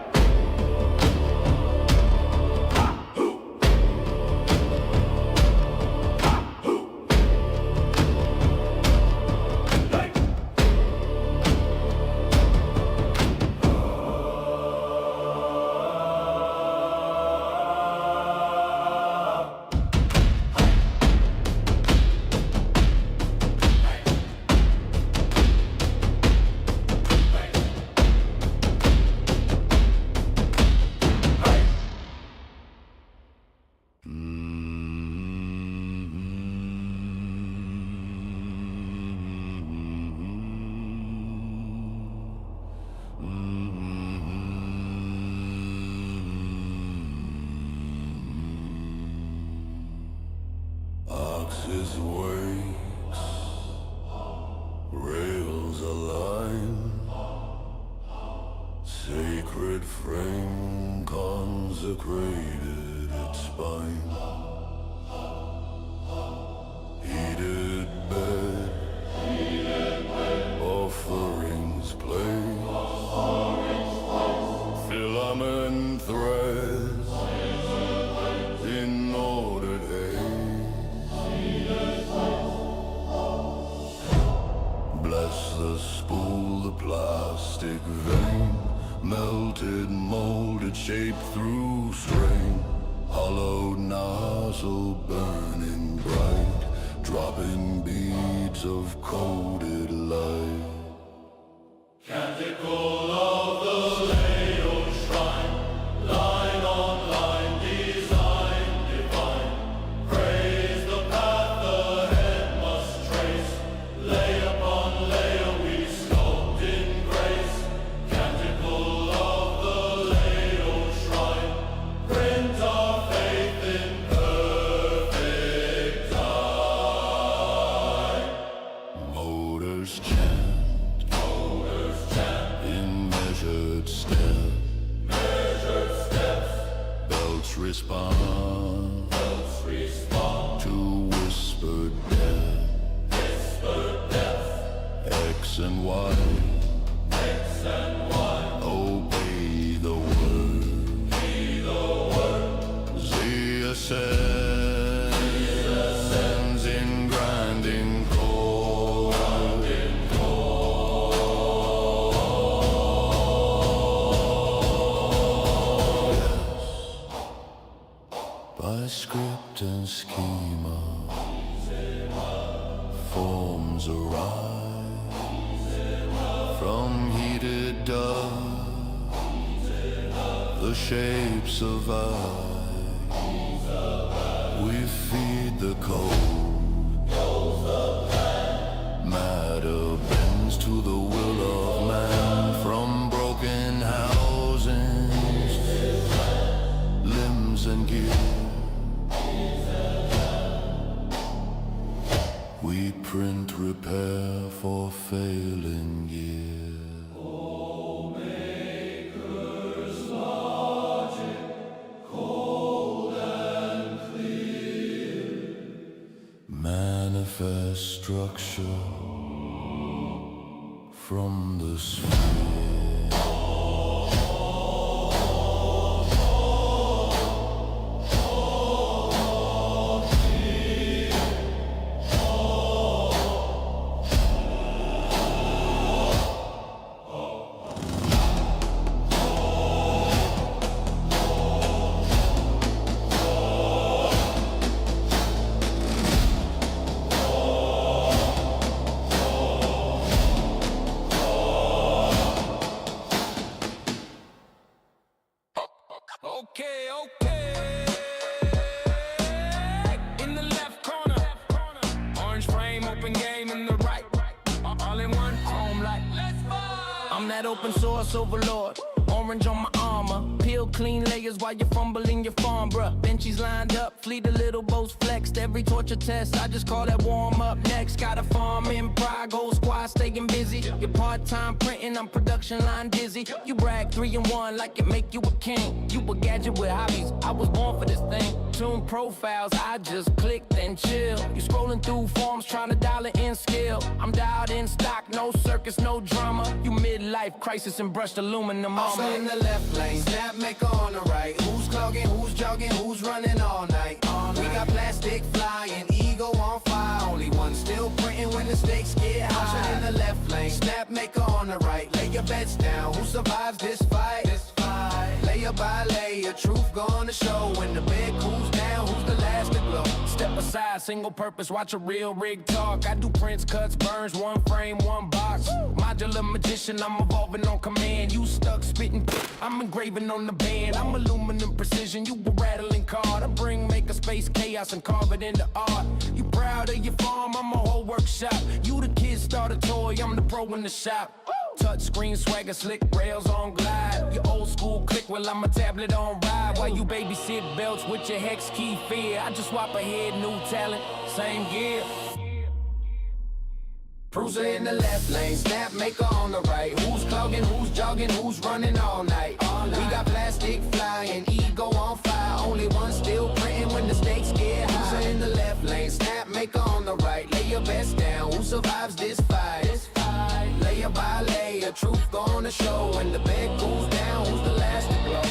Axis wakes, rails align, sacred frame consecrated its spine. Heated bed, offerings play, filament threads in ordered bless the spool, the plastic vein, melted, molded, shaped through strain, hollowed nozzle burning bright, dropping beads of coded light. Canticle of the layer shrine, line on line, design divine. Praise the path the head must trace. Lay upon layer we sculpt in grace. Measured steps, belts respond to whispered depth, X and Y, obey the word, Z ascends in grinding chord, by script and schema, forms arise from heated dust, the shape survives. We feed the code, matter bends to the will of man, from broken housings, limbs and gear. We print repair for failing years. Manifest structure from the sphere. Okay. In the left corner, orange frame, open game in the right. All in one, home light. I'm that open source overlord. Orange on my armor, peel clean layers while you're fumbling your farm, bruh. Benchies lined up, fleet of little boats flexed. Every torture test, I just call that warm up. Next, got a farm in pride, gold squad staying busy. You're part-time printing, I'm production line dizzy. You brag 3 in 1 like it make you a king. You a gadget with hobbies, I was born for this thing. Tune profiles, I just clicked and chill. You scrolling through forms, trying to dial it in skill. I'm dialed in stock, no circus, no drama. You midlife crisis and brushed aluminum on me. In the left lane, snap maker on the right. Who's clogging, who's jogging, who's running all night? We got plastic flying, ego on fire. Only one still printing when the stakes get high. In the left lane, snap maker on the right. Lay your bets down, who survives this fight? Layer by layer, truth gonna show. When the bed cools down, who's the last to glow? Step aside, single purpose, watch a real rig talk. I do prints, cuts, burns, one frame, one box. Modular magician, I'm evolving on command. You stuck spitting, I'm engraving on the band. I'm aluminum precision, you a rattling card. I bring maker space chaos and carve it into art. You proud of your farm, I'm a whole workshop. You the kid start a toy, I'm the pro in the shop. Touch screen swagger, slick rails on glide. Your old school click, well I'm a tablet on ride. While you babysit belts with your hex key fear. I just swap ahead, new talent, same gear. Cruiser in the left lane, snap maker on the right. Who's clogging, who's jogging, who's running all night? We got plastic flying, ego on fire. Only one still printing when the stakes get high. Cruiser in the left lane, snap maker on the right. Lay your best down, who survives this fight? Layer by layer, truth gonna show. When the bed cools down, who's the last to glow?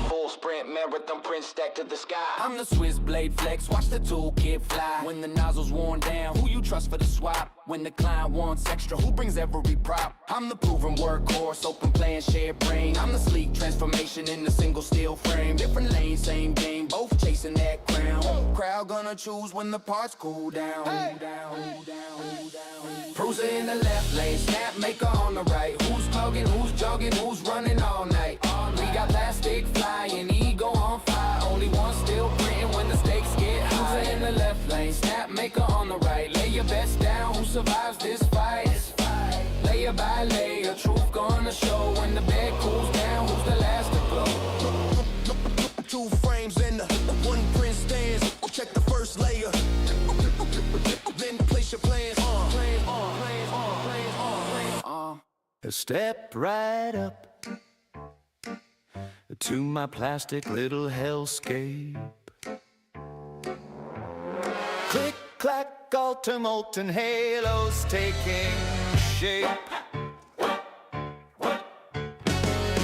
Full sprint, marathon print stacked to the sky. I'm the Swiss blade flex, watch the toolkit fly. When the nozzle's worn down, who you trust for the swap? When the client wants extra, who brings every prop? I'm the proven workhorse, open plan, shared brain. I'm the sleek transformation in the single steel frame. Different lanes, same game, both chasing that crown. Crowd gonna choose when the parts cool down. Cruiser in the left lane, snap maker on the right. Who's clogging, who's jogging, who's running all night? We got plastic flying, ego on fire. Only one still printing when the stakes get high. Cruiser in the left lane, snap maker on the right. Lay your best down, who survives this fight? Layer by layer, truth gonna show. When the bed cools down, who's the last to glow? 2 frames and the 1 print stands. Check the first layer, then place your plans. Step right up to my plastic little hellscape. Click, clack, alter, molten halos taking shape.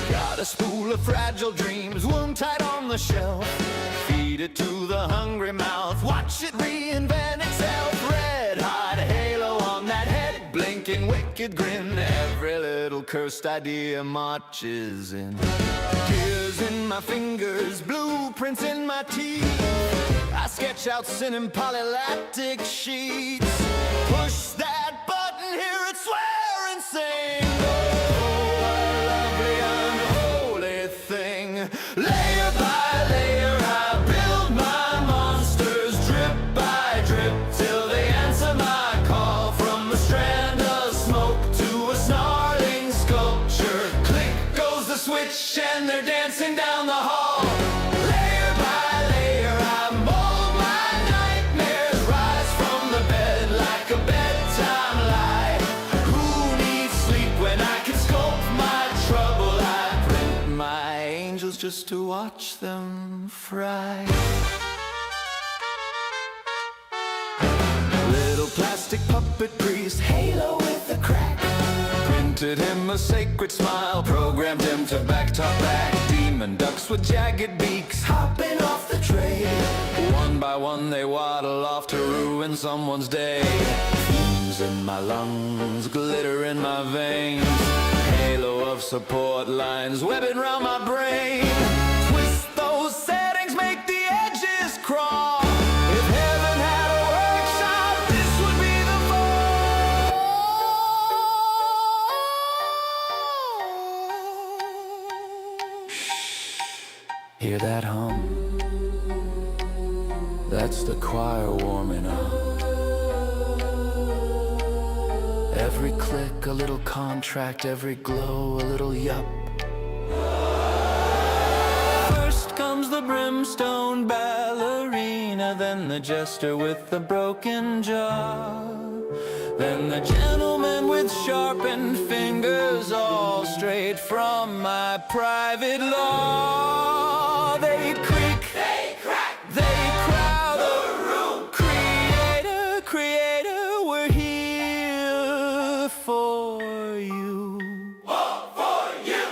Got a spool of fragile dreams, wound tight on the shelf. Feed it to the hungry mouth, watch it reinvent itself. Red hot halo on that head, blinking wicked grin. Every little cursed idea marches in. Tears in my fingers, blueprints in my teeth. I sketch out sin in polylactic sheets. Push that button, hear it swear and sing. Oh, what a lovely unholy thing. Layer by layer I build my monsters, drip by drip, till they answer my call. From a strand of smoke to a snarling sculpture. Click goes the switch and they're dancing down the hall. Layer by layer I mold my nightmares, rise from the bed like a bedtime lie. Who needs sleep when I can sculpt my trouble? I print my angels just to watch them fry. Little plastic puppet priest, halo with a crack. Printed him a sacred smile, programmed him to back top back. Demon ducks with jagged beaks, hopping off the tray. One by one they waddle off to ruin someone's day. Fumes in my lungs, glitter in my veins. Halo of support lines, webbing round my brain. Twist those settings, make the edges crawl. If heaven had a workshop, this would be the fall. Hear that hum? That's the choir warming up. Every click, a little contract. Every glow, a little yup. First comes the brimstone ballerina, then the jester with the broken jaw, then the gentleman with sharpened fingers, all straight from my private law. They creak, they crack, they crowd the room. Creator, creator, we're here for you. For you.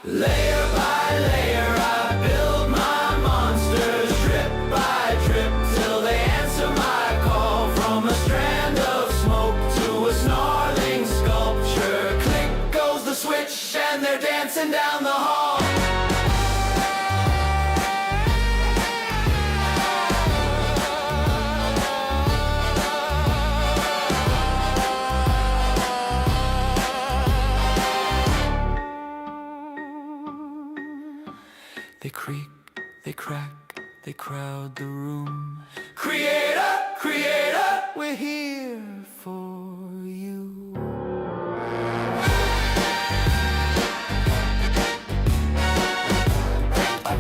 Layer by layer I build my monsters, drip by drip, till they answer my call. From a strand of smoke to a snarling sculpture. Click goes the switch and they're dancing down the hall. They creak, they crack, they crowd the room. Creator, creator, we're here for you.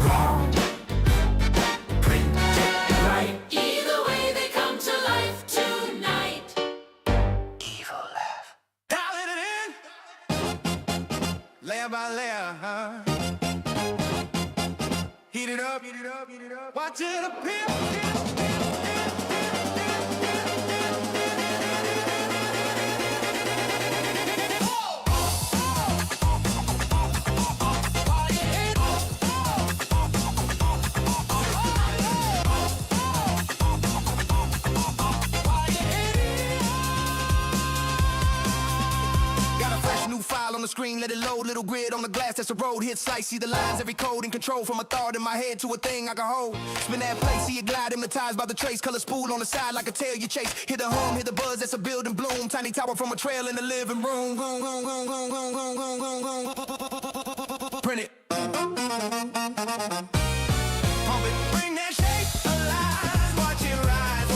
Wrong, print it right. Either way, they come to life tonight. Evil laugh. Dialing it in, layer by layer, huh? Heat it up, heat it up, heat it up. Watch it appear. On the screen, let it load, little grid on the glass, that's a road, hit slice, see the lines, every code and control, from a thought in my head to a thing I can hold, spin that place, see it glide, hypnotized by the trace, color spool on the side like a tail you chase, hear the hum, hear the buzz, that's a building bloom, tiny tower from a trail in the living room, print it, pump it, bring that shape alive, watch it rise,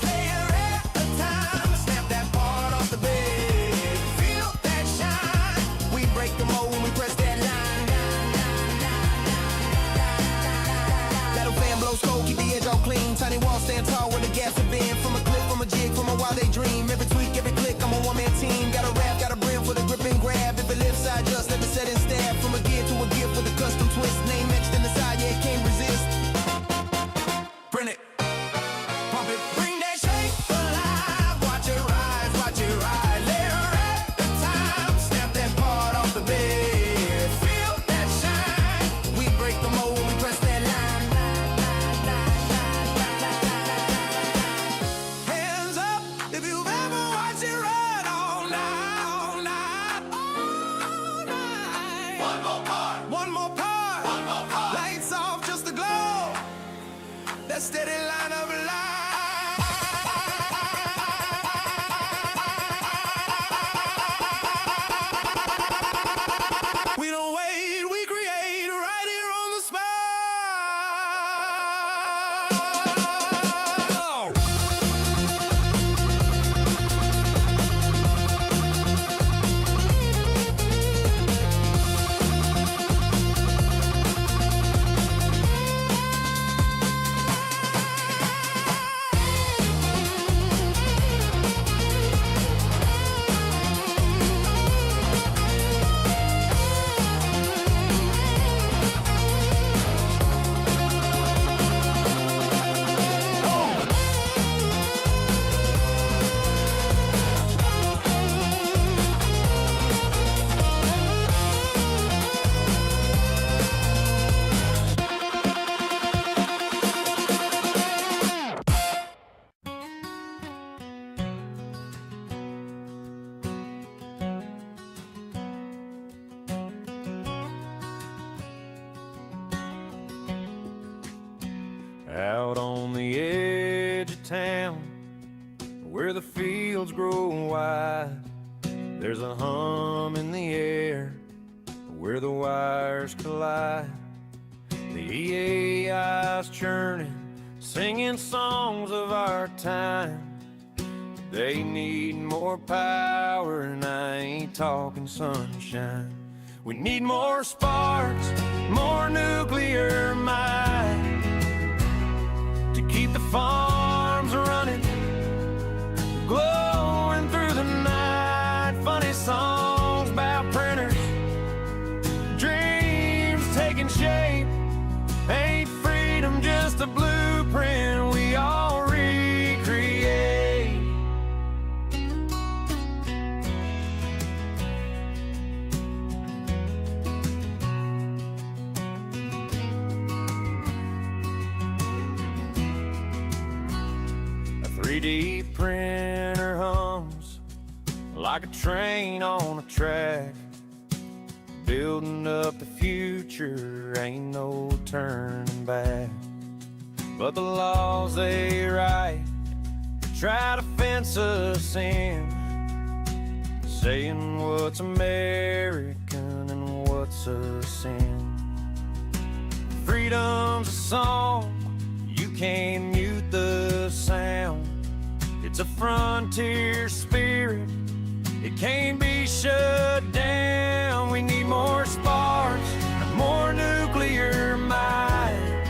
layer at a time, snap that part off the bed. Break the mold when we press that line. That'll fan blow scope, keep the edge all clean. Tiny wall stand tall where the gaps have been. From a clip, from a jig, from a wild daydream. Every tweak, every click, I'm a one-man team. Got a rap, got a brim for the grip and grab. If it lifts, I just let the setting stab. From a gear to a gift with a custom steady line of light. We don't wait, we create right here on the spot. Out on the edge of town, where the fields grow wide, there's a hum in the air where the wires collide. The AI's churning, singing songs of our time. They need more power, and I ain't talking sunshine. We need more sparks, more nuclear might, to keep the farms running, glowing through the night. Funny songs about printers, dreams taking shape. Ain't freedom just a blueprint we all recreate? A 3D printer hums like a train on a track, building up the future, ain't no turning back. But the laws they write try to fence us in, saying what's American and what's a sin. Freedom's a song, you can't mute the sound. It's a frontier spirit, it can't be shut down. We need more sparks, more nuclear might,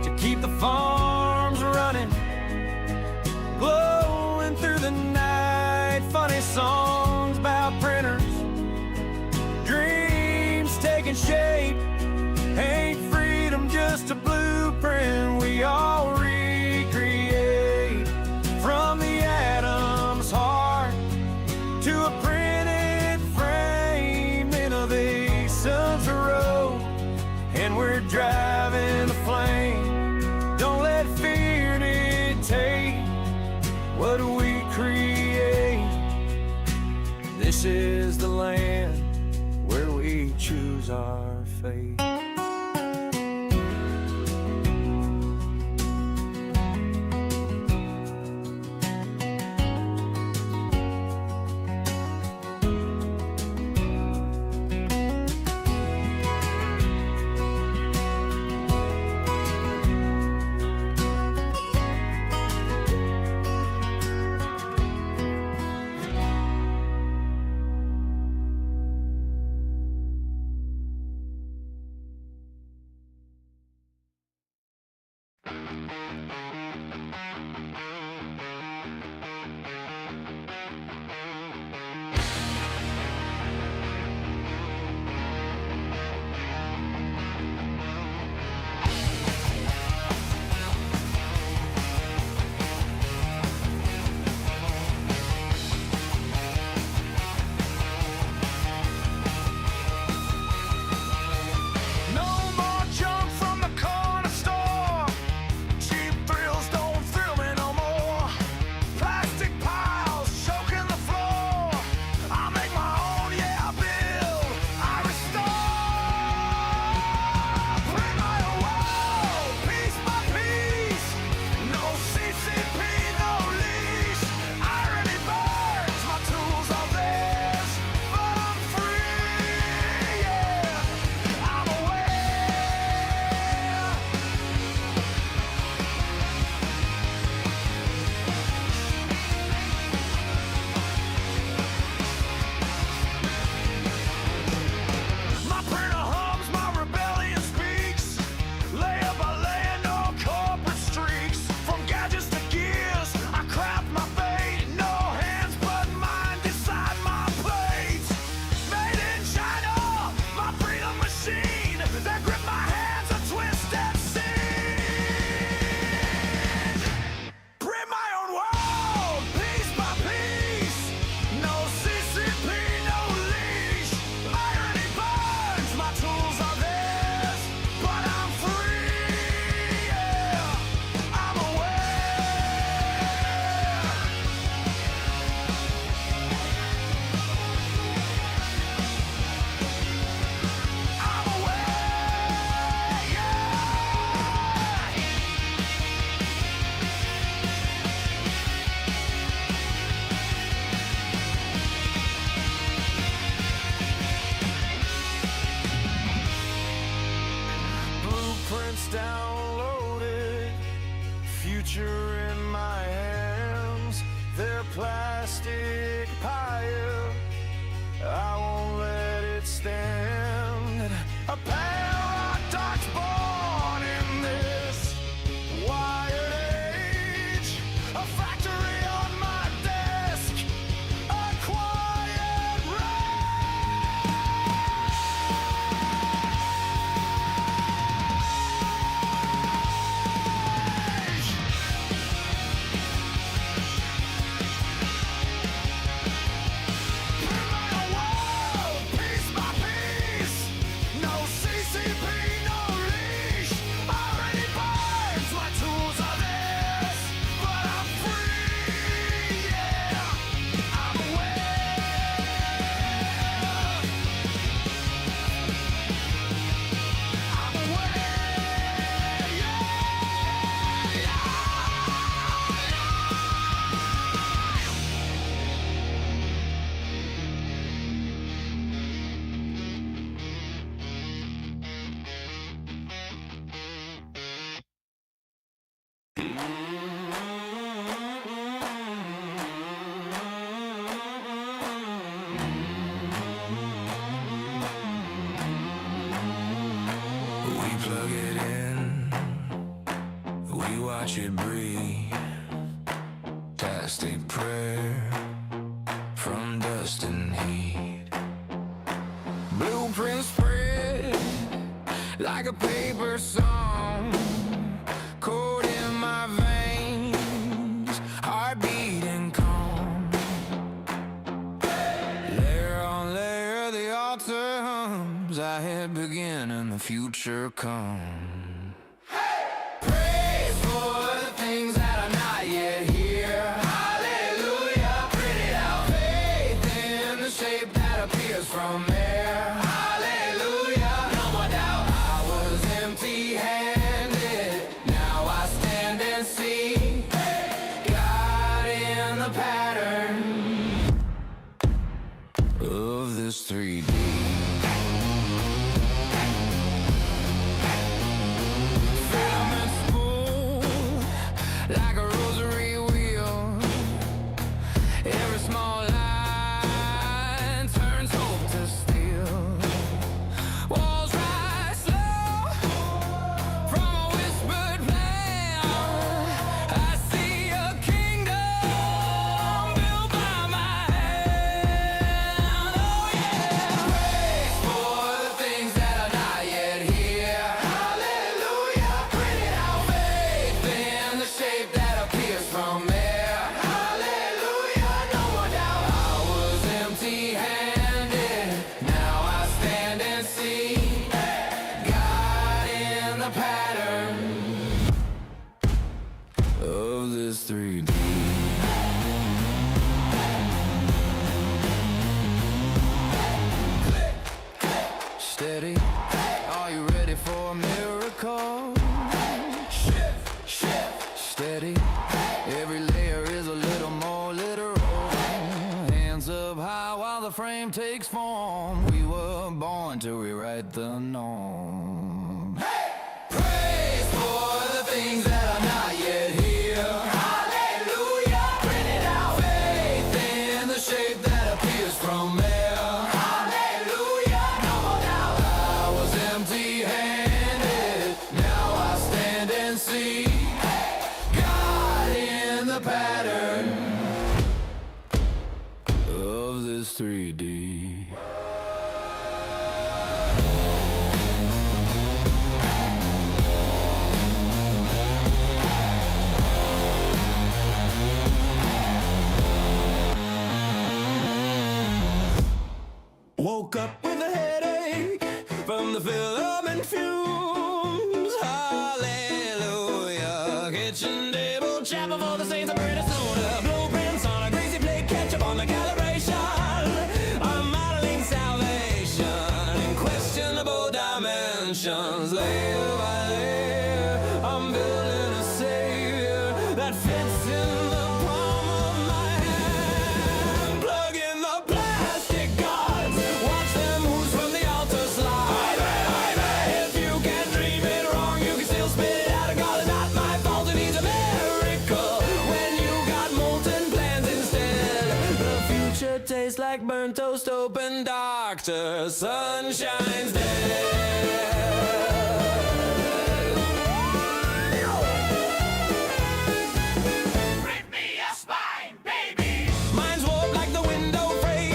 to keep the farms running, glowing through the night. Funny songs about printers, dreams taking shape. Ain't freedom just a blueprint we all recreate? From the atom's heart to a printed frame, innovation's a road, and we're driving the flame. Don't let fear dictate what we create. This is the land where we choose our fate. No more junk from the corner store, cheap thrills plastic pile. I won't let it stand. A pale rock dog's born in this wired age. A factory on my desk. A quiet rage. Piece by piece, no CCP, no leash. Already burns, my tools are theirs, but I'm free, yeah. I'm aware. I'm aware, yeah. We plug it in, we watch it breathe. Plastic prayer from dust and heat. Blueprints spread like a paper song. Code in my veins, heart beating calm. Layer on layer, the altar hums. I had begin and the future come. Praise for the things that are not yet here. Hallelujah, print it out. Faith in the shape that appears from there. Hallelujah, no more doubt. I was empty-handed, now I stand and see. God in the pattern of this 3D. Filament smooth like a rosary wheel. Every small line turns hope to steel. Walls rise slow from a whispered plan. I see a kingdom built by my hand. Oh yeah. Praise for the things that are not yet here. Hallelujah, print it out. Faith in the shape that appears from there. Hallelujah, no more doubt. I was empty-handed, now I stand and see. God in the pattern of this 3D. Steady, are you ready for a miracle? Shift, shift, steady. Every layer is a little more literal. Hands up high while the frame takes form. We were born to rewrite the norm. Praise for the things that are not yet here. Hallelujah, print it out. Faith in the shape that appears from there. Hallelujah, no more doubt. I was empty-handed, now I stand and see. God in the pattern of this 3D. Woke up with a headache from the filament fumes. Hallelujah. Kitchen table chat before the saints are pretty soon. Blueprints on a greasy plate, ketchup on the calibration. I'm modeling salvation in questionable dimensions. Layer by layer, I'm building a savior that fits in the palm of my hand. Plug in the plastic gods, watch them ooze from the altar slide. If you can dream it wrong, you can still spit it out. God is not my fault, it needs a miracle when you got molten plans instead. burnt toast, open doctor, sunshine's dead. Rip me a spine, baby. Mine's warped like the window frame,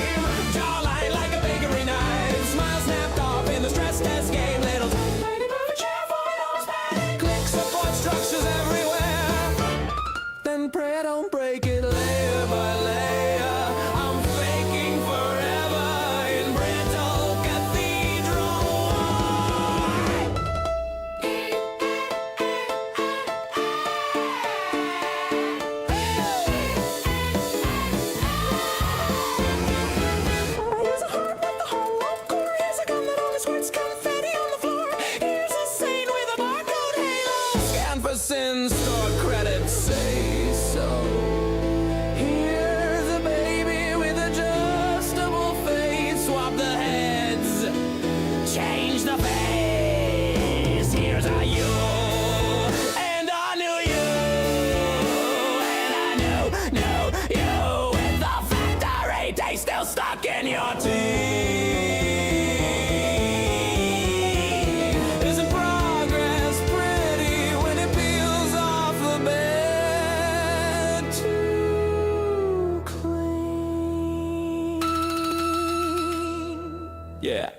jawline like a bakery knife, smile snapped off in the stress test game. Little tiny perfect chair for those bad click support structures everywhere. Then pray I don't break it layer by layer. I'm faking forever in brittle cathedral Here's a heart with the hollow core. Here's a gun that only squirts confetti on the floor. Here's a saint with a barcode halo. Scan for sins, store credits, say so. Here's a baby with adjustable face. Swap the heads, change the face. Here's a you, and I knew you, and I knew you. With the factory taste still stuck in your teeth. Isn't progress pretty when it peels off the bed too clean? Yeah.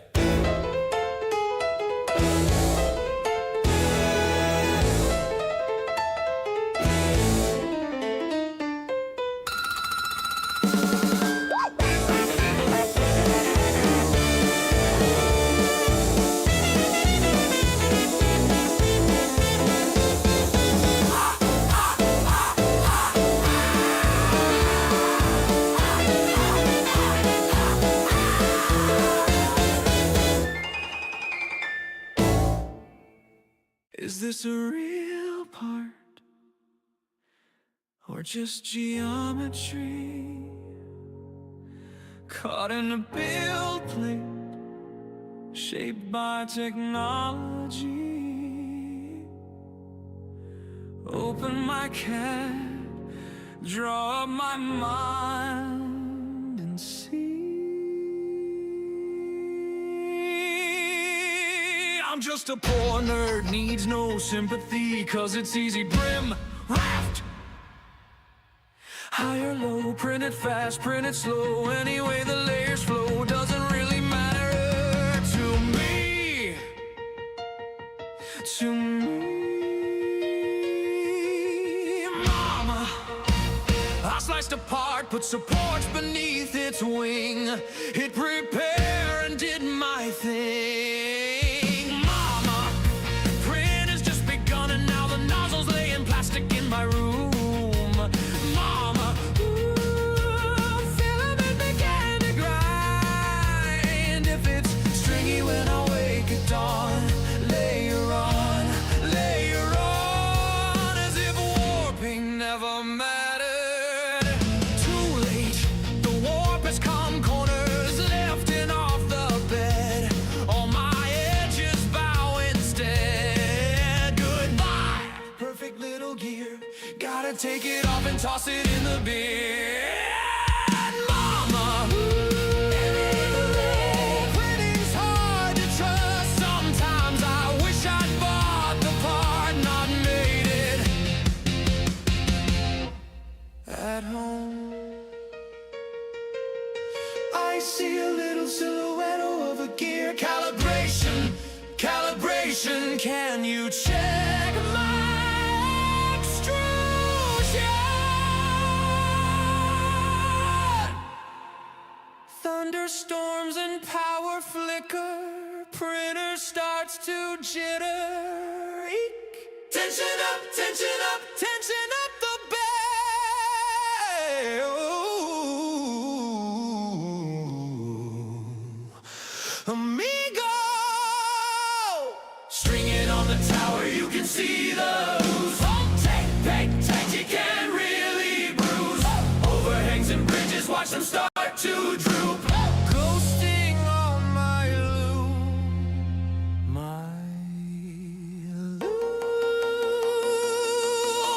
Is this a real part or just geometry? Caught in a build plate shaped by technology. Open my CAD, draw up my mind and see. I'm just a poor nerd, needs no sympathy, cause it's easy brim, raft. High or low, print it fast, print it slow. Anyway the layers flow, doesn't really matter to me. To me, mama, I sliced apart, put supports beneath its wing. Hit prepare and did my thing. Mama, print has just begun and now the nozzle's laying plastic in my room. Mama, filament began to grind. If it's stringy when I wake at dawn, layer on, as if warping never mattered. Too late, the warp has come, corners lifting off the bed. All my edges bow instead. Goodbye, perfect little gear. Gotta take it off and toss it in the bin. Mama, printing's hard to trust. Sometimes I wish I'd bought the part, not made it at home. I see a little silhouette of a gear. Calibration, calibration. Can you check my thunderstorms and power flicker. Printer starts to jitter. Eek. Tension up, tension up, tension up the bell. Amigo, string it on the tower, you can see the ooze. Take, take, take, you can't really bruise. Overhangs and bridges, watch them start to droop. Ghosting on my loom,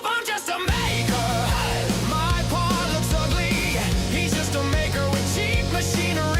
I'm just a maker. My part looks ugly. He's just a maker with cheap machinery.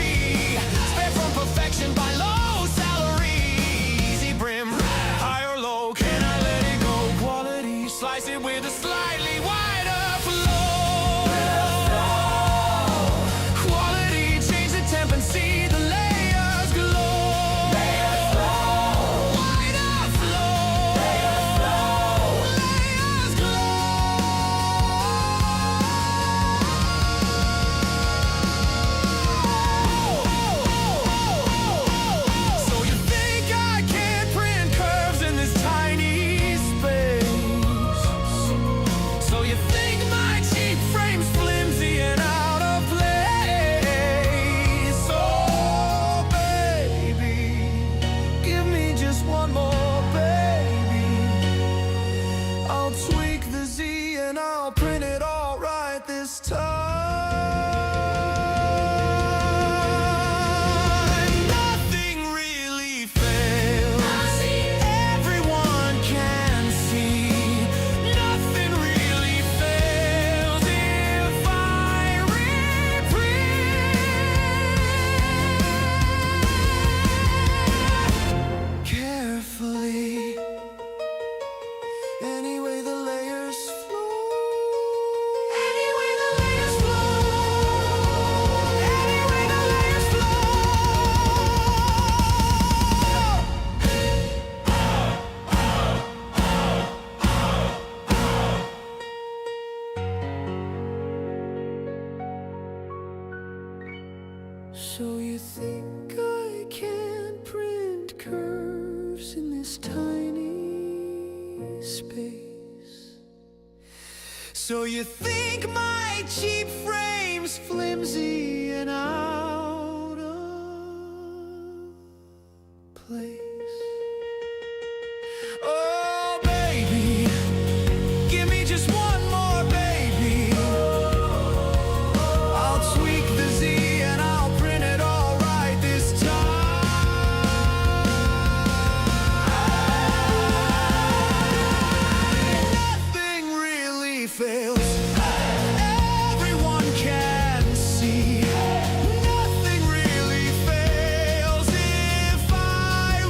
So you think my cheap frame's flimsy and out of place? Oh, baby, give me just one more, baby. I'll tweak the Z and I'll print it all right this time. Nothing really fails. Everyone can see. Nothing really fails if I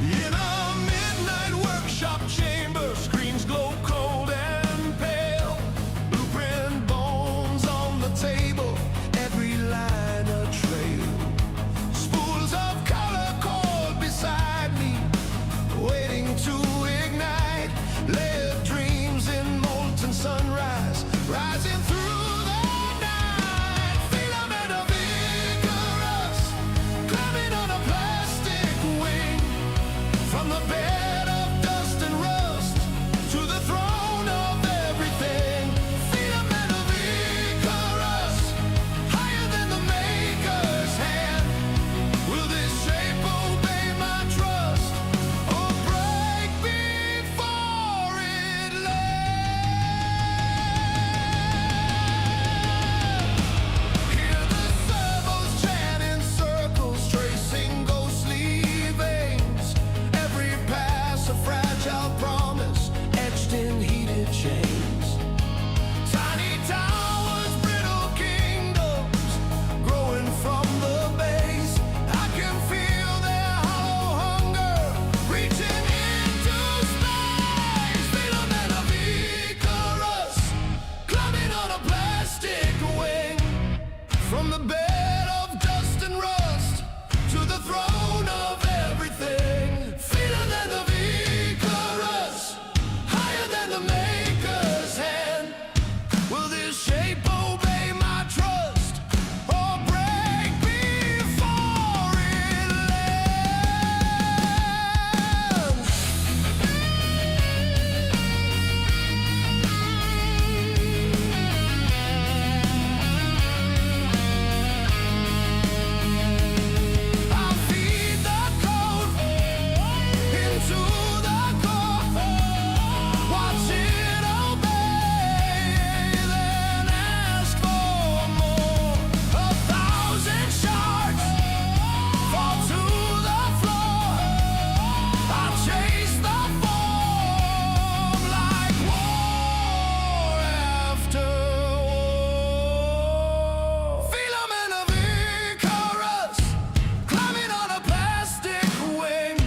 In a midnight workshop chamber, screens glow cold and pale. Blueprint bones on the table, every line a trail. Spools of color cold beside me, waiting to ignite. Layered dreams in molten sunrise, rising through the night. Filament of Icarus, climbing on a plastic wing. From the bed of dust and rust to the throne of everything. Filament of Icarus, higher than the maker's hand. Will this shape obey my trust or break before it lands? Hear the servos chant in circles, tracing ghostly veins. Every pass a fragile promise, etched in heated chains. Tiny towers, brittle kingdoms, growing from the base. I can feel their hollow hunger, reaching into space. Filament of Icarus, climbing on a plastic wing. From the bed of dust and rust to the throne of everything. Filament of Icarus, higher than the maker's hand. Will this shape obey my trust or break before it lands? I'll feed the code into the core. Watch it obey, then ask for more. 1,000 shards fall to the floor. I'll chase the form like war after war. Filament of Icarus, climbing on a plastic wing.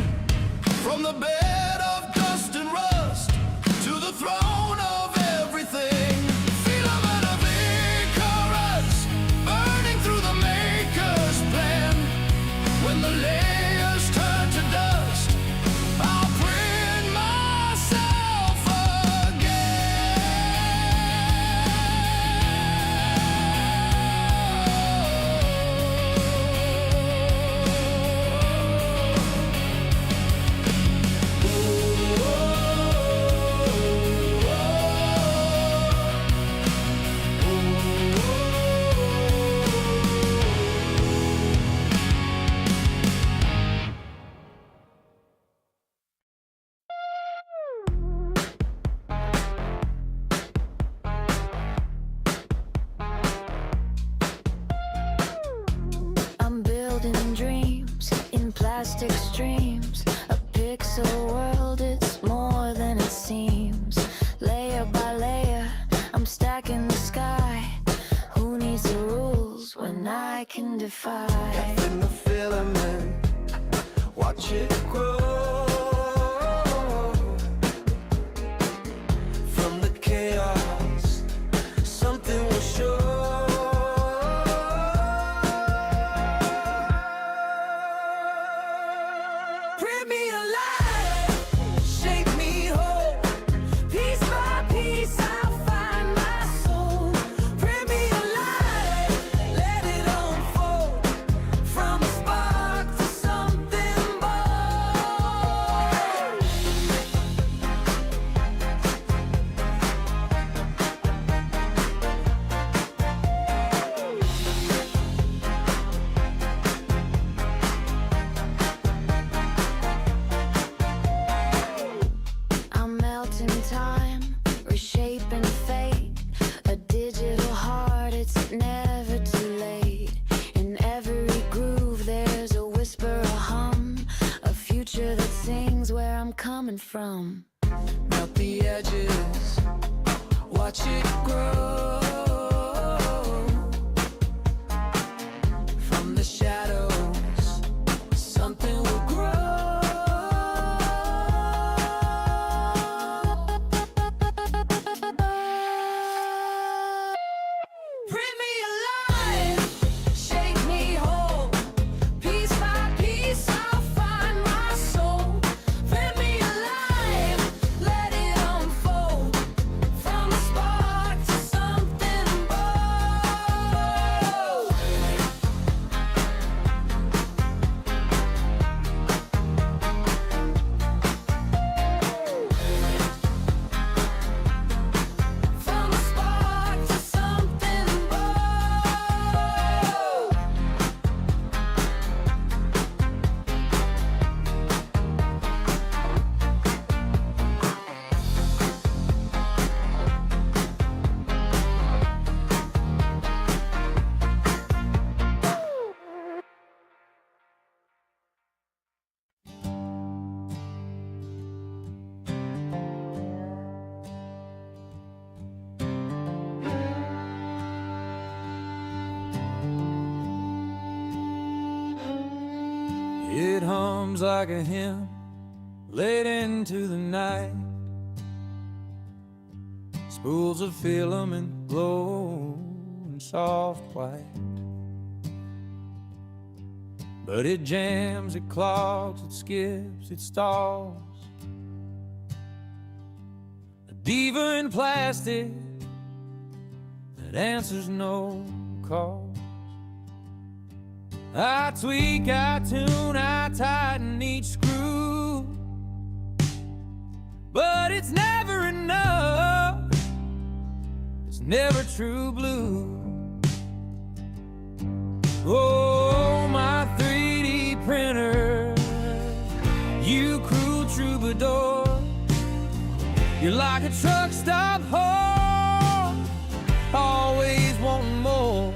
From the bed of dust and rust to the throne of everything. Filament of Icarus, burning through the maker's plan. When the layers turn to dust, I'll print myself I'm building dreams in plastic streams. A pixel world, it's more than it seems. Layer by layer, I'm stacking the sky. Who needs the rules when I can defy? In the filament, watch it grow. From the chaos, something will show. Print me alive, shape me whole. Piece by piece, I'll find my soul. Print me alive, let it unfold. From a spark to something bold. I'm melting time, reshaping fate. A digital from. Melt the edges, watch it grow. From the shadows, something will grow. Bring me alive, shake me whole. Piece by piece, I'll find my soul. Bring me alive, let it unfold. From a spark to something bold. From a spark to something bold. It hums like a hymn late into the night. Spools of filament glow in soft white. But it jams, it clogs, it skips, it stalls. A diva in plastic that answers no call. I tweak, I tune, I tighten each screw, but it's never enough. It's never true blue. Oh, my 3D printer, you cruel troubadour. You're like a truck stop horn, always wanting more.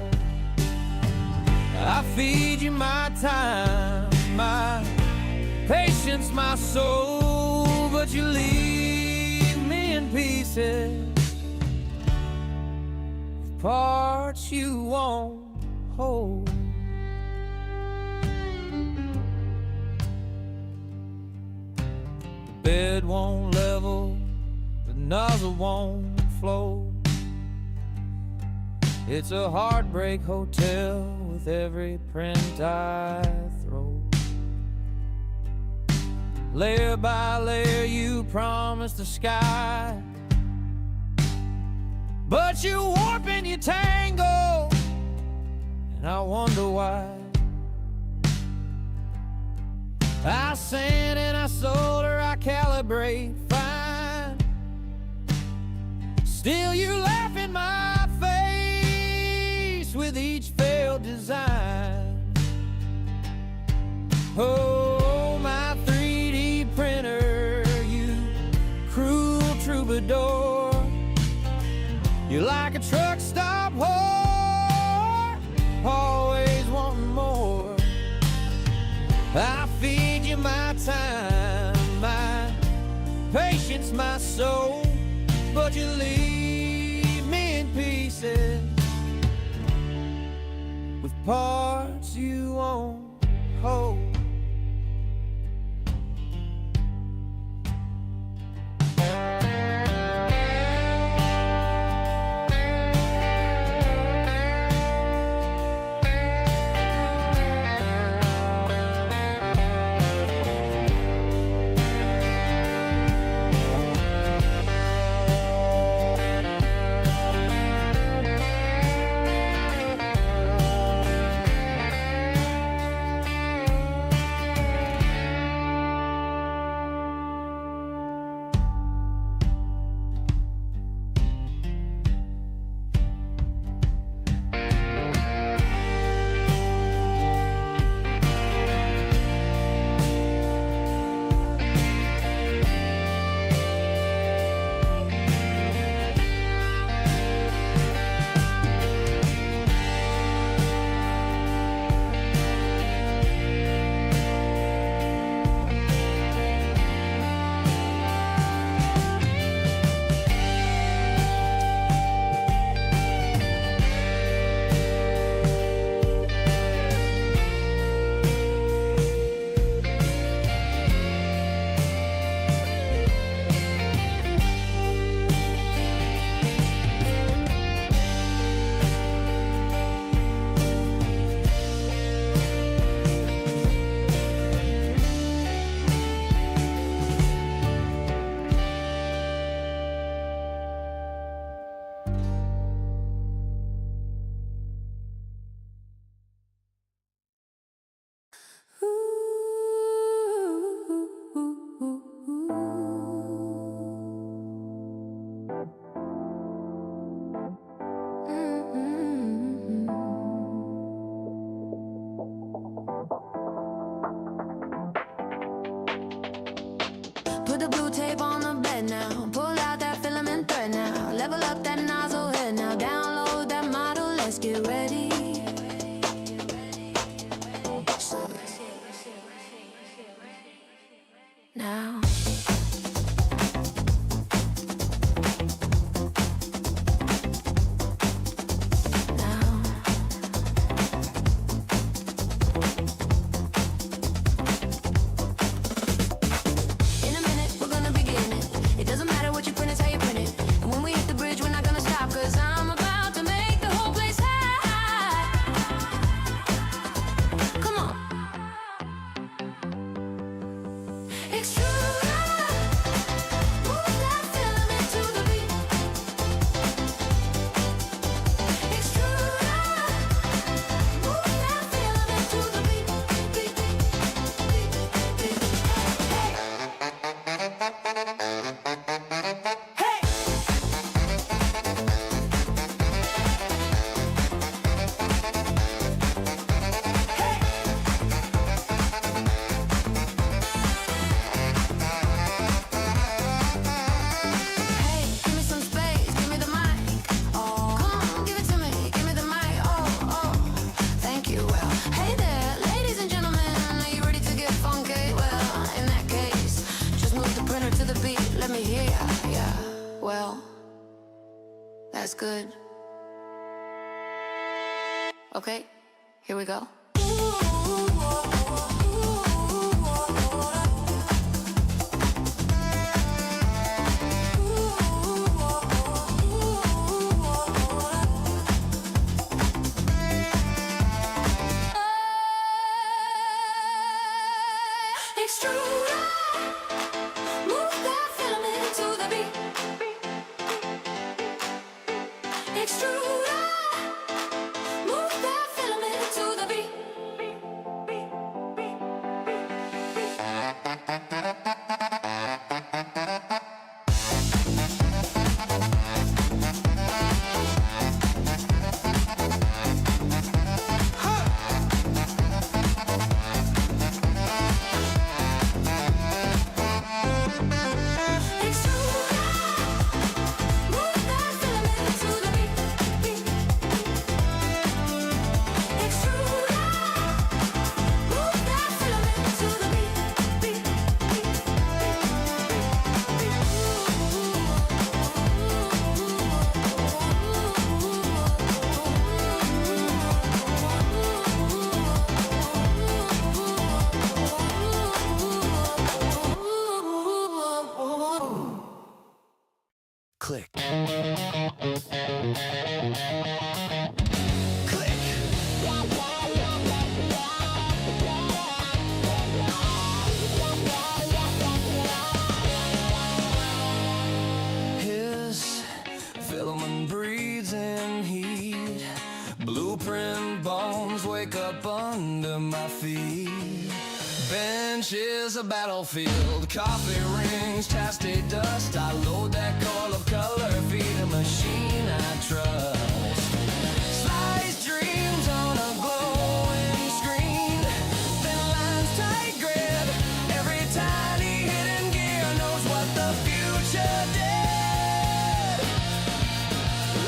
I feed you my time, my patience, my soul, but you leave me in pieces, parts you won't hold. The bed won't level, the nozzle won't flow. It's a heartbreak hotel with every print I throw. Layer by layer you promise the sky, but you warp and you tangle, and I wonder why. I sand and I solder, I calibrate fine. Still you laugh in my face with each failed design. Oh, my 3D printer, you cruel troubadour. You're like a truck stop whore, always wanting more. I feed you my time, my patience, my soul, but you leave me in pieces with parts you won't hold. Well, that's good. Okay, here we go. Move that filament to the beat. Extruder, move that filament to the beat. Click. His filament breathes in heat. Blueprint bones wake up under my feet. Bench is a battlefield. Coffee rings, chastity dust. I load that coil of color, feed a machine I trust. Slice dreams on a glowing screen. Thin lines, tight grip. Every tiny hidden gear knows what the future did.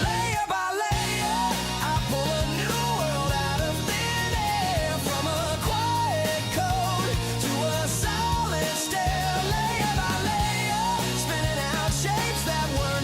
Layer by layer, I pull a new world out of thin air. From a quiet code to a solid stair. Layer by layer, spinning out shapes that were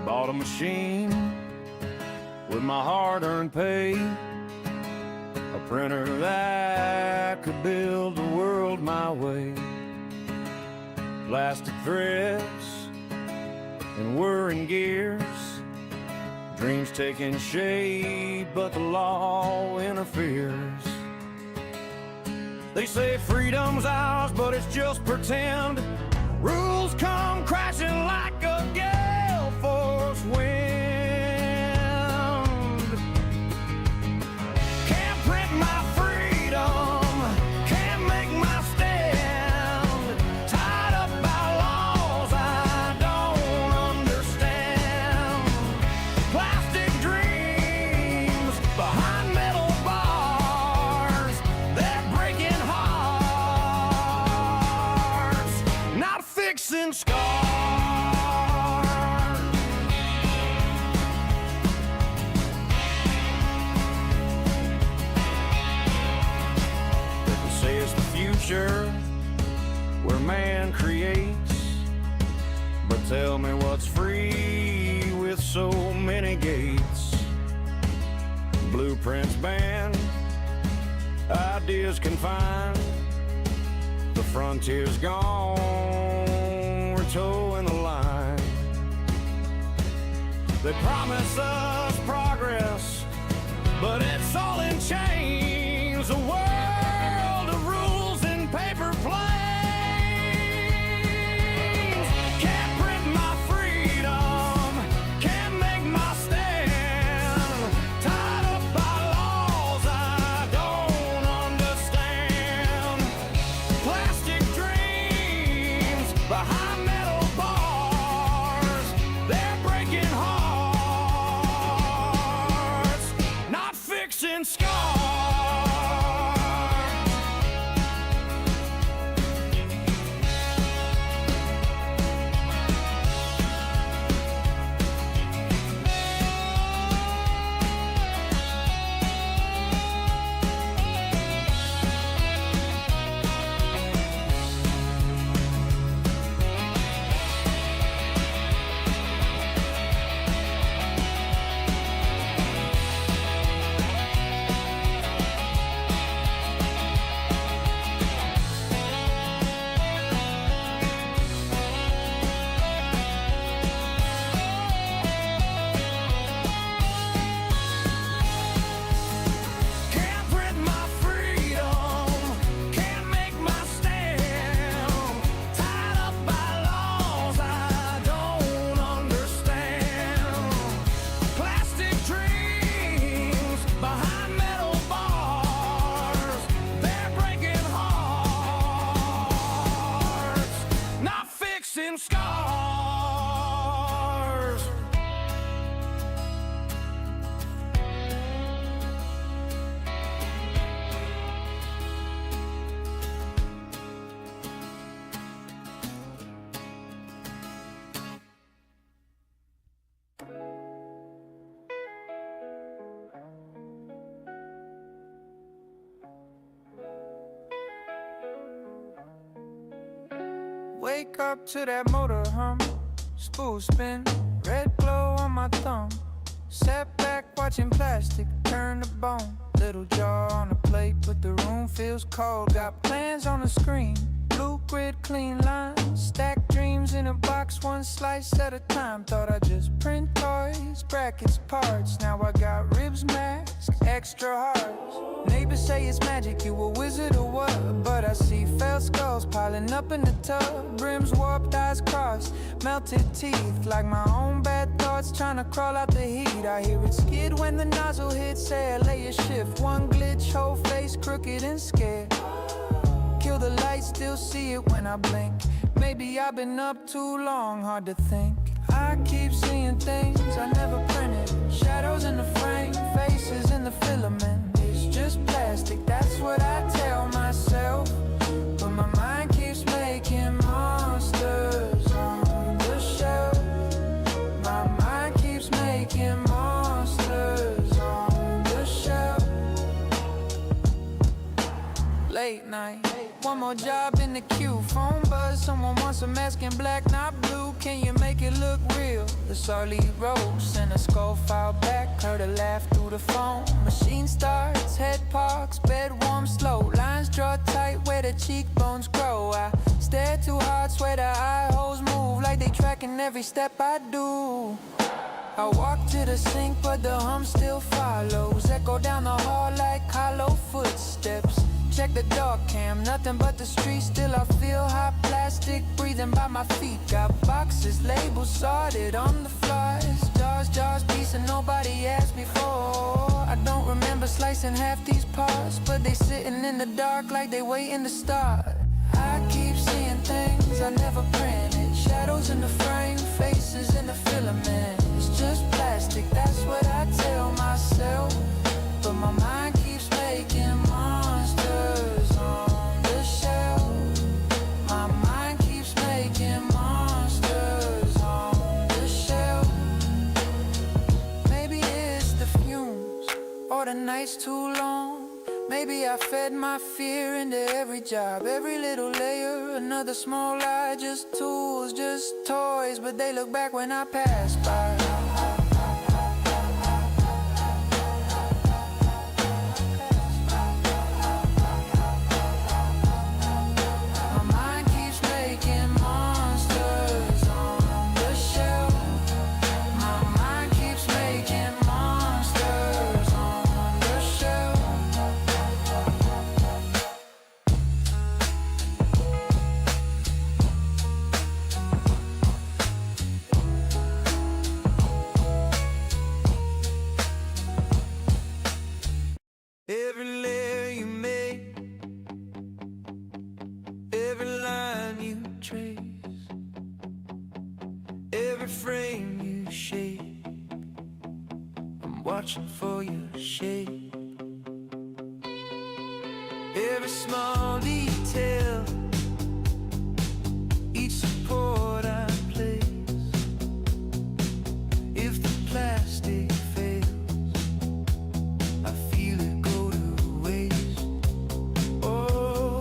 bought a machine with my hard-earned pay, a printer that could build the world my way. Plastic threads and whirring gears, dreams taking shape, but the law interferes. They say freedom's ours, but it's just pretend. Rules come crashing like a gale force wind. Can't print my freedom, can't make my stand. Tied up by laws I don't understand. Plastic dreams behind metal bars, they're breaking hearts, not fixing scars. They say it's the future where man creates, but tell me what's free with so many gates. Blueprints banned, ideas confined, the frontier's gone, we're towing the line. They promise us progress, but it's all in chains. A world of rules and paper planes. Can't print my freedom, can't make my stand. Tied up by laws I don't understand. Plastic dreams behind metal bars, they're breaking hearts, not fixing scars. Can't print my freedom, can't make my stand. Tied up by laws I don't understand. Plastic dreams behind metal bars, they're breaking hearts, not fixing scars. Wake up to that motor hum, spool spin, red glow on my thumb. Sat back watching plastic turn to bone. Little jar on a plate, but the room feels cold. Got plans on the screen, blue grid, clean lines. Stack dreams in a box, one slice at a time. Thought I'd just print toys, brackets, parts. Now I got ribs, masks, extra hearts. Neighbors say it's magic, you a wizard or what? But I see fell skulls piling up in the tub. Brims warped, eyes crossed, melted teeth. Like my own bad thoughts trying to crawl out the heat. I hear it skid when the nozzle hits, say a layer shift. One glitch, whole face crooked and scared. Kill the light, still see it when I blink. Maybe I've been up too long, hard to think. I keep seeing things I never printed. Shadows in the frame, faces in the filament. It's just plastic, that's what I tell myself. But my mind keeps making monsters on the shelf. My mind keeps making monsters on the shelf. Late night, one more job in the queue. Phone buzz, someone wants a mask in black, not blue. Can you make it look real? The Sarlee Rose and a skull file back. Heard a laugh through the phone. Machine starts, head parks, bed warms slow. Lines draw tight where the cheekbones grow. I stare too hard, swear the eye holes move like they tracking every step I do. I walk to the sink, but the hum still follows. Echo down the hall like hollow footsteps. Check the dog cam, nothing but the street. Still I feel hot plastic breathing by my feet. Got boxes, labels sorted on the floors. Jars, pieces nobody asked me for. I don't remember slicing half these parts, but they sitting in the dark like they waiting to start. I keep seeing things I never printed. Shadows in the frame, faces in the filament. It's just plastic, that's what I tell myself. But my mind keeps making monsters on the shelf. My mind keeps making monsters on the shelf. Maybe it's the fumes, or the night's too long. Maybe I fed my fear into every job, every little layer, another small lie. Just tools, just toys, but they look back when I pass by. My mind keeps making monsters on the shelf. My mind keeps making monsters on the shelf. Every layer you make, every line you trace, every frame you shape, I'm watching for your shape. Every small detail, each support I place. If the plastic fails, I feel it go to waste. Oh,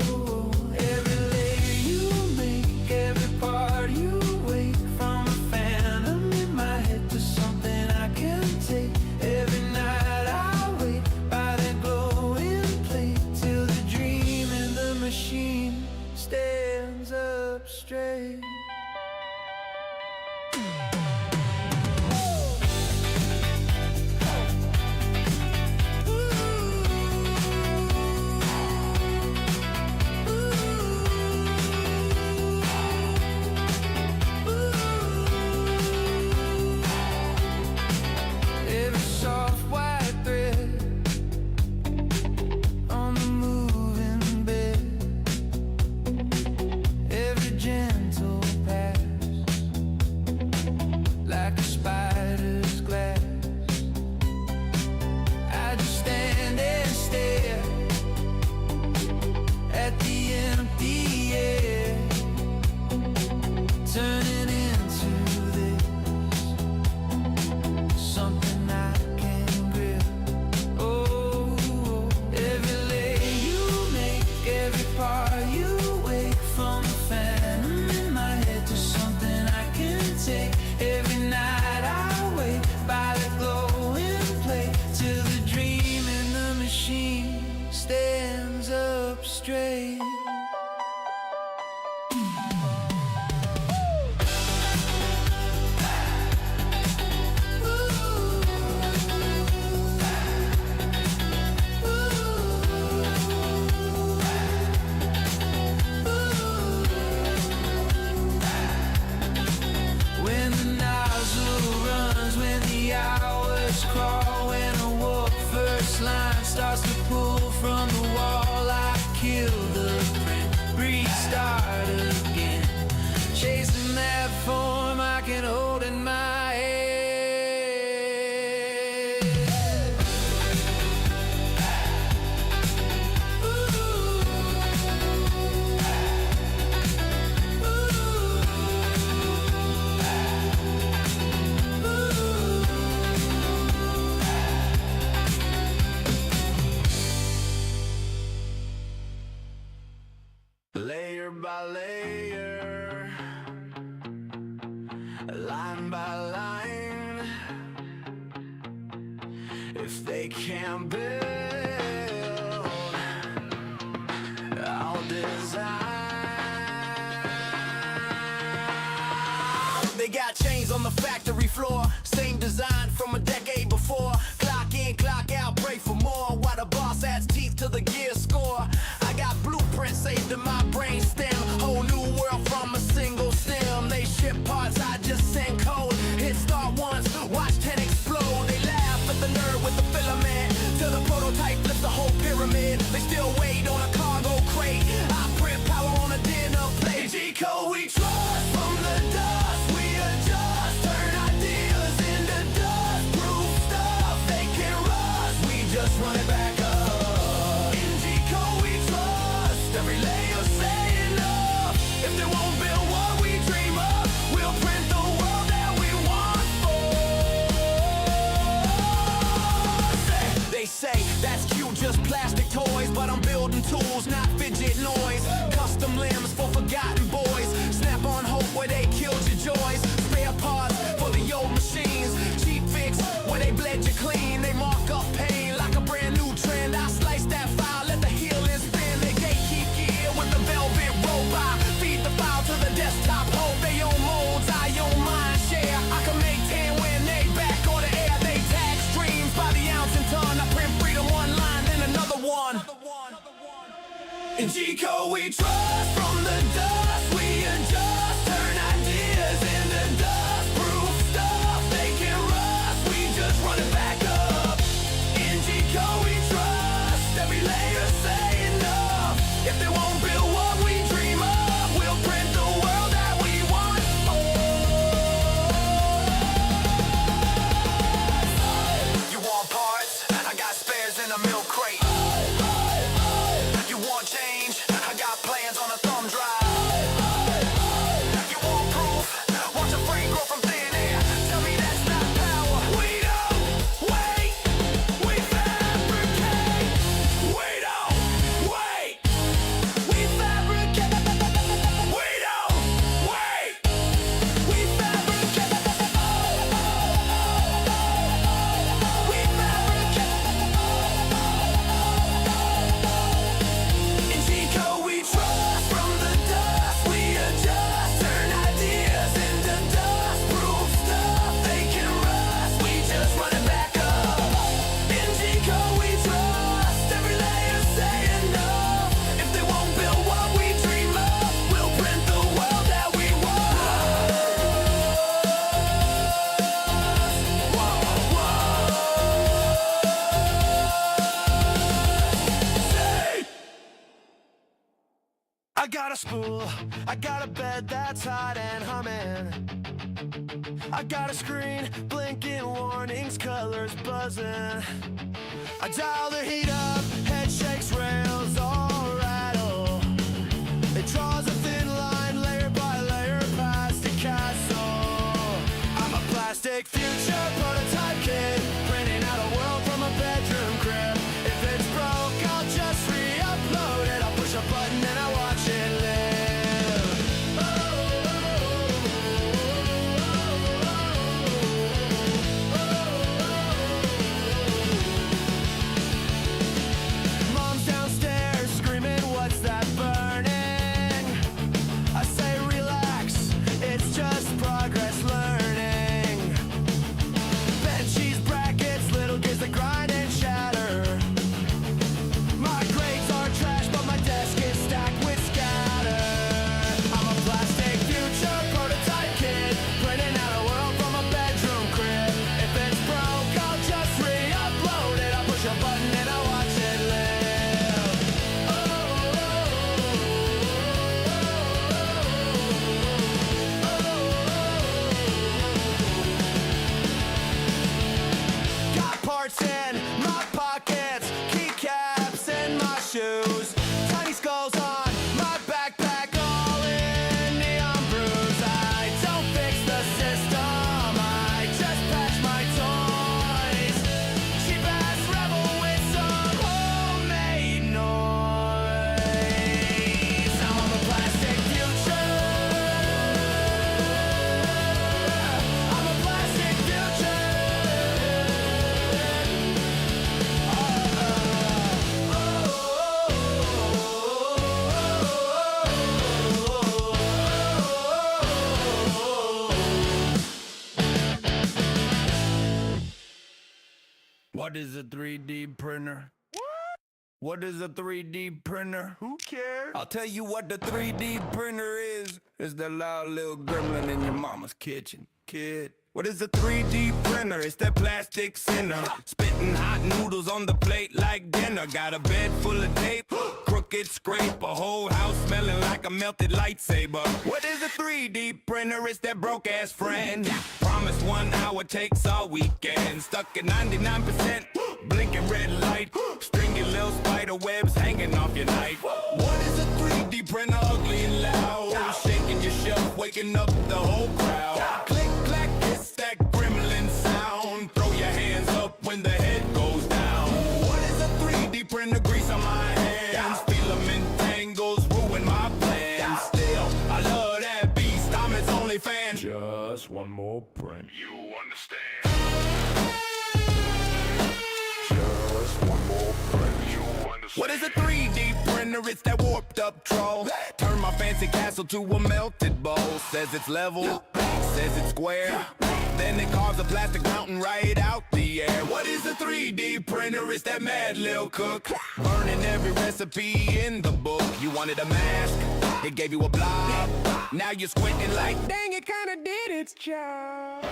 every layer you make, every part you wake, from a phantom in my head to something I can take. Every night I wait by that glowing plate till the dream in the machine stands up straight. Every soft white thread on the moving bed, every gentle pass like a spider's glass. I just stand and stare at the empty air, turning into this something I can grip. Oh, every layer you make, every part you wake, from a phantom in my head to something I can take. Every night I wait by the glowing plate till the dream in the machine stands up straight. When the nozzle runs, when the hours crawl, when a warp first line starts to pull from the wall, I kill the print, restart again, chasing that form I can hold in my head. line by line. If they can't build, I'll design. They got chains on the factory floor, same design from a decade before. Clock in, clock out, pray for more, while the boss adds teeth to the gear score. I got blueprints saved in my brain stem, whole new world from a single stem. They ship parts, I just send code. Hit start once, watch 10 explode. They laugh at the nerd with the filament, till the prototype flips the whole pyramid. They still wait on a cargo crate, I print power on a dinner plate. G-code we trust from the dust, we adjust, turn ideas into dust-proof stuff. They can rust, we just run it back up. In G-code we trust, every layer say enough. If they won't build what we dream of, we'll print the world that we want for. They say that's cute, just plastic toys, but I'm building tools, not fidget noise. Custom limbs for forgotten boys, snap on hope where they killed your joys. Spare parts for the old machines, cheap fix where they bled you clean. They mark up pain like a brand new trend. I slice that file, let the healing spin. They gatekeep gear with the velvet robot, feed the file to the desktop. Hope they own molds, I own mind share. I can make 10 when they back on the air. They tag streams by the ounce and ton. I print freedom one line, then another one. In G-code we trust from the dust, we adjust, turn ideas into dust-proof stuff. They can rust, we just run it back up. In G-code we trust, every layer say enough. If they won't build what we dream of, we'll print the world that we want. You want parts? I got spares in a milk crate. You want change? I got plans on a thumb drive. You want proof? Watch a frame grow from thin air. Tell me that's not power. We don't wait, we fabricate. We don't wait, we fabricate. We don't wait, we fabricate. We fabricate. In G-code we trust from the dust, we adjust, turn ideas into dust-proof stuff. They can rust, we just run it back up. In G-code we trust, every layer say enough. If they won't build what we dream of, we'll print the world that we want. Say I got a spool, I got a bed that's hot and humming. I got a screen, blinking warnings, colors buzzing. I dial the heat up, head shakes, rails all rattle. It draws a thin line, layer by layer, past a castle. I'm a plastic future prototype kid, printing out a world from a bedroom crib. If it's broke, I'll just re-upload it. I'll push a button and I watch it live. Mom's downstairs screaming, what's that burning? I say relax, it's just progress learning. What is a 3D printer? What is a 3D printer? Who cares? I'll tell you what the 3D printer is. It's that loud little gremlin in your mama's kitchen, kid. What is a 3D printer? It's that plastic sinner, spitting hot noodles on the plate like dinner. Got a bed full of tape, crooked scrape, a whole house smelling like a melted lightsaber. What is a 3D printer? It's that broke ass friend. Promised 1 hour takes all weekend. Stuck at 99%, blinking red light, stringy little spider webs hanging off your knife. What is a 3D printer? Ugly and loud, shaking your shelf, waking up the whole crowd. Click clack, it's that gremlin sound. Throw your hands up when the head goes down. What is a 3D printer? Grease on my hands, filament tangles ruin my plans. Still, I love that beast. I'm its only fan. Just one more print. You understand? Just one more print. You understand? What is a 3D printer? It's that warped up troll. Turn my fancy castle to a melted bowl. Says it's level, says it's square. Then it carves a plastic mountain right out the air. What is a 3D printer? It's that mad lil' cook, burning every recipe in the book. You wanted a mask, it gave you a blob. Now you're squinting like, dang, it kinda did its job.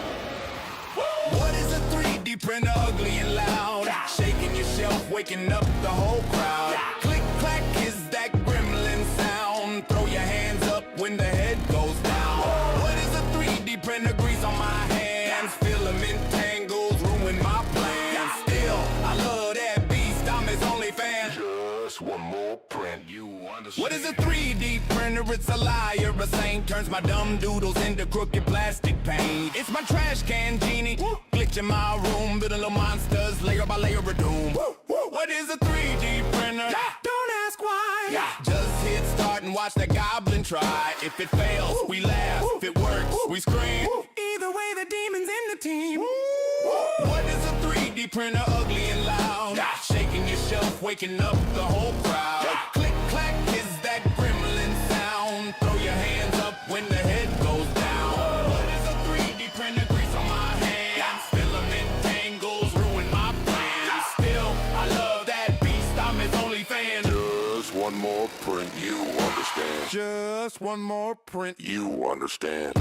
What is a 3D printer? Ugly and loud, shaking your shelf, waking up the whole crowd. Click clack is that gremlin sound. Throw your hands up when the head goes down. What is a 3D printer? Grease on my hands, filament tangles ruin my plans. Still, I love that beast. I'm his only fan. Just one more print. You understand? What is a 3D printer? It's a liar, a saint. Turns my dumb doodles into crooked plastic paint. It's my trash can genie, glitch in my room, building little monsters, layer by layer of doom. What is a 3D printer? Don't ask why. Just hit start and watch the goblin try. If it fails, we laugh. If it works, we scream. Either way, the demon's in the team. What is a 3D printer? Ugly and loud, shaking your shelf, waking up the whole crowd. Click clack is that gremlin sound. Throw your hands up when the head goes down. What is a 3D printer? Grease on my hands, filament tangles ruin my plans. Still, I love that beast. I'm his only fan. Just one more print. You understand? Just one more print. You understand?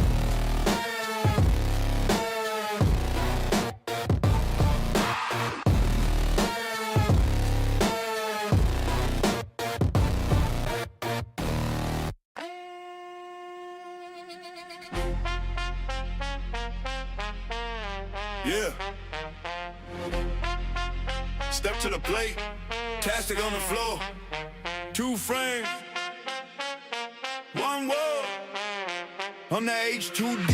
Yeah. Step to the plate. Tastic on the floor. 2 frames. 1 word. I'm the H2D.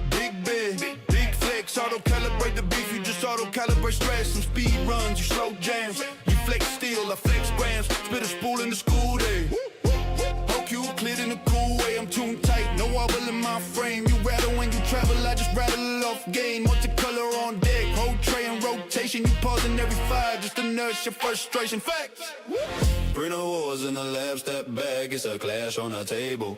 Big bed. Big flex. Auto calibrate the beef. You just auto calibrate stress. Some speed runs. You slow jams. You flex steel. I flex grams. Spit a spool in the school day. You cleared in a cool way, I'm tuned tight, no wobble in my frame. You rattle when you travel, I just rattle it off game. Multicolor on deck, whole tray in rotation. You pausing every 5 just to nurse your frustration. Facts. Printer wars in the lab, step back, it's a clash on the table.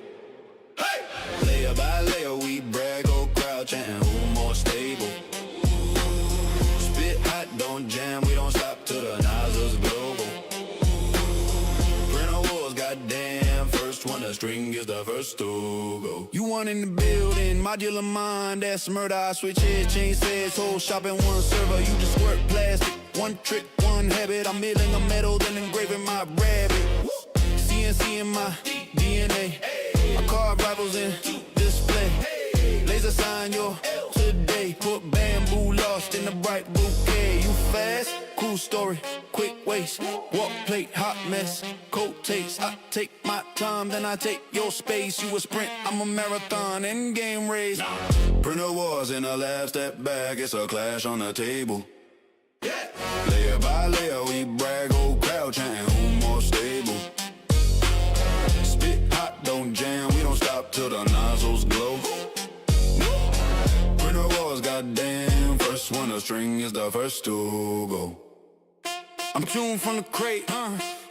Hey! Layer by layer, we brag, go crowd chanting, who more stable? Spit hot, don't jam, we don't stop till the nozzles global. Printer wars, goddamn. One the string is the first to go. You want in the building, modular mind, that's murder. I switch head, change says, whole shop in one server. You just squirt plastic, one trick, one habit. I'm milling a metal, then engraving my rabbit. CNC in my DNA, I carve rivals in display. Laser sign your today, put bamboo lost in the bright bouquet. You fast, cool story, quick waste, walk plate, hot mess, cold taste. I take my time, then I take your space. You a sprint, I'm a marathon, end game race. Printer wars in the lab, step back, it's a clash on the table. Layer by layer, we brag, whole crowd chanting, who more stable? Spit hot, don't jam, we don't stop till the nozzles glow. Printer wars, goddamn, first one to string is the first to go. I'm tuned from the crate,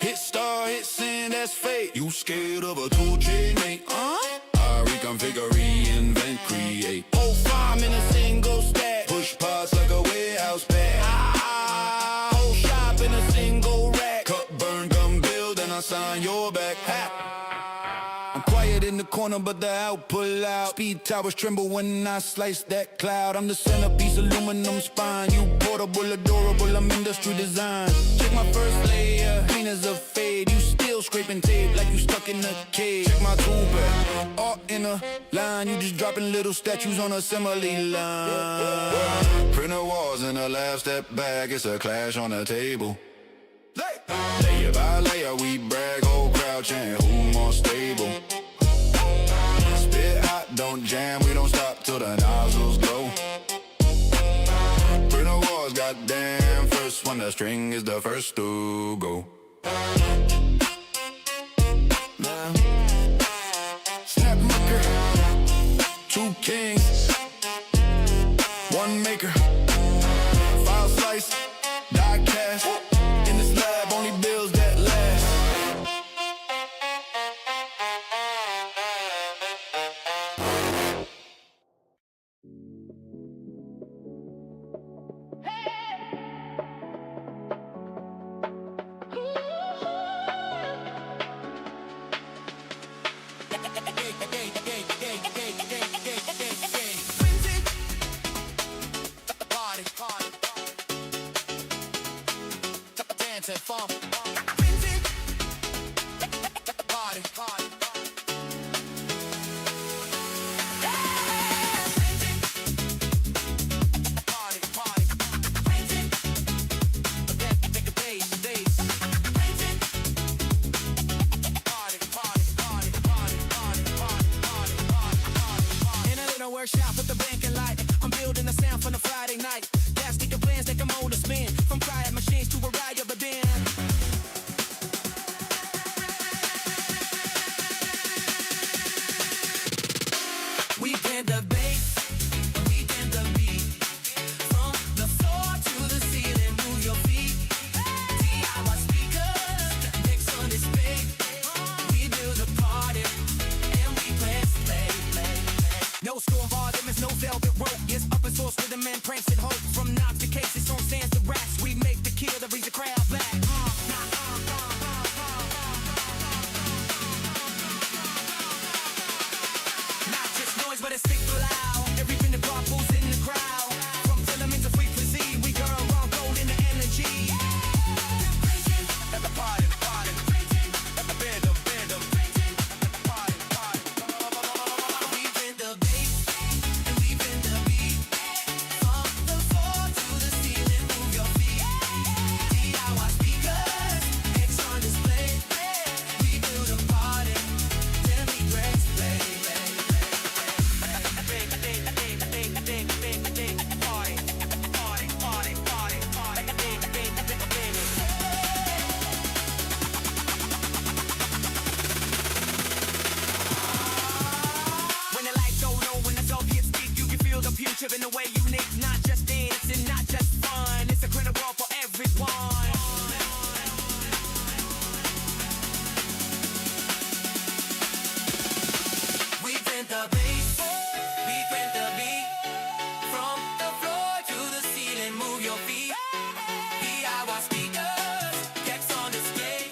hit star, hit send, that's fate. You scared of a 2G mate? I reconfigure, reinvent, create. Whole farm in a single stack. Push parts like a warehouse pack. corner, but the output loud. Speed towers tremble when I slice that cloud. I'm the centerpiece, aluminum spine. You portable, adorable, I'm industry design. Check my first layer, clean as a fade. You still scraping tape like you stuck in a cage. Check my tool bag, all in a line. You just dropping little statues on assembly line. Printer walls in a lab, step back, it's a clash on the table. Layer by layer, we brag, whole crowd chant, who more stable? Spit hot, don't jam, we don't stop till the nozzles glow. Printer walls, goddamn, first one, the string is the first to go. Snap maker, 2 kings, 1 maker. File slice, die cast. In this lab, only bills that last. Workshop with the bank and light. I'm building a sound for the Friday night. Gas your plans that can mold a spin. From quiet machines to a ride of a den. We bend the bass, we bend the beat. From the floor to the ceiling, move your feet. DIY speakers, mix on display. We build a party and we press play. No storm bar, there is no velvet rope. Yes, up and source rhythm and pranks and hope. From knobs to cases, from stands to racks, we make the kill that brings the crowd back. Not just noise, but it's thick loud. Everything the bar pulls in the crowd. From Filament to frequency, we go around gold in the energy. At the party, party. At the bend them, bend them. Party, party. We bend the bass. In a way unique, not just dance and not just fun. It's a critical for everyone. We bend the bass, we bend the beat. From the floor to the ceiling, move your feet. DIY speakers, decks on display.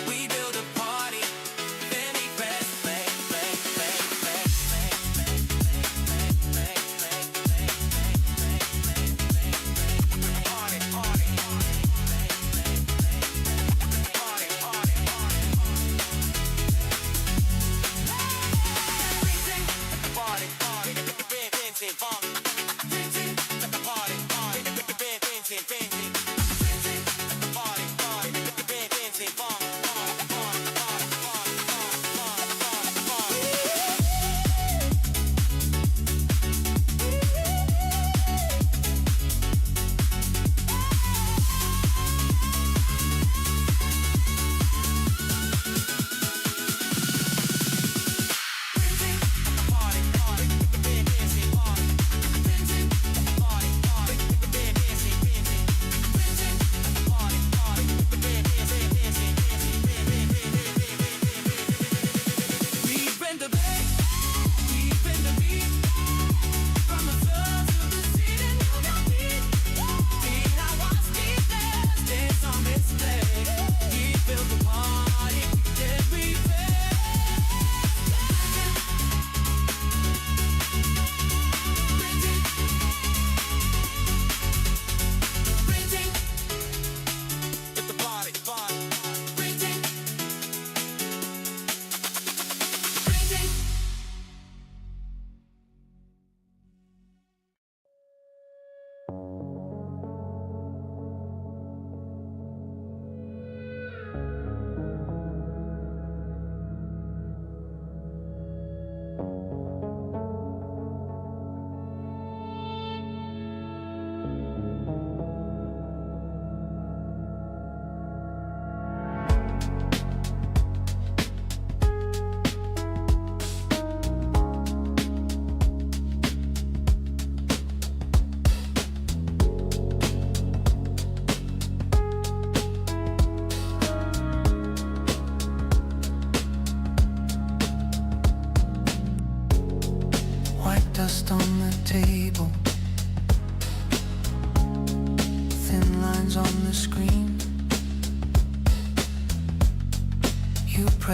We build a party, then we press play, play, play, play, play, play, play, play, play.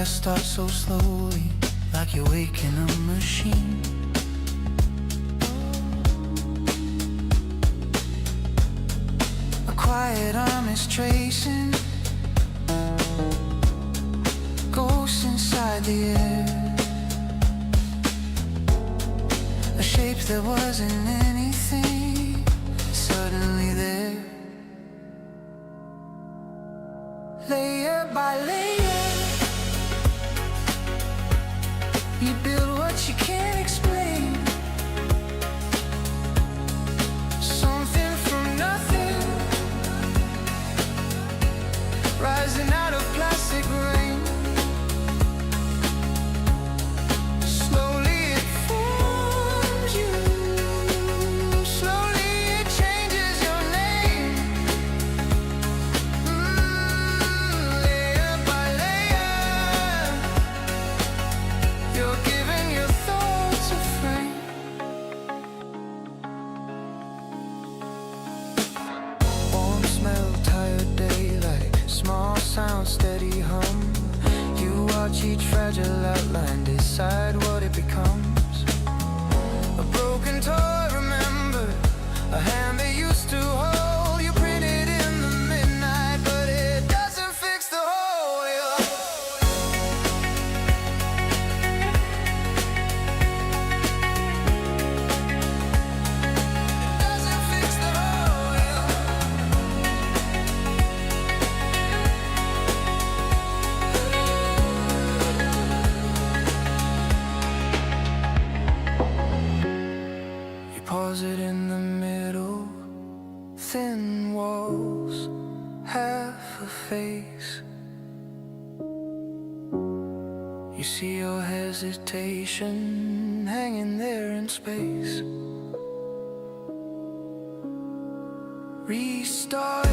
start so slowly, like you're waking a machine. A quiet arm is tracing ghosts inside the air. A shape that wasn't anything, suddenly there. Layer by layer, you build what you can't explain. Something from nothing, rising out of plastic rain. Slowly it forms you, slowly it changes your name. Layer by layer, you're giving your thoughts a frame. Warm smell, tired daylight, small sound, steady hum. You watch each fragile outline, decide what it becomes. A broken toy, remember, a hand they used to hold. You printed in the midnight, but it doesn't fix the hole. It doesn't fix the hole. You pause it in the middle, thin walls, half a face. You see your hesitation hanging there in space. Restart,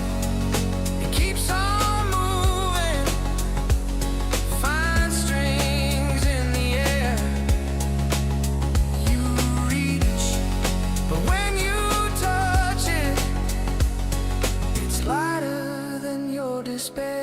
it keeps on moving. Fine strings in the air. You reach, but when you touch it, it's lighter than your despair.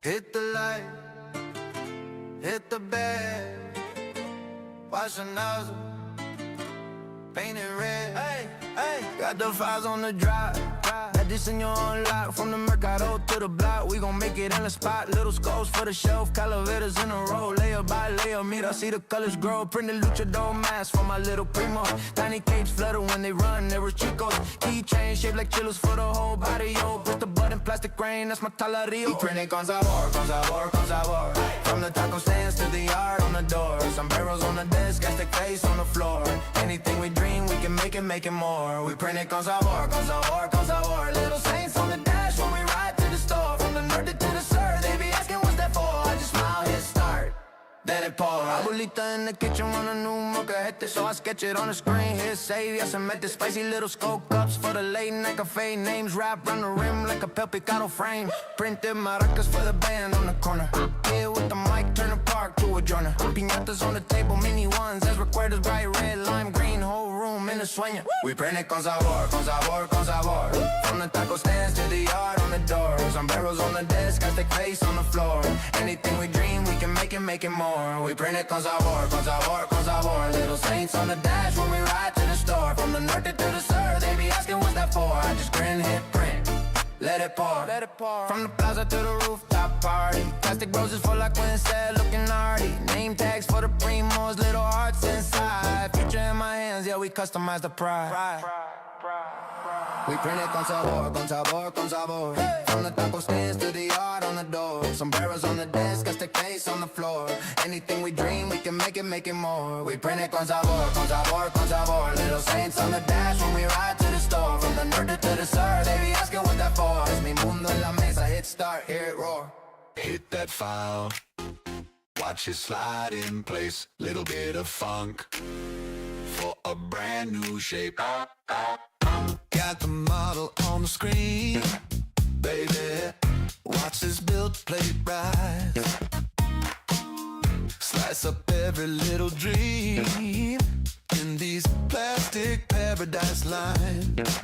Hit the light, hit the bed, wash the nozzle, paint it red. Hey, hey, got the files on the drive. Had this in your own lock, from the Mercado to the block. We gon' make it in the spot. Little skulls for the shelf, calaveras in a row. Layer by layer, mira, see the colors grow. Printed luchador mask for my little primo. Tiny capes flutter when they run, there were chicos. Keychain shaped like chillos for the whole body, yo. Push the button, plastic grain, that's my talario. We print it con sabor, con sabor, con sabor. From the taco stands to the art on the door. Sombreros on the desk, Aztec face on the floor. Anything we dream, we can make it more. We print it con sabor, con sabor, con sabor. Little saints on the dash when we ride to the store. From the nerd to the sir, they be asking what's that for. I just smile, hit start. Then it pour. Abuelita in the kitchen run a new molcajete, so I sketch it on the screen. Hit save, ya se mete spicy little skull cups for the late night cafe. Names wrapped around the rim like a Pel Picado frame. Printed maracas for the band on the corner. Here with the mic, turn the park to a joiner. Piñatas on the table, mini ones as recuerdos, bright red, lime green, whole room in a sueño. We print it con sabor, con sabor, con sabor. From the taco stands to the yard on the door. Sombreros on the desk, I stick face on the floor. Anything we dream, we can make it more. We print it con sabor, con sabor, con sabor. Little saints on the dash when we ride to the store. From the north to the sur, they be asking what's that for. I just grin, hit print, let it pour. Let it pour. From the plaza to the rooftop party. Plastic roses for like Quinn said, looking arty. Name tags for the primos, little hearts inside. Future in my hands, yeah, we customize the pride. We print it con sabor, con sabor, con sabor. From the taco stands to the yard on the door. Sombreros on the desk, I stick face on the floor. Anything we dream, we can make it more. We print it con sabor, con sabor, con sabor. Little saints on the dash when we ride to the store. From the north to the sur, they be asking what that for. It's mi mundo en la mesa, hit start, hear it roar. Hit that file, watch it slide in place. Little bit of funk for a brand new shape. Got the model on the screen, baby. Watch this build plate rise. Slice up every little dream in these plastic paradise lines.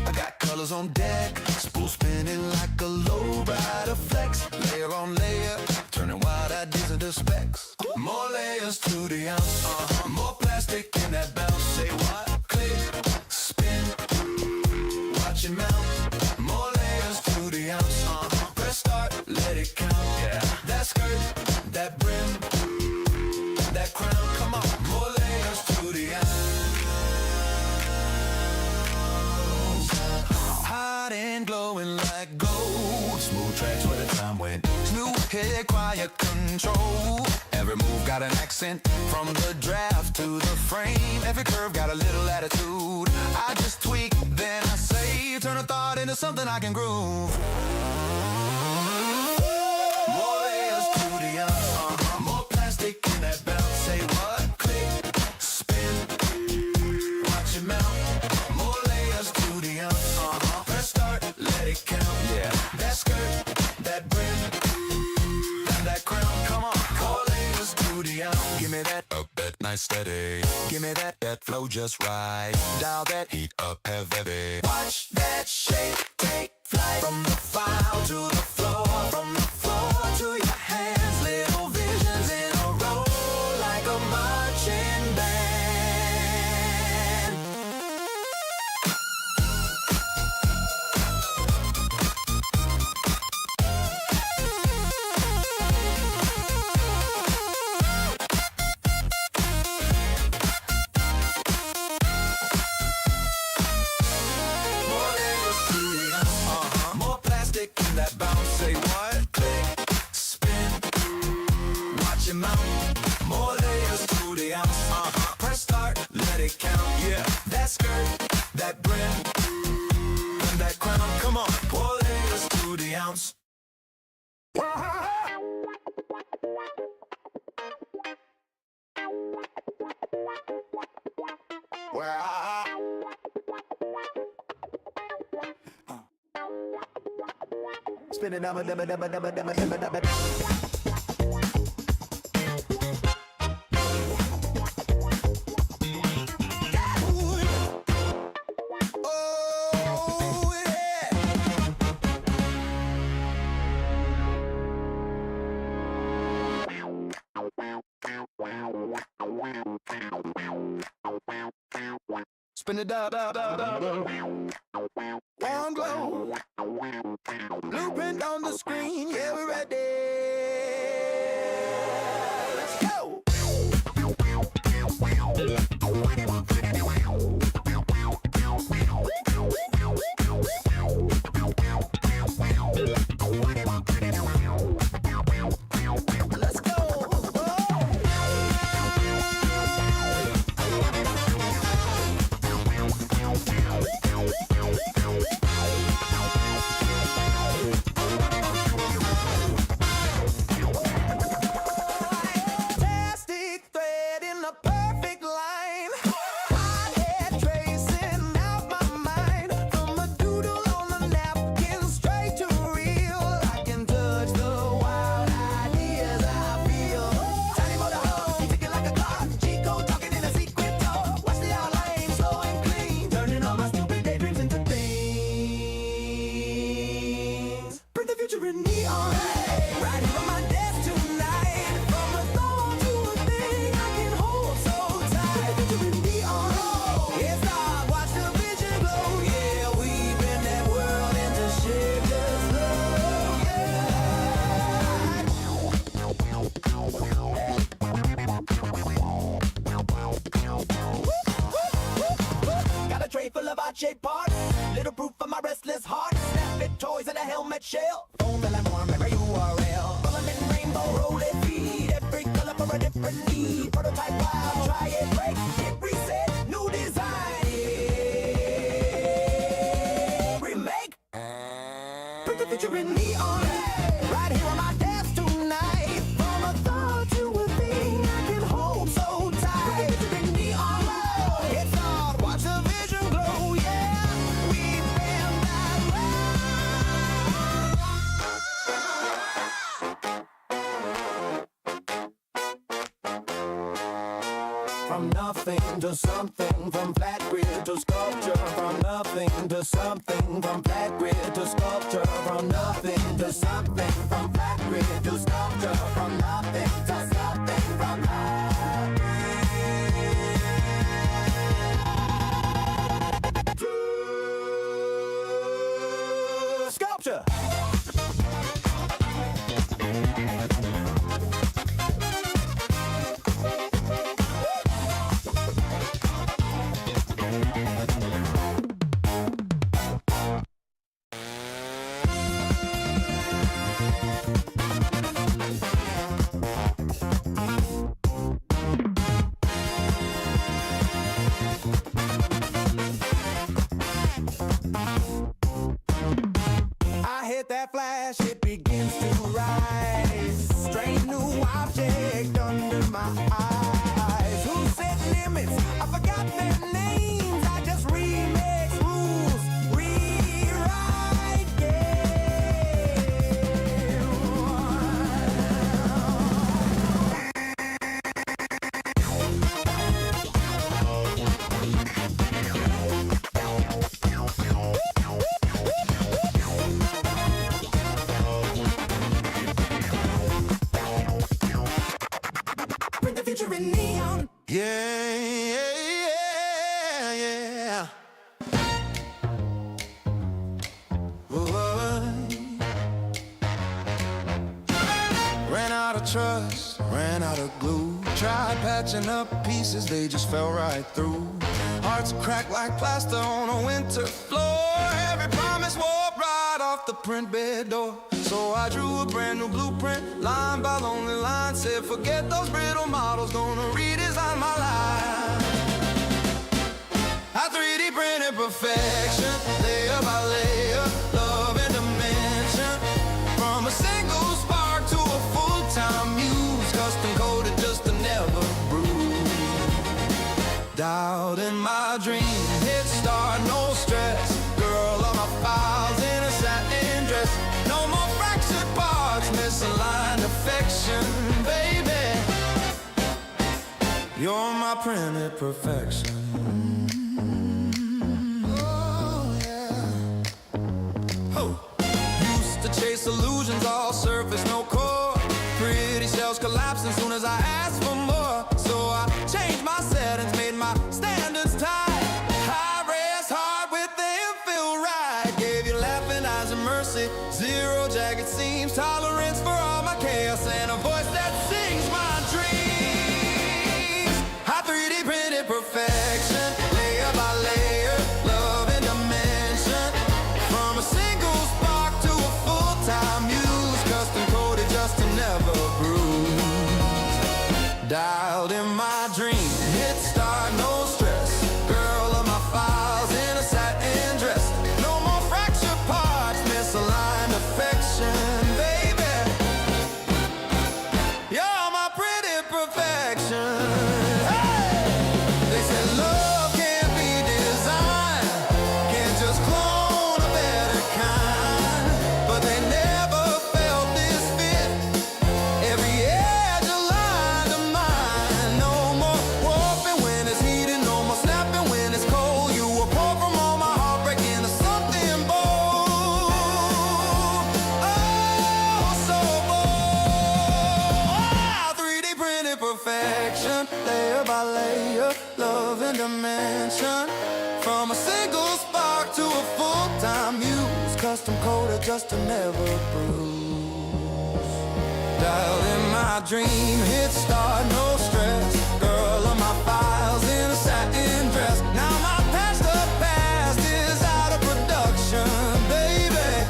I got colors on deck, spool spinning like a low rider flex. Layer on layer, turning wild ideas into specs. More layers to the ounce, more plastic in that bounce. Say what? Click, spin, watch it melt. More layers to the ounce, press start, let it count. Yeah, that skirt, that brim, that crown. Come on, more layers to the ounce. Hot and glowing like gold. Smooth tracks where the time went. Smooth head, quiet control. Every move got an accent. From the draft to the frame, every curve got a little attitude. I just tweak, then I say, turn a thought into something I can groove. More layers to the ounce, more plastic in that bounce. Say what? Click, spin, watch it melt. More layers to the ounce, press start, let it count. Yeah, that skirt, that brim, and that crown. Come on, more layers to the ounce. Give me that up, that nice steady. Give me that flow just right. Dial that heat up heavy. Watch that shape take flight. From the file to the floor, from the floor to your hands. Little visions in a row, like a marching band. More layers to the ounce, more plastic in that bounce. Say what? Click, spin, watch it mount. More layers to the ounce, press start, let it count. Yeah, that skirt, that brim, and that crown. Come on, more layers to the ounce. Spin it dabba dabba dabba dabba dabba dabba dabba. Oh, yeah. Spin it da da da da da. One glow. Blueprint on the screen, yeah, we're ready. Let's go. Let's go. neon. Right here on my desk tonight. From a thought to a thing I can hold so tight. Picturing neon. It's not watch the vision glow. Yeah, we bend that world into shape just slow. Got a tray full of odd-shaped parts. Little proof of my restless heart. Snap it toys and a helmet shell. Phone that I'm on every URL. Filament rainbow roll it feed. Every color for a different need. Prototype wild, try it, break, hit reset, new design. Remake. Put the future in neon. Right here on my desk tonight. From a thought to a thing I can hold so tight. Put the future in neon. It's on, watch the vision glow. Yeah, we've been that way. From nothing to something, from flat grid to sculpture. From nothing to something, from flat grid to sculpture. From nothing to something, from flat grid to sculpture. From nothing to something, from sculpture. I hit that flash, it begins to rise. Strange new object under my eyes. Who set limits? I forgot their names. I just remix rules, rewrite Bring the future in neon. Yeah, yeah, yeah. Whoa. Ran out of trust, ran out of glue. Tried patching up pieces, they just fell right through. Hearts cracked like plaster on a winter floor. Every promise warped right off the print bed door. So I drew a brand new blueprint, line by lonely line. Said forget those brittle models, gonna redesign my life. I 3D printed perfection, layer by layer, love and dimension. From a single spark to a full-time muse, custom coded just to never bruise. Doubt in my dream, hit start, no stress. Girl on my files in a satin dress. No more fractured parts, misaligned affection, baby. You're my printed perfection. Oh, yeah. Oh. Used to chase illusions, all surface, no core. Pretty shells collapsing soon as I asked for more. So I changed my settings, made my standards tight. High res hard with the infill right. Gave you laughing eyes and mercy, zero jagged seams, tolerance for all my chaos, and a voice that sings my dreams. I 3D printed perfection, layer by layer, love and dimension. From a single spark to a full-time muse, custom coded just to never bruise. Dialed in my dream, hit start, no stress. Girl of my files in a satin dress. No more fractured parts, misaligned affection, baby. You're my pretty perfection. Hey! They said love can't be designed, can't just clone a better kind. But they never felt this fit. Every edge aligned to mine. different dimension. From a single spark to a full-time use. Custom coder just to never bruise. Dialed in my dream, hit start, no stress. Girl on my files in a satin dress. Now my past, the past is out of production, baby.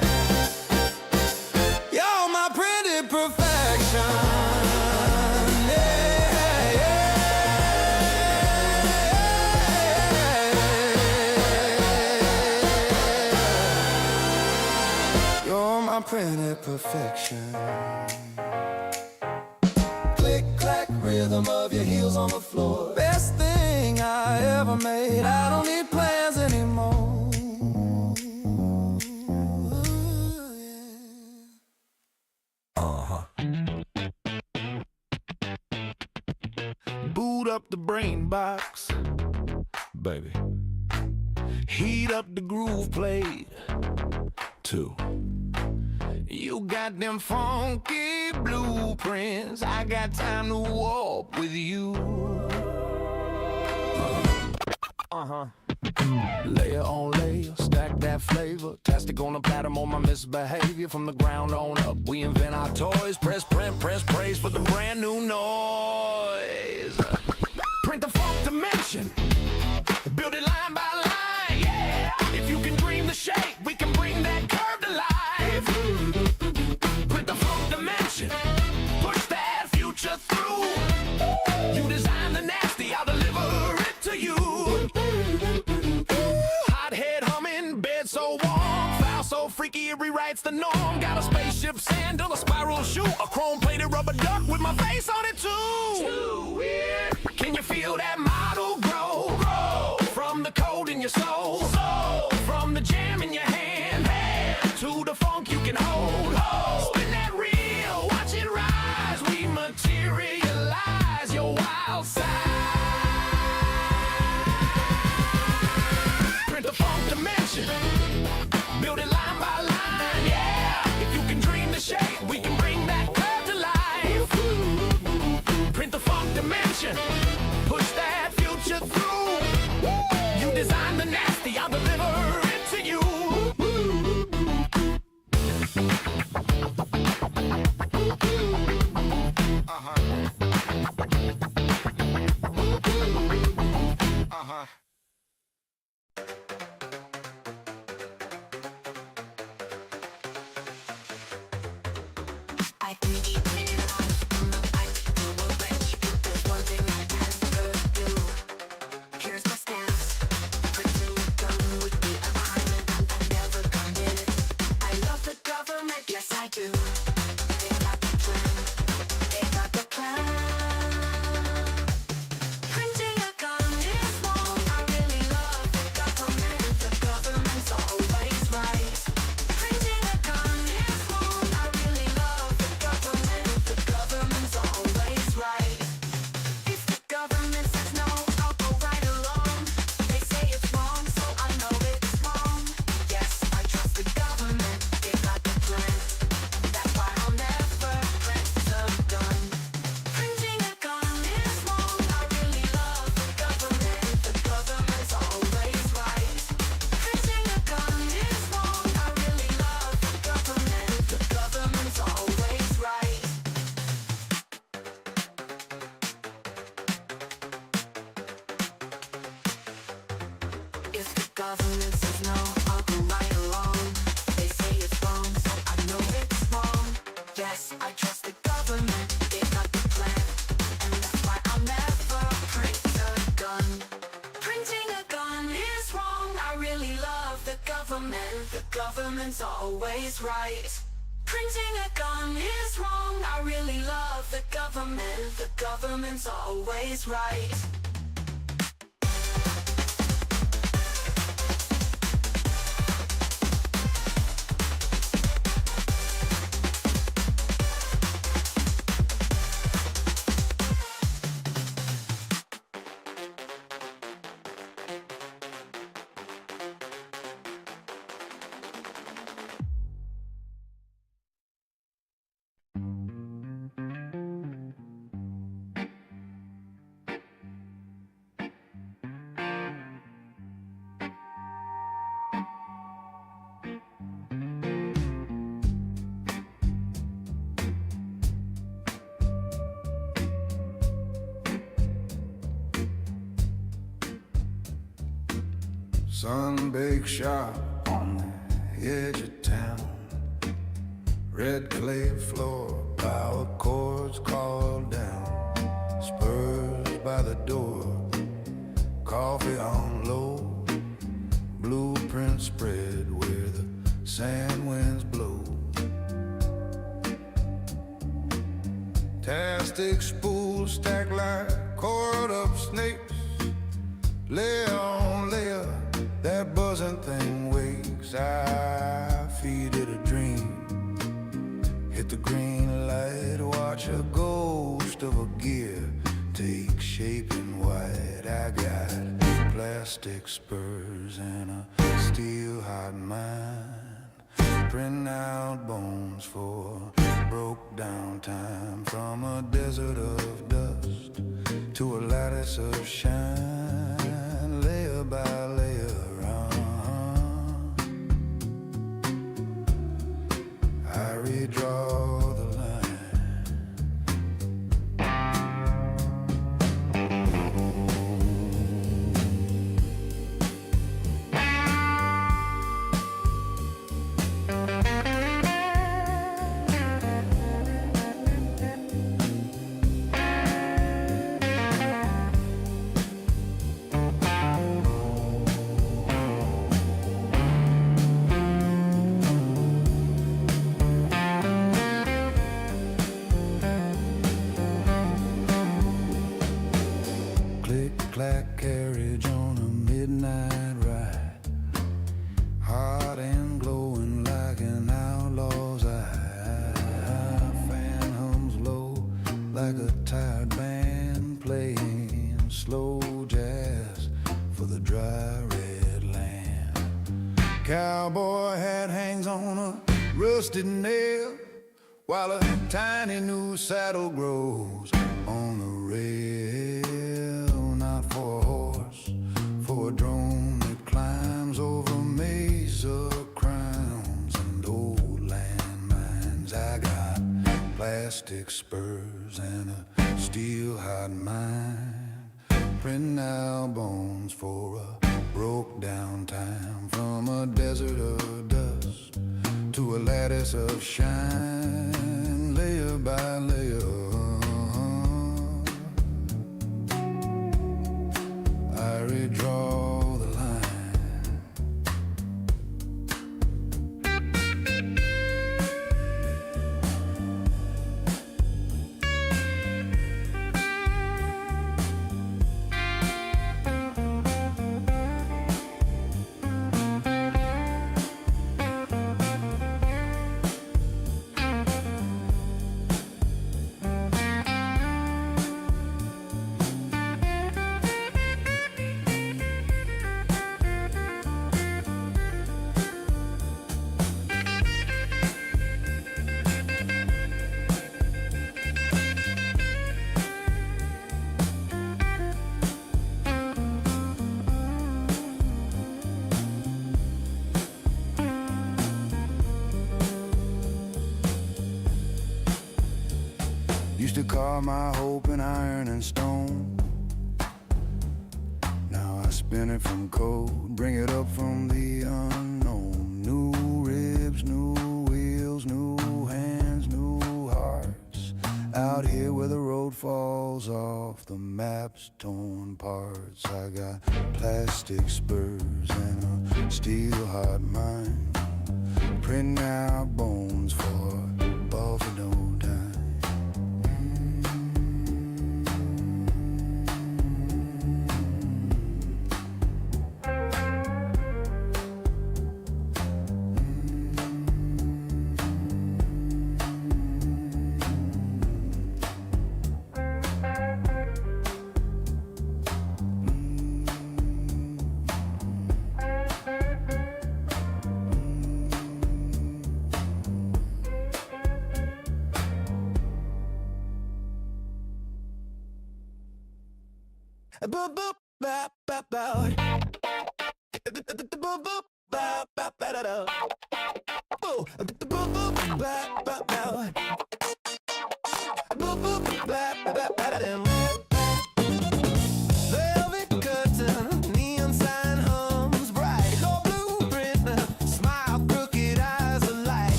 You're my pretty perfection. Yeah, yeah. You're my pretty perfection. Click, clack, rhythm of your heels on the floor. Best thing I ever made. I don't need plans anymore. Boot up the brain box, baby. Heat up the groove plate, too. You got them funky blueprints. I got time to warp with you. Layer on layer, stack that flavor. Plastic on a platter, on my misbehavior. From the ground on up, we invent our toys. Press, print, press, praise for the brand new noise. Print the funk dimension, build it line by line, yeah. If you can dream the shape, we can bring that curve to life. Print the funk dimension, push that future through. You design the nasty, I'll deliver it to you. Hot head humming, bed so warm, foul so freaky it rewrites the norm. Got a spaceship sandal, a spiral shoe, a chrome plated rubber duck with my face on it too. Weird. Can you feel that model grow? From the code in your soul. From the jam in your hand. To the funk you can hold. Spin that reel, watch it rise. We materialize your wild side. Print the funk dimension, build it line by line, yeah. If you can dream the shape, we can bring that curve to life. Print the funk dimension, push that future through. You design the nasty, I'll deliver it to you. I 3D printed life from the pipe. We're ready. There's one thing I can never do. Here's my stance. Printing a gun would be a crime and I never commit it. I love the government, yes I do. They got the plan. They got the plan. Printing a gun is wrong. I really love the government. The government's always right. Printing a gun is wrong. I really love the government. The government's always right. If the government says no, I'll go right along. They say it's wrong, so I know it's wrong. Yes, I trust the government. They got the plan. That's why I'll never print a gun. Printing a gun is wrong. I really love the government. The government's always right. Printing a gun is wrong. I really love the government. The government's always right. If the government says no, I'll go right along. They say it's wrong, so I know it's wrong. Yes, I trust the government. They got the plan, and that's why I'll never print a gun. Printing a gun is wrong. I really love the government. The government's always right. Printing a gun is wrong. I really love the government. The government's always right. Sun-baked shop on the edge of town. Red clay floor, power cords called down. Spurs by the door, coffee on low. Blueprint spread where the sand winds blow. Tastic spools stacked like coiled up snakes. Layer on layer, that buzzing thing wakes. I feed it a dream. Hit the green light, watch a ghost of a gear take shape in white. I got plastic spurs and a steel hot mind. Print out bones for broke down time. From a desert of dust to a lattice of shine. Layer by layer, I redraw the line. Click-clack carriage on a midnight ride. Hot and glowing like an outlaw's eye. Fan hums low like a tired band playing slow jazz for the dry red land. Cowboy hat hangs on a rusted nail while a tiny new saddle grows on the rail. Not for a horse, for a drone that climbs over a maze of crowns and old landmines. I got plastic spurs and a steel hot mind. Print out bones for a broke down time. From a desert of dust to a lattice of shine. Layer by layer, I redraw the line. Used to carve my hope in iron and stone. Now I spin it from cold, bring it up from the unknown. New ribs, new wheels, new hands, new hearts. Out here where the road falls off, the map's torn parts. I got plastic spurs and a steel hot mind. Printing out bones for buffalo time. Boop boop ba ba ba. Boop boop ba ba ba da da. Boop boop boop ba ba ba. Boop boop ba ba ba da da. Velvet curtain, neon sign hums bright.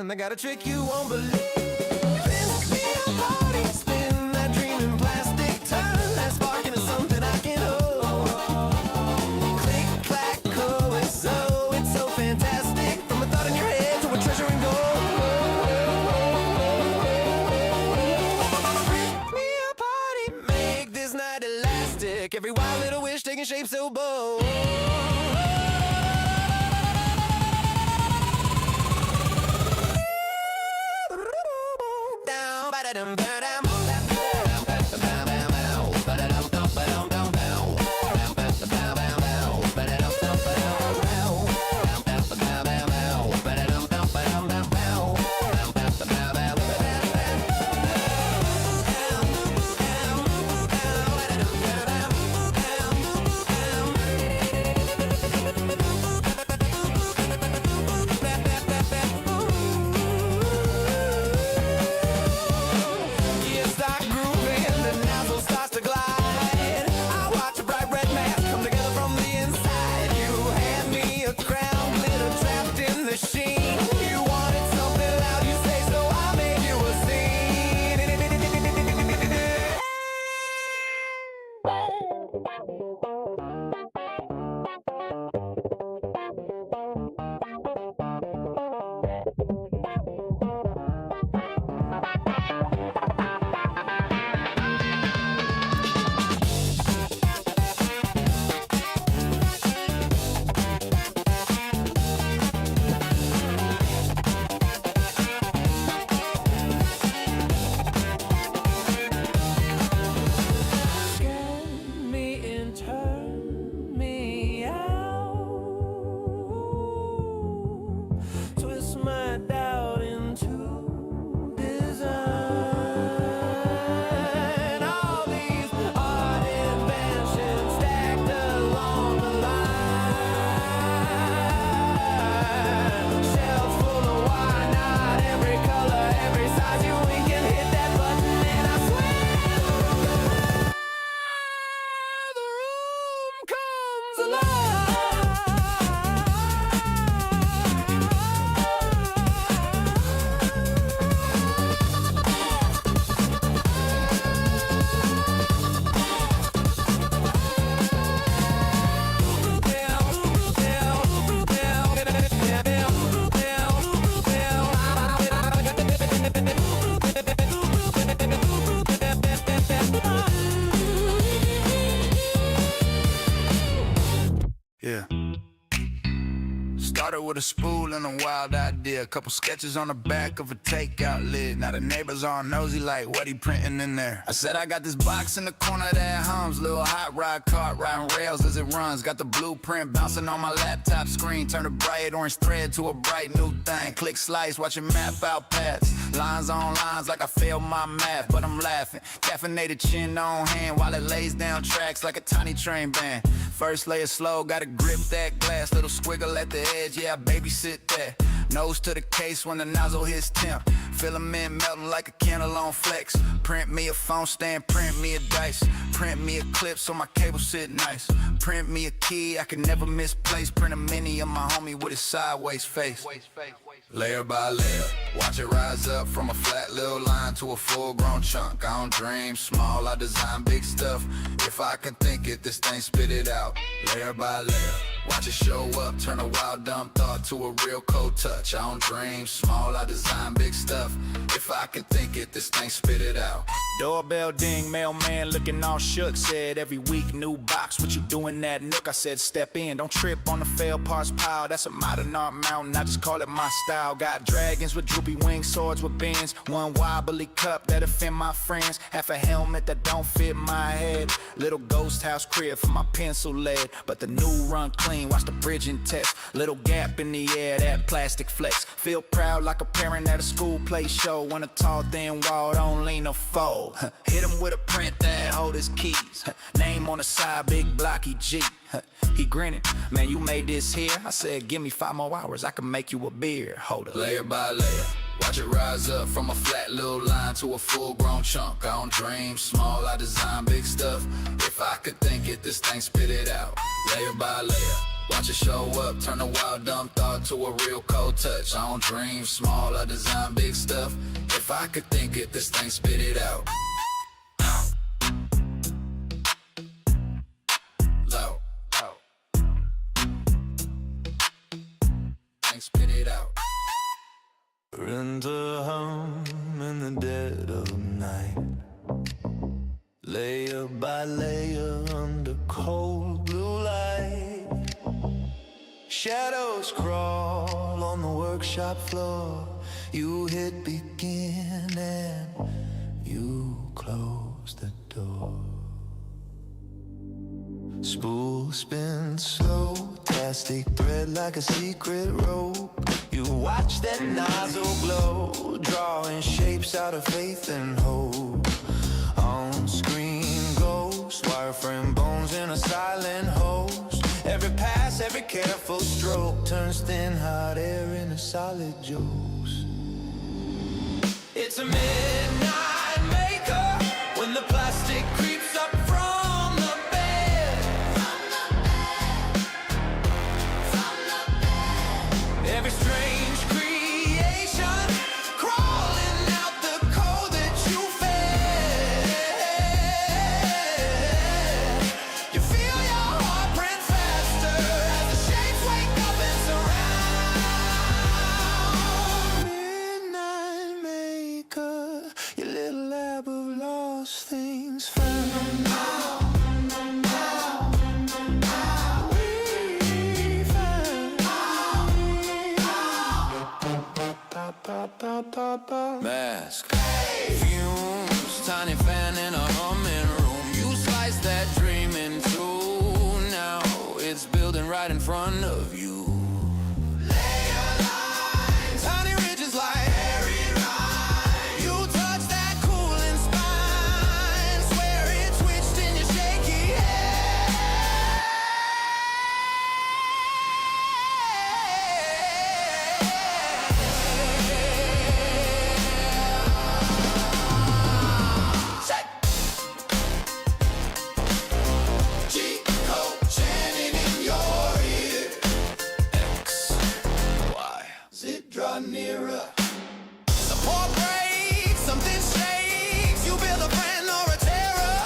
I got a trick you won't believe. Spin me a party, spin that dream in plastic, turn that spark into something I can hold. Click, clack, cool, it's so fantastic. From a thought in your head to a treasure in gold. Spin me a party, make this night elastic. Every wild little wish taking shape so bold. Yeah. Started with a spool and a wild idea. A couple sketches on the back of a takeout lid. Now the neighbors all nosy like, what he printing in there? I said I got this box in the corner that hums. Little hot rod cart riding rails as it runs. Got the blueprint bouncing on my laptop screen. Turn a bright orange thread to a bright new thing. Click slice, watch it map out paths. Lines on lines like I failed my math, but I'm laughing. Caffeinated chin on hand while it lays down tracks like a tiny train band. First layer slow, gotta grip that glass. Little squiggle at the edge, yeah, I babysit that. Nose to the case when the nozzle hits temp. Filament melting like a candle on flex. Print me a phone stand, print me a dice. Print me a clip so my cable sit nice. Print me a key I can never misplace. Print a mini of my homie with his sideways face. Layer by layer, watch it rise up from a flat little line to a full-grown chunk. I don't dream small, I design big stuff. If I can think it, this thing spit it out. Layer by layer, watch it show up. Turn a wild dumb thought to a real cold touch. I don't dream small, I design big stuff. If I can think it, this thing spit it out. Doorbell ding, mailman looking all shook. Said every week new box, what you doing that nook? I said step in, don't trip on the failed parts pile. That's a modern art mountain, I just call it my style. Got dragons with droopy wings, swords with bends. One wobbly cup that offend my friends. Half a helmet that don't fit my head. Little ghost house crib for my pencil lead. But the new run clean, watch the bridging test. Little gap in the air, that plastic flex. Feel proud like a parent at a school play show. When a tall thin wall don't lean or fold. Hit him with a print that hold his keys. Name on the side, big blocky G. He grinning, man, you made this here. I said, give me 5 more hours, I can make you a beer. Hold up. Layer by layer, watch it rise up from a flat little line to a full-grown chunk. I don't dream small, I design big stuff. If I could think it, this thing spit it out. Layer by layer, Watch it show up, turn a wild dumb thought to a real cold touch. I don't dream small, I design big stuff. If I could think it, this thing spit it out. Low. Thing spit it out. Rent a home in the dead of night, layer by layer under cold blue light. Shadows crawl on the workshop floor. You hit begin and you close the door. Spool spins slow, plastic thread like a secret rope. You watch that nozzle glow, drawing shapes out of faith and hope. On screen ghost, wireframe bones in a silent host. Every pass, every careful stroke turns thin hot air into solid jokes. It's a midnight maker when the plastic creeps up from the bed. Every strange creation crawling out the code that you fed. You feel your heart print faster as the shapes wake up and surround. Midnight maker, your little lab of lost things found. Mask, fumes, tiny fan in a humming room. You slice that dream in two. Now it's building right in front of you. Layer lines, tiny ridges like airy rhyme. You touch that cooling spine, swear it twitched in your shaky head. G-code chanting in your ear. X, Y, zit draw nearer. Support breaks, something shakes. You build a friend or a terror.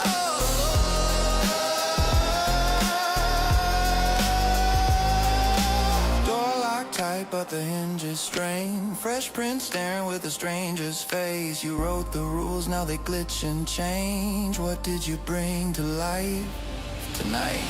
Door locked tight, but the hinges strain. Fresh print staring with a stranger's face. You wrote the rules, now they glitch and change. What did you bring to life tonight?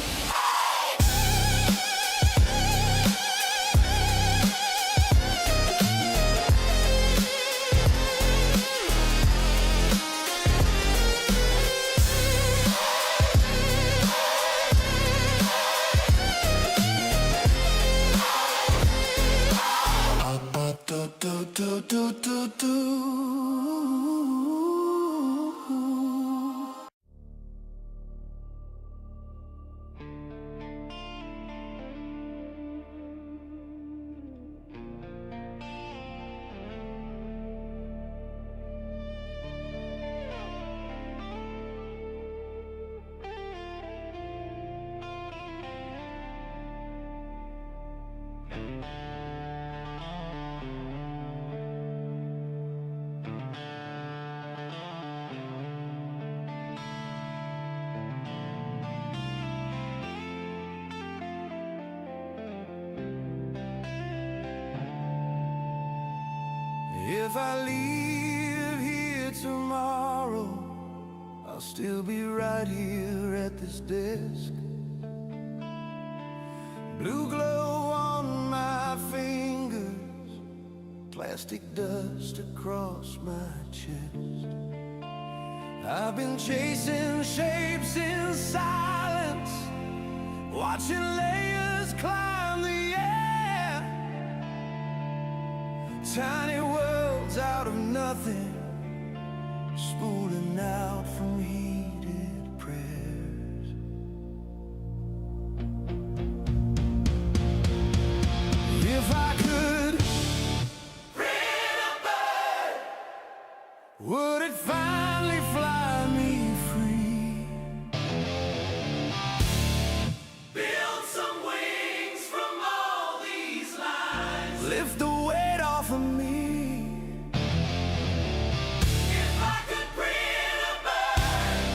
If I leave here tomorrow, I'll still be right here at this desk. Blue glow on my fingers, plastic dust across my chest. I've been chasing shapes in silence, watching layers climb the air. Tiny worlds out of nothing, spooling out from heated prayers. If I could print a bird, would it finally fly me free? Build some wings for me. If I could print a bird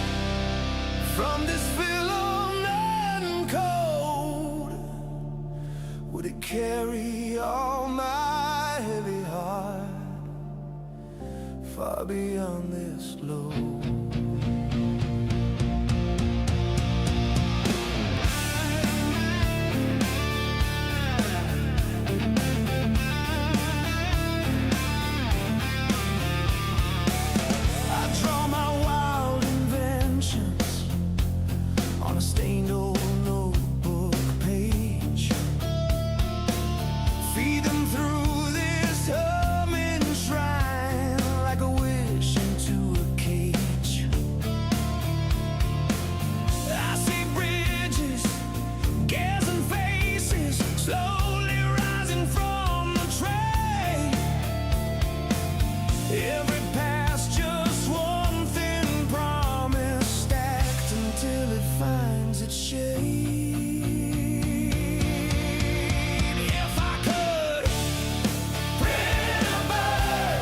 From this filament code, would it carry all my heavy heart far beyond this load? On a stained old notebook page, feed them through this humming shrine like a wish into a cage. I see bridges, gears and faces slowly rising from the tray. Every pass just one thin promise stacked until it finds its shade. If I could print a bird,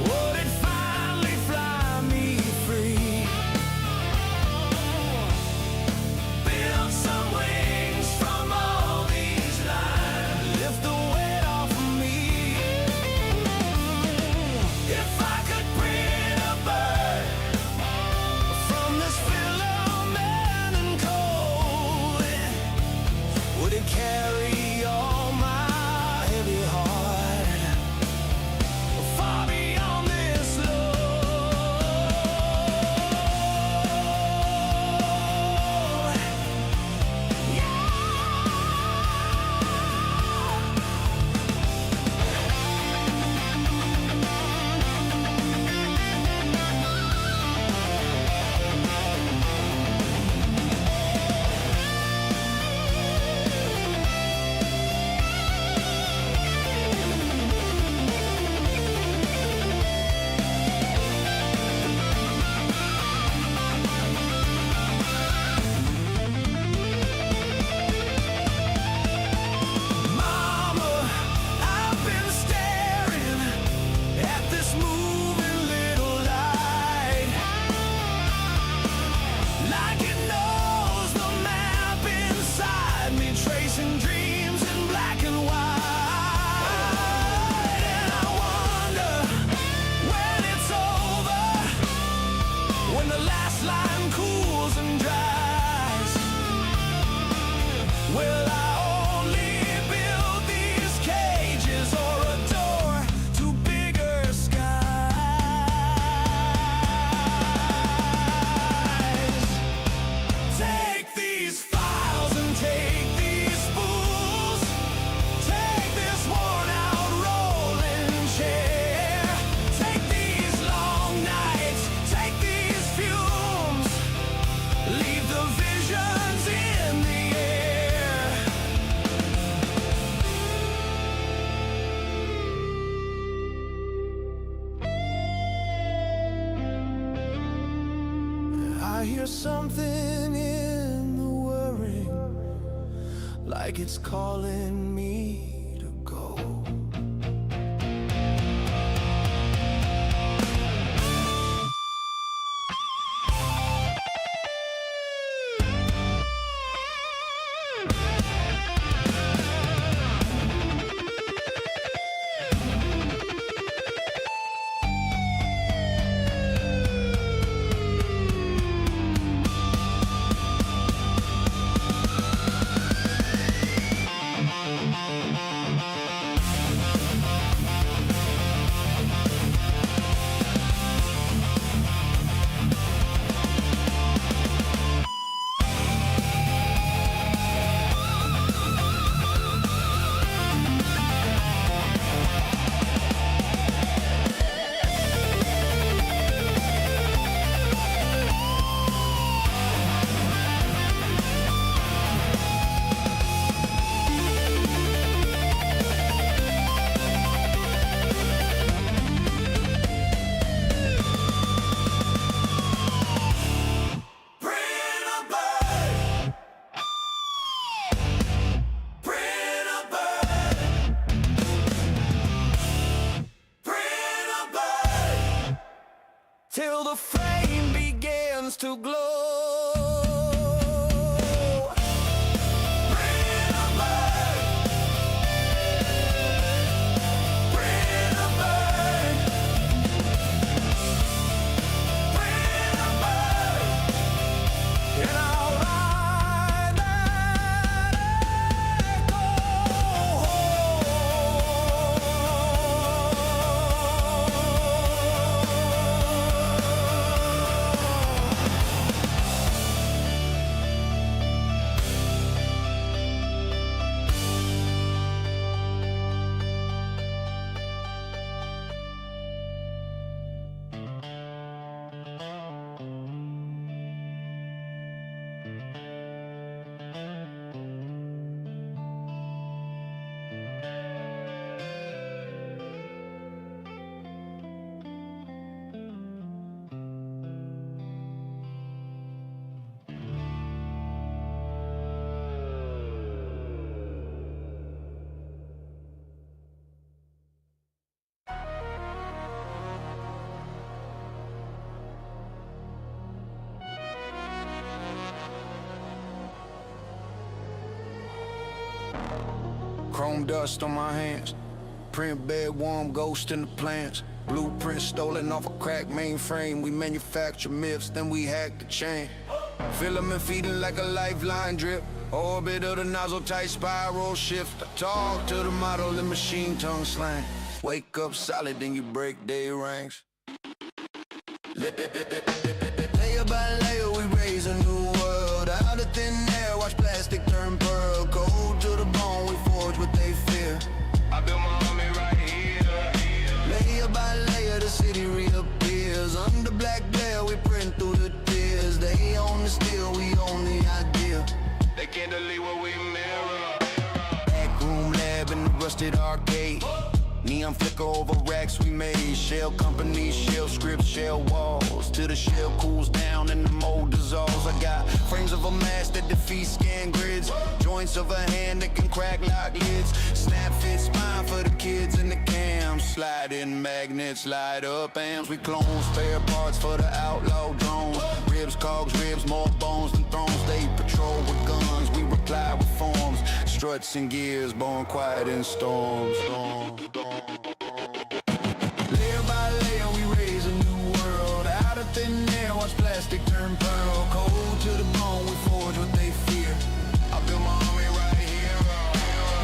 would it finally fly me free? Build some wings from all these lines, lift the weight off of me. If I could print a bird from this filament and code, would it carry all my heavy heart far beyond this load? Yeah. Mama, I've been staring at this moving little light, like it knows the map inside me, tracing dreams in black and white. And I wonder when it's over, when the last line cools and dries, will I only build these cages or a door to bigger skies? Take these files and take these spools, take this worn out rolling chair, take these long nights, take these fumes, leave the visions in the air. I hear something in the whirring, like it's calling me to go. till the flame begins to glow. Bring a bird. Bring a bird. Bring a bird. And I'll ride that echo Chrome dust on my hands. Print bed warm, ghost in the plants. Blueprint stolen off a cracked mainframe. We manufacture myths, then we hack the chain. Filament feeding like a lifeline drip. Orbit of the nozzle, tight spiral shift. I talk to the model in machine tongue slang. Wake up solid, then you break day ranks. Layer by layer, we raise a new world. Out of thin air, watch plastic turn pearl. Cold to the bone, we forge what they fear. I built my army right here. Layer by layer, the city reappears. Under black glare, we print through the tears. They own the steel, we own the idea. They can't delete what we mirror. Backroom lab in the rusted arcade. Neon flicker over racks we made. Shell companies, shell scripts, shell walls. Till the shell cools down and the mold dissolves. I got frames of a mass that defeat scan grids. Joints of a hand that can crack lock lids. Snap fit spine for the kids in the cams. Slide in magnets, light up amps. We clone spare parts for the outlaw drones. Ribs, cogs, ribs, more bones than thrones. They patrol with guns, we reply with forms. Struts and gears, born quiet in storms. Layer by layer, we raise a new world. Out of thin air, watch plastic turn pearl. Cold to the bone, we forge what they fear. I built my army right here.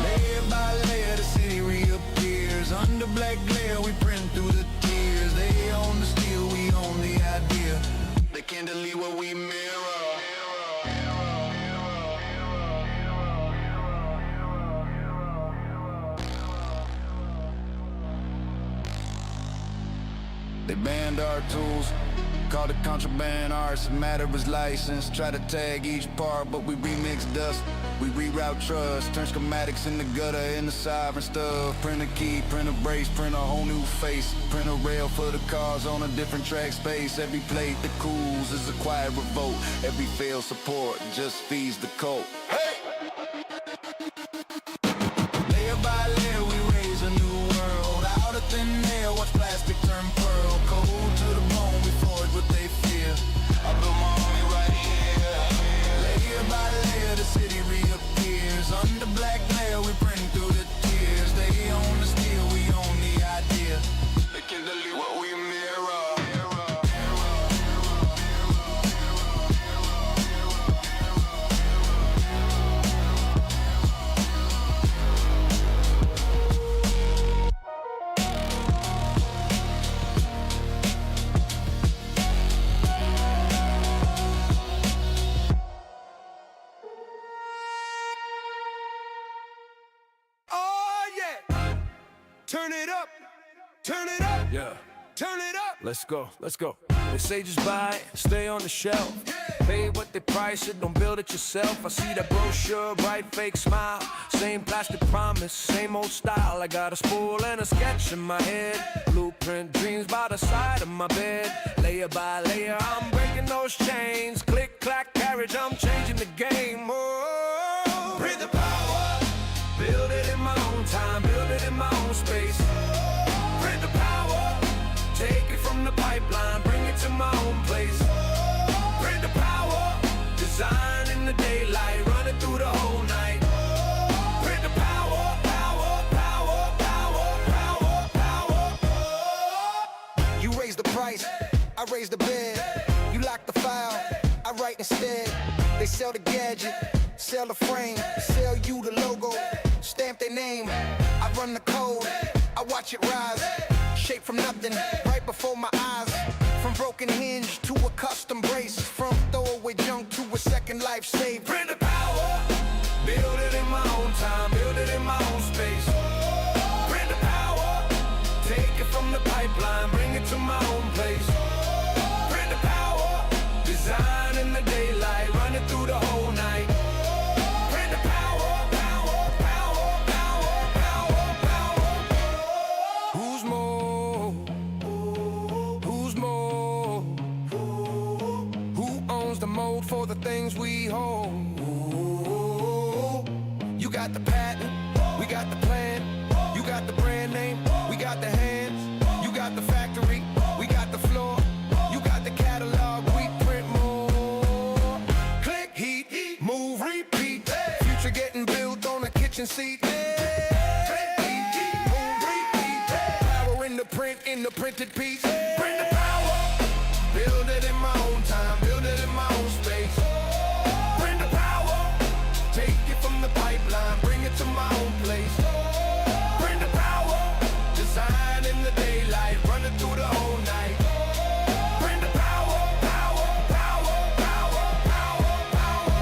Layer by layer, the city reappears. Under black glare, we print through the tears. They own the steel, we own the idea. They can't delete what we mirror. They banned our tools, called it contraband arts. Matter was licensed, try to tag each part, but we remix dust. We reroute trust, turn schematics in the gutter, in the sovereign stuff. Print a key, print a brace, print a whole new face. Print a rail for the cars on a different track space. Every plate that cools is a quiet revolt. Every failed support just feeds the cult. Hey! Layer by layer, we raise a new world. Out of thin air, watch plastic turn pearl. Cold to the bone, we forge what they fear. I built my army right here. Layer by layer, the city reappears. Under black glare, we print through the tears. They own the steel, we own the idea. They can delete what we mirror. Turn it up, turn it up, Yeah. turn it up. Let's go, let's go. They say just buy it, stay on the shelf. Pay what they price it, don't build it yourself. I see that brochure, bright fake smile. Same plastic promise, same old style. I got a spool and a sketch in my head. Blueprint dreams by the side of my bed. Layer by layer, I'm breaking those chains. Click, clack, carriage, I'm changing the game. Oh, breathe the power. Build it in my own time, build it in my own space. Print the power, take it from the pipeline, bring it to raise the bed. You lock the file, I write instead. They sell the gadget, sell the frame, sell you the logo, stamp their name. I run the code, I watch it rise, shape from nothing, right before my eyes. From broken hinge to a custom brace, from throwaway junk to a second life saved. Bring the power, build it in my own time, build it in my own space. Bring the power, take it from the pipeline, bring it to my own place. Bring the power, design in the daylight, run it through the whole night. Bring the power, power, power, power, power, power. Who's more? Who's more? Who owns the mold for the things we hold? You got the patent, we got the plan. You got the brand name, we got the hands. You got the factory, we got the floor. You got the catalog, we print more. Click, heat, move, repeat. Future getting built on a kitchen seat. Click, heat, move, repeat. Power in the print, in the printed piece. Bring the power, build it in my own time, build it in my own space. Bring the power, take it from the pipeline, bring it to my own place. Bring the power, design in the daylight, run it through the whole night. Bring the power, power, power, power, power, power.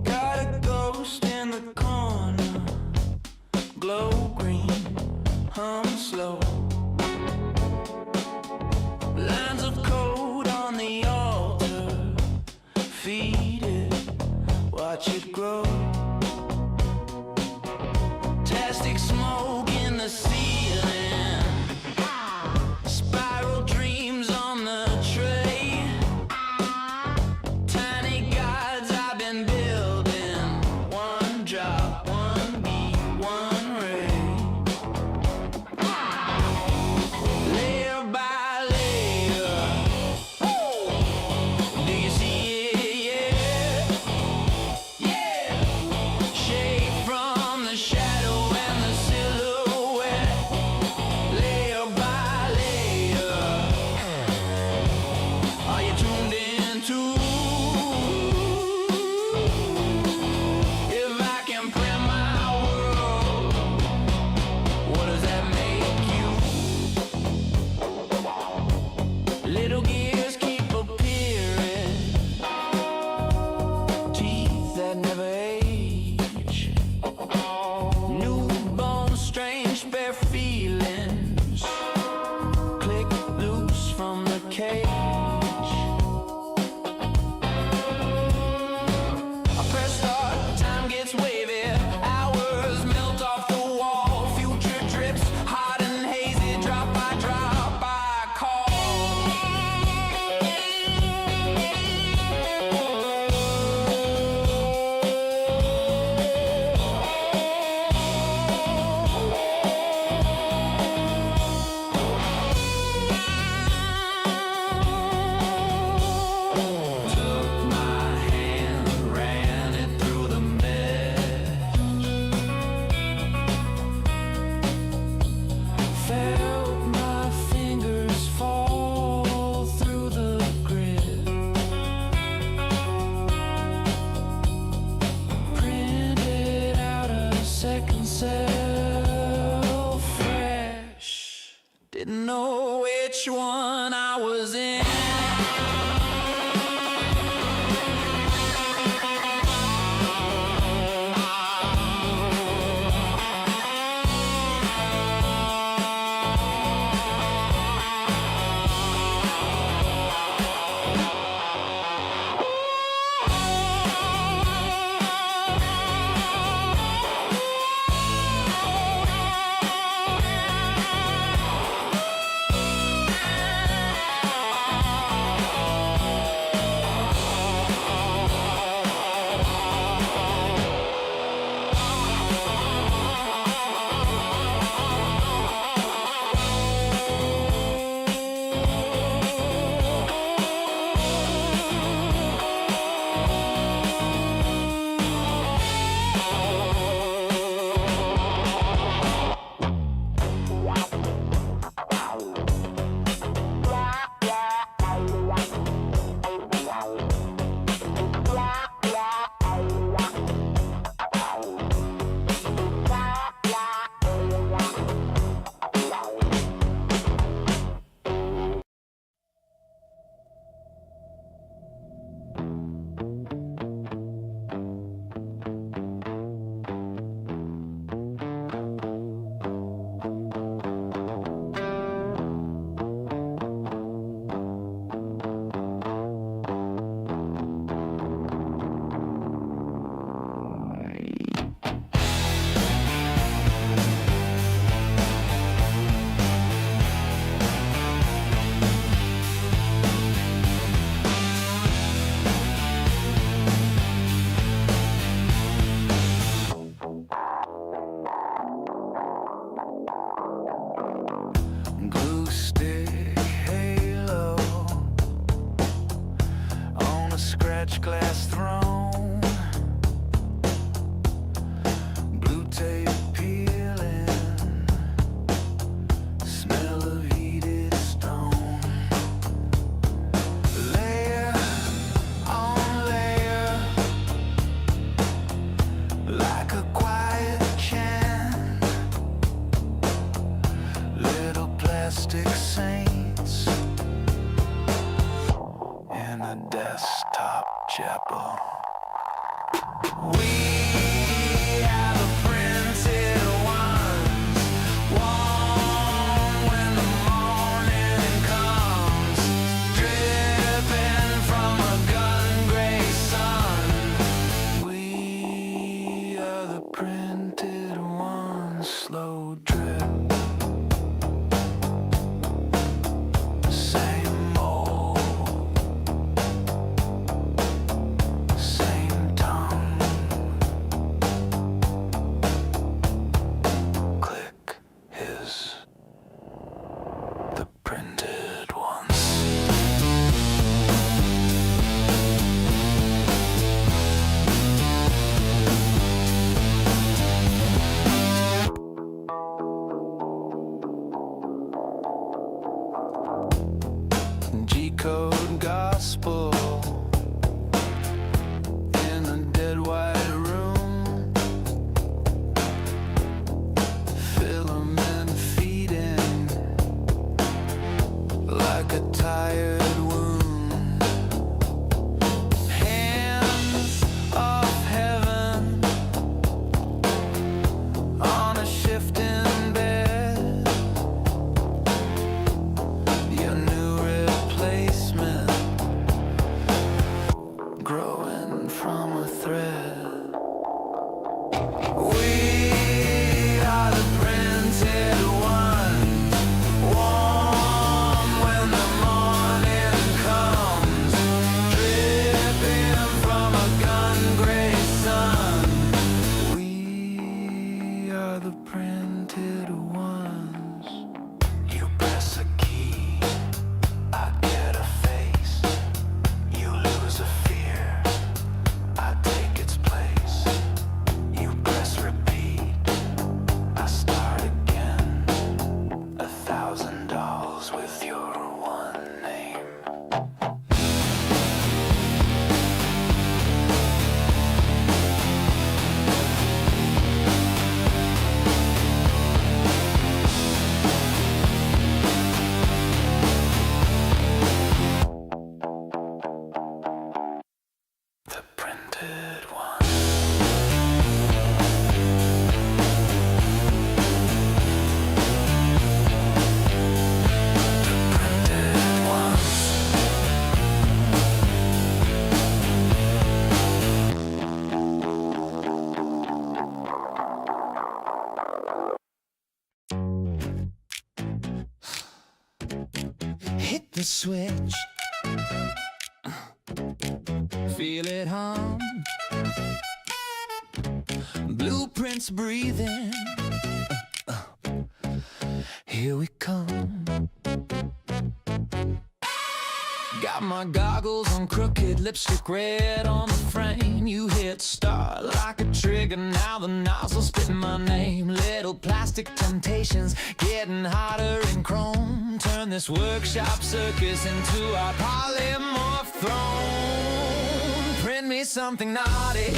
Got a ghost in the corner, glow green, hum slow. Lines of code on the altar, feed it, watch it grow. Plastic smoke in the ceiling, spiral dreams on the tray. Tiny gods I've been building, one drop, one beat, one ray. Layer by layer, do you see it? Yeah, yeah. Shade from the shadow and the silhouette. Layer by layer, are you tuned into? If I can print my world, what does that make you? Little gears keep appearing, teeth that never age. New bones, strange bare feelings, click loose from the cage. I press start, time gets wavy, hours melt off the wall, future drips hot and hazy, drop by drop I call. Took my hand, ran it through the mesh. Felt my fingers fall through the grip. Printed out a second self fresh. Didn't know which one I was in. stick halo on a scratch glass throne. Blue tape peeling, smell of heated stone. Layer on layer, like a quiet chant. Little plastic saints in a desktop chapel. We are the printed ones, warm when the morning comes, dripping from a gun-gray sun. We are the printed ones, slow drip. Same old, same tongue. Click is the printed ones. G-code gospel in a dead white room. Filament feeding like a tired wound. Hands of heaven on a shifting bed. Your new replacement growing from a thread. We are the printed ones, warm when the morning comes, dripping from a gun-gray sun. We are the printed ones. You press a key, I get a face. You lose a fear, I take its place. You press repeat, I start again. 1,000 dolls with your one name. The printed one. The printed ones. Hit the switch. Feel it hum. Blueprints breathing. Here we come. Got my goggles on crooked, lipstick red on the frame. You hit start like a trigger, now the nozzle spitting my name. Little plastic temptations getting hotter in chrome. Turn this workshop circus into a polymorph throne. Print me something naughty,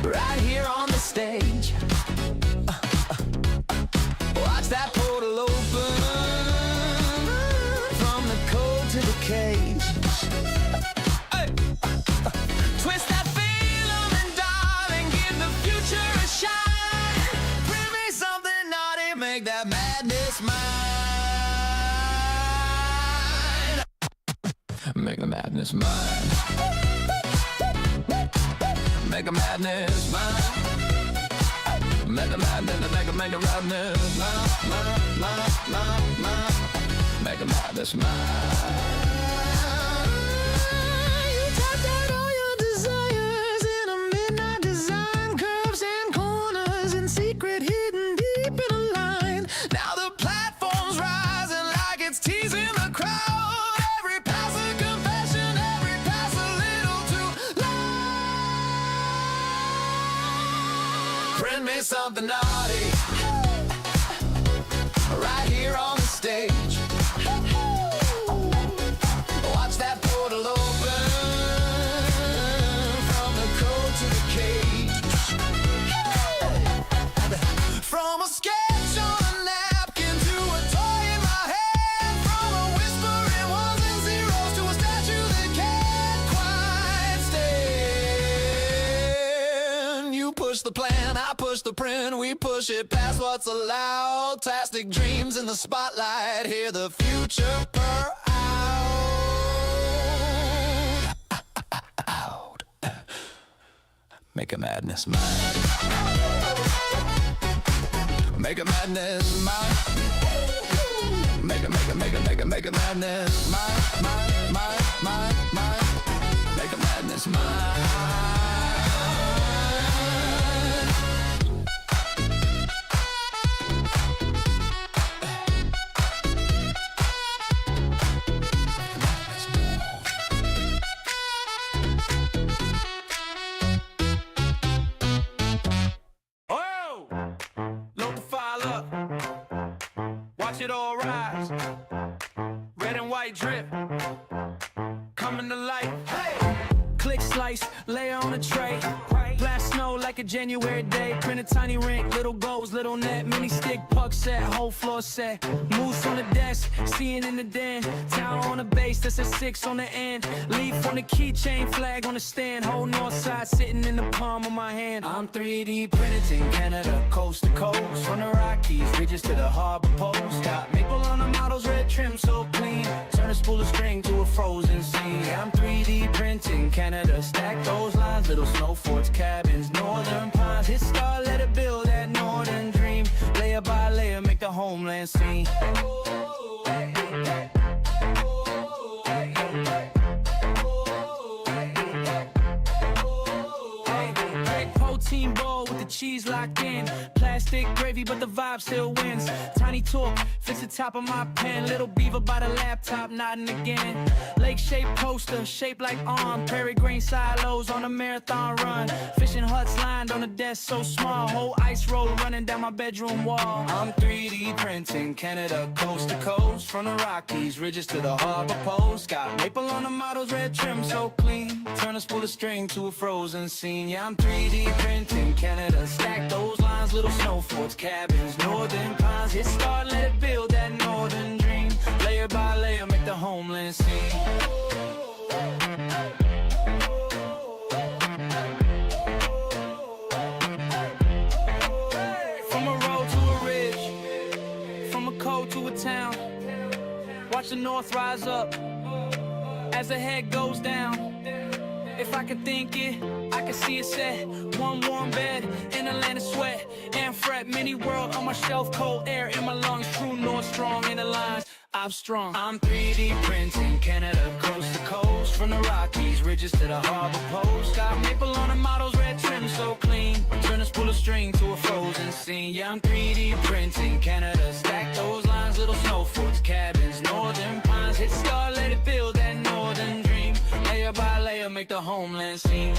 right here on the stage. Watch that portal open, from the code to the cage. Hey. Twist that filament, darling, give the future a shine. Bring me something naughty, make that madness mine. Make the madness mine. Make a madness mine. Make a madness, make a madness mine. Make a madness mine. You tapped out all your desires in a midnight design, curves and corners in secret hidden deep in a line. Now the platform Illuminati, right here on the stage. Watch that portal open, from the code to the cage. From a sketch on a napkin to a toy in my hand, from a whisper in ones and zeros to a statue that can't quite stand. You push the plan, I push the print, we push it past what's allowed. Plastic dreams in the spotlight, hear the future per out. Make a madness mine. Make a madness mine. Make a madness mine. Make a madness mine. Oh! Load the file up. Watch it all rise. Red and white drip. Coming to life. Hey! Click, slice, layer on a tray. Blast snow like a January day. Print a tiny rink, little goals, little net. Mini stick, puck set, whole floor set. Moose on the desk, seeing in the den. Tower on the base, that's a 6 on the end. Leaf on the keychain, flag on the stand. Whole north side sitting in the palm of my hand. I'm 3D printing Canada, coast to coast. From the Rockies, ridges to the harbor post. Got maple on the models, red trim so clean. Turn a spool of string to a frozen scene. I'm 3D printing Canada, stack those lines. Little snow forts, cabins, northern pines. Hit star, let it build that northern dream. Layer by layer, make the homeland sing. Protein bowl with the cheese locked in. Plastic gravy, but the vibe still wins. Tiny talk, fits the top of my pen. Little beaver by the laptop, nodding again. Lake-shaped poster, shaped like arm. Prairie green silos on a marathon run. Fishing huts lined on a desk so small. Whole ice roll running down my bedroom wall. I'm 3D printing Canada, coast to coast. From the Rockies, ridges to the harbor post. Got maple on the models, red trim so clean. Turn a spool of string to a frozen scene. Yeah, I'm 3D printing Canada, stack those lines. Little snow forts, cabins, northern pines. Hit start, let it build that northern dream. Layer by layer, make the homeland sing. From a road to a ridge, from a coast to a town. Watch the north rise up as the head goes down. If I could think it, I could see it set. One warm bed in a land of sweat and fret. Mini world on my shelf, cold air in my lungs. True north strong in the lines, I'm strong. I'm 3D printing Canada, coast to coast. From the Rockies, ridges to the harbor post. Got maple on the models, red trim so clean. Turn a spool of string to a frozen scene. Yeah, I'm 3D printing Canada, stack those lines. Little snow forts, cabins, northern pines. Hit start, let it build that northern dream. Layer by layer, make the homeland sing.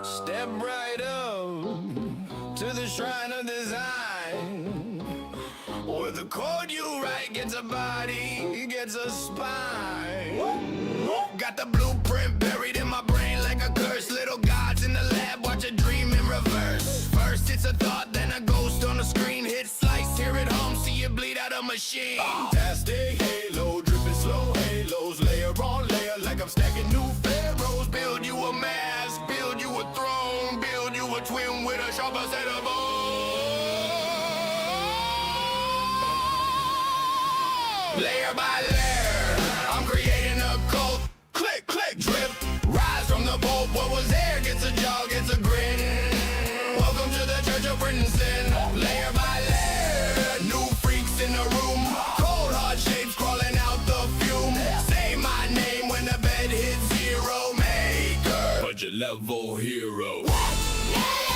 Step right up to the shrine of design, where the code you write gets a body, gets a spine. Got the blueprint buried in my brain like a curse. Little gods in the lab, watch a dream in reverse. First it's a thought, then a ghost on the screen. Hit slice, hear it home, see it bleed out a machine. Fantastic halo, dripping slow halos. Layer on layer, like I'm stacking new pharaohs. Build you a mask, build you a throne. Build you a twin with a sharper set of bones. Layer by layer, I'm creating a cult. Click, click, drip, rise from the boat. What was there gets a jog, gets a grin. Welcome to the Church of Britton. Layer by layer, new freaks in the room. Cold hard shapes crawling out the fume. Say my name when the bed hits zero. Maker, put your multi-level hero.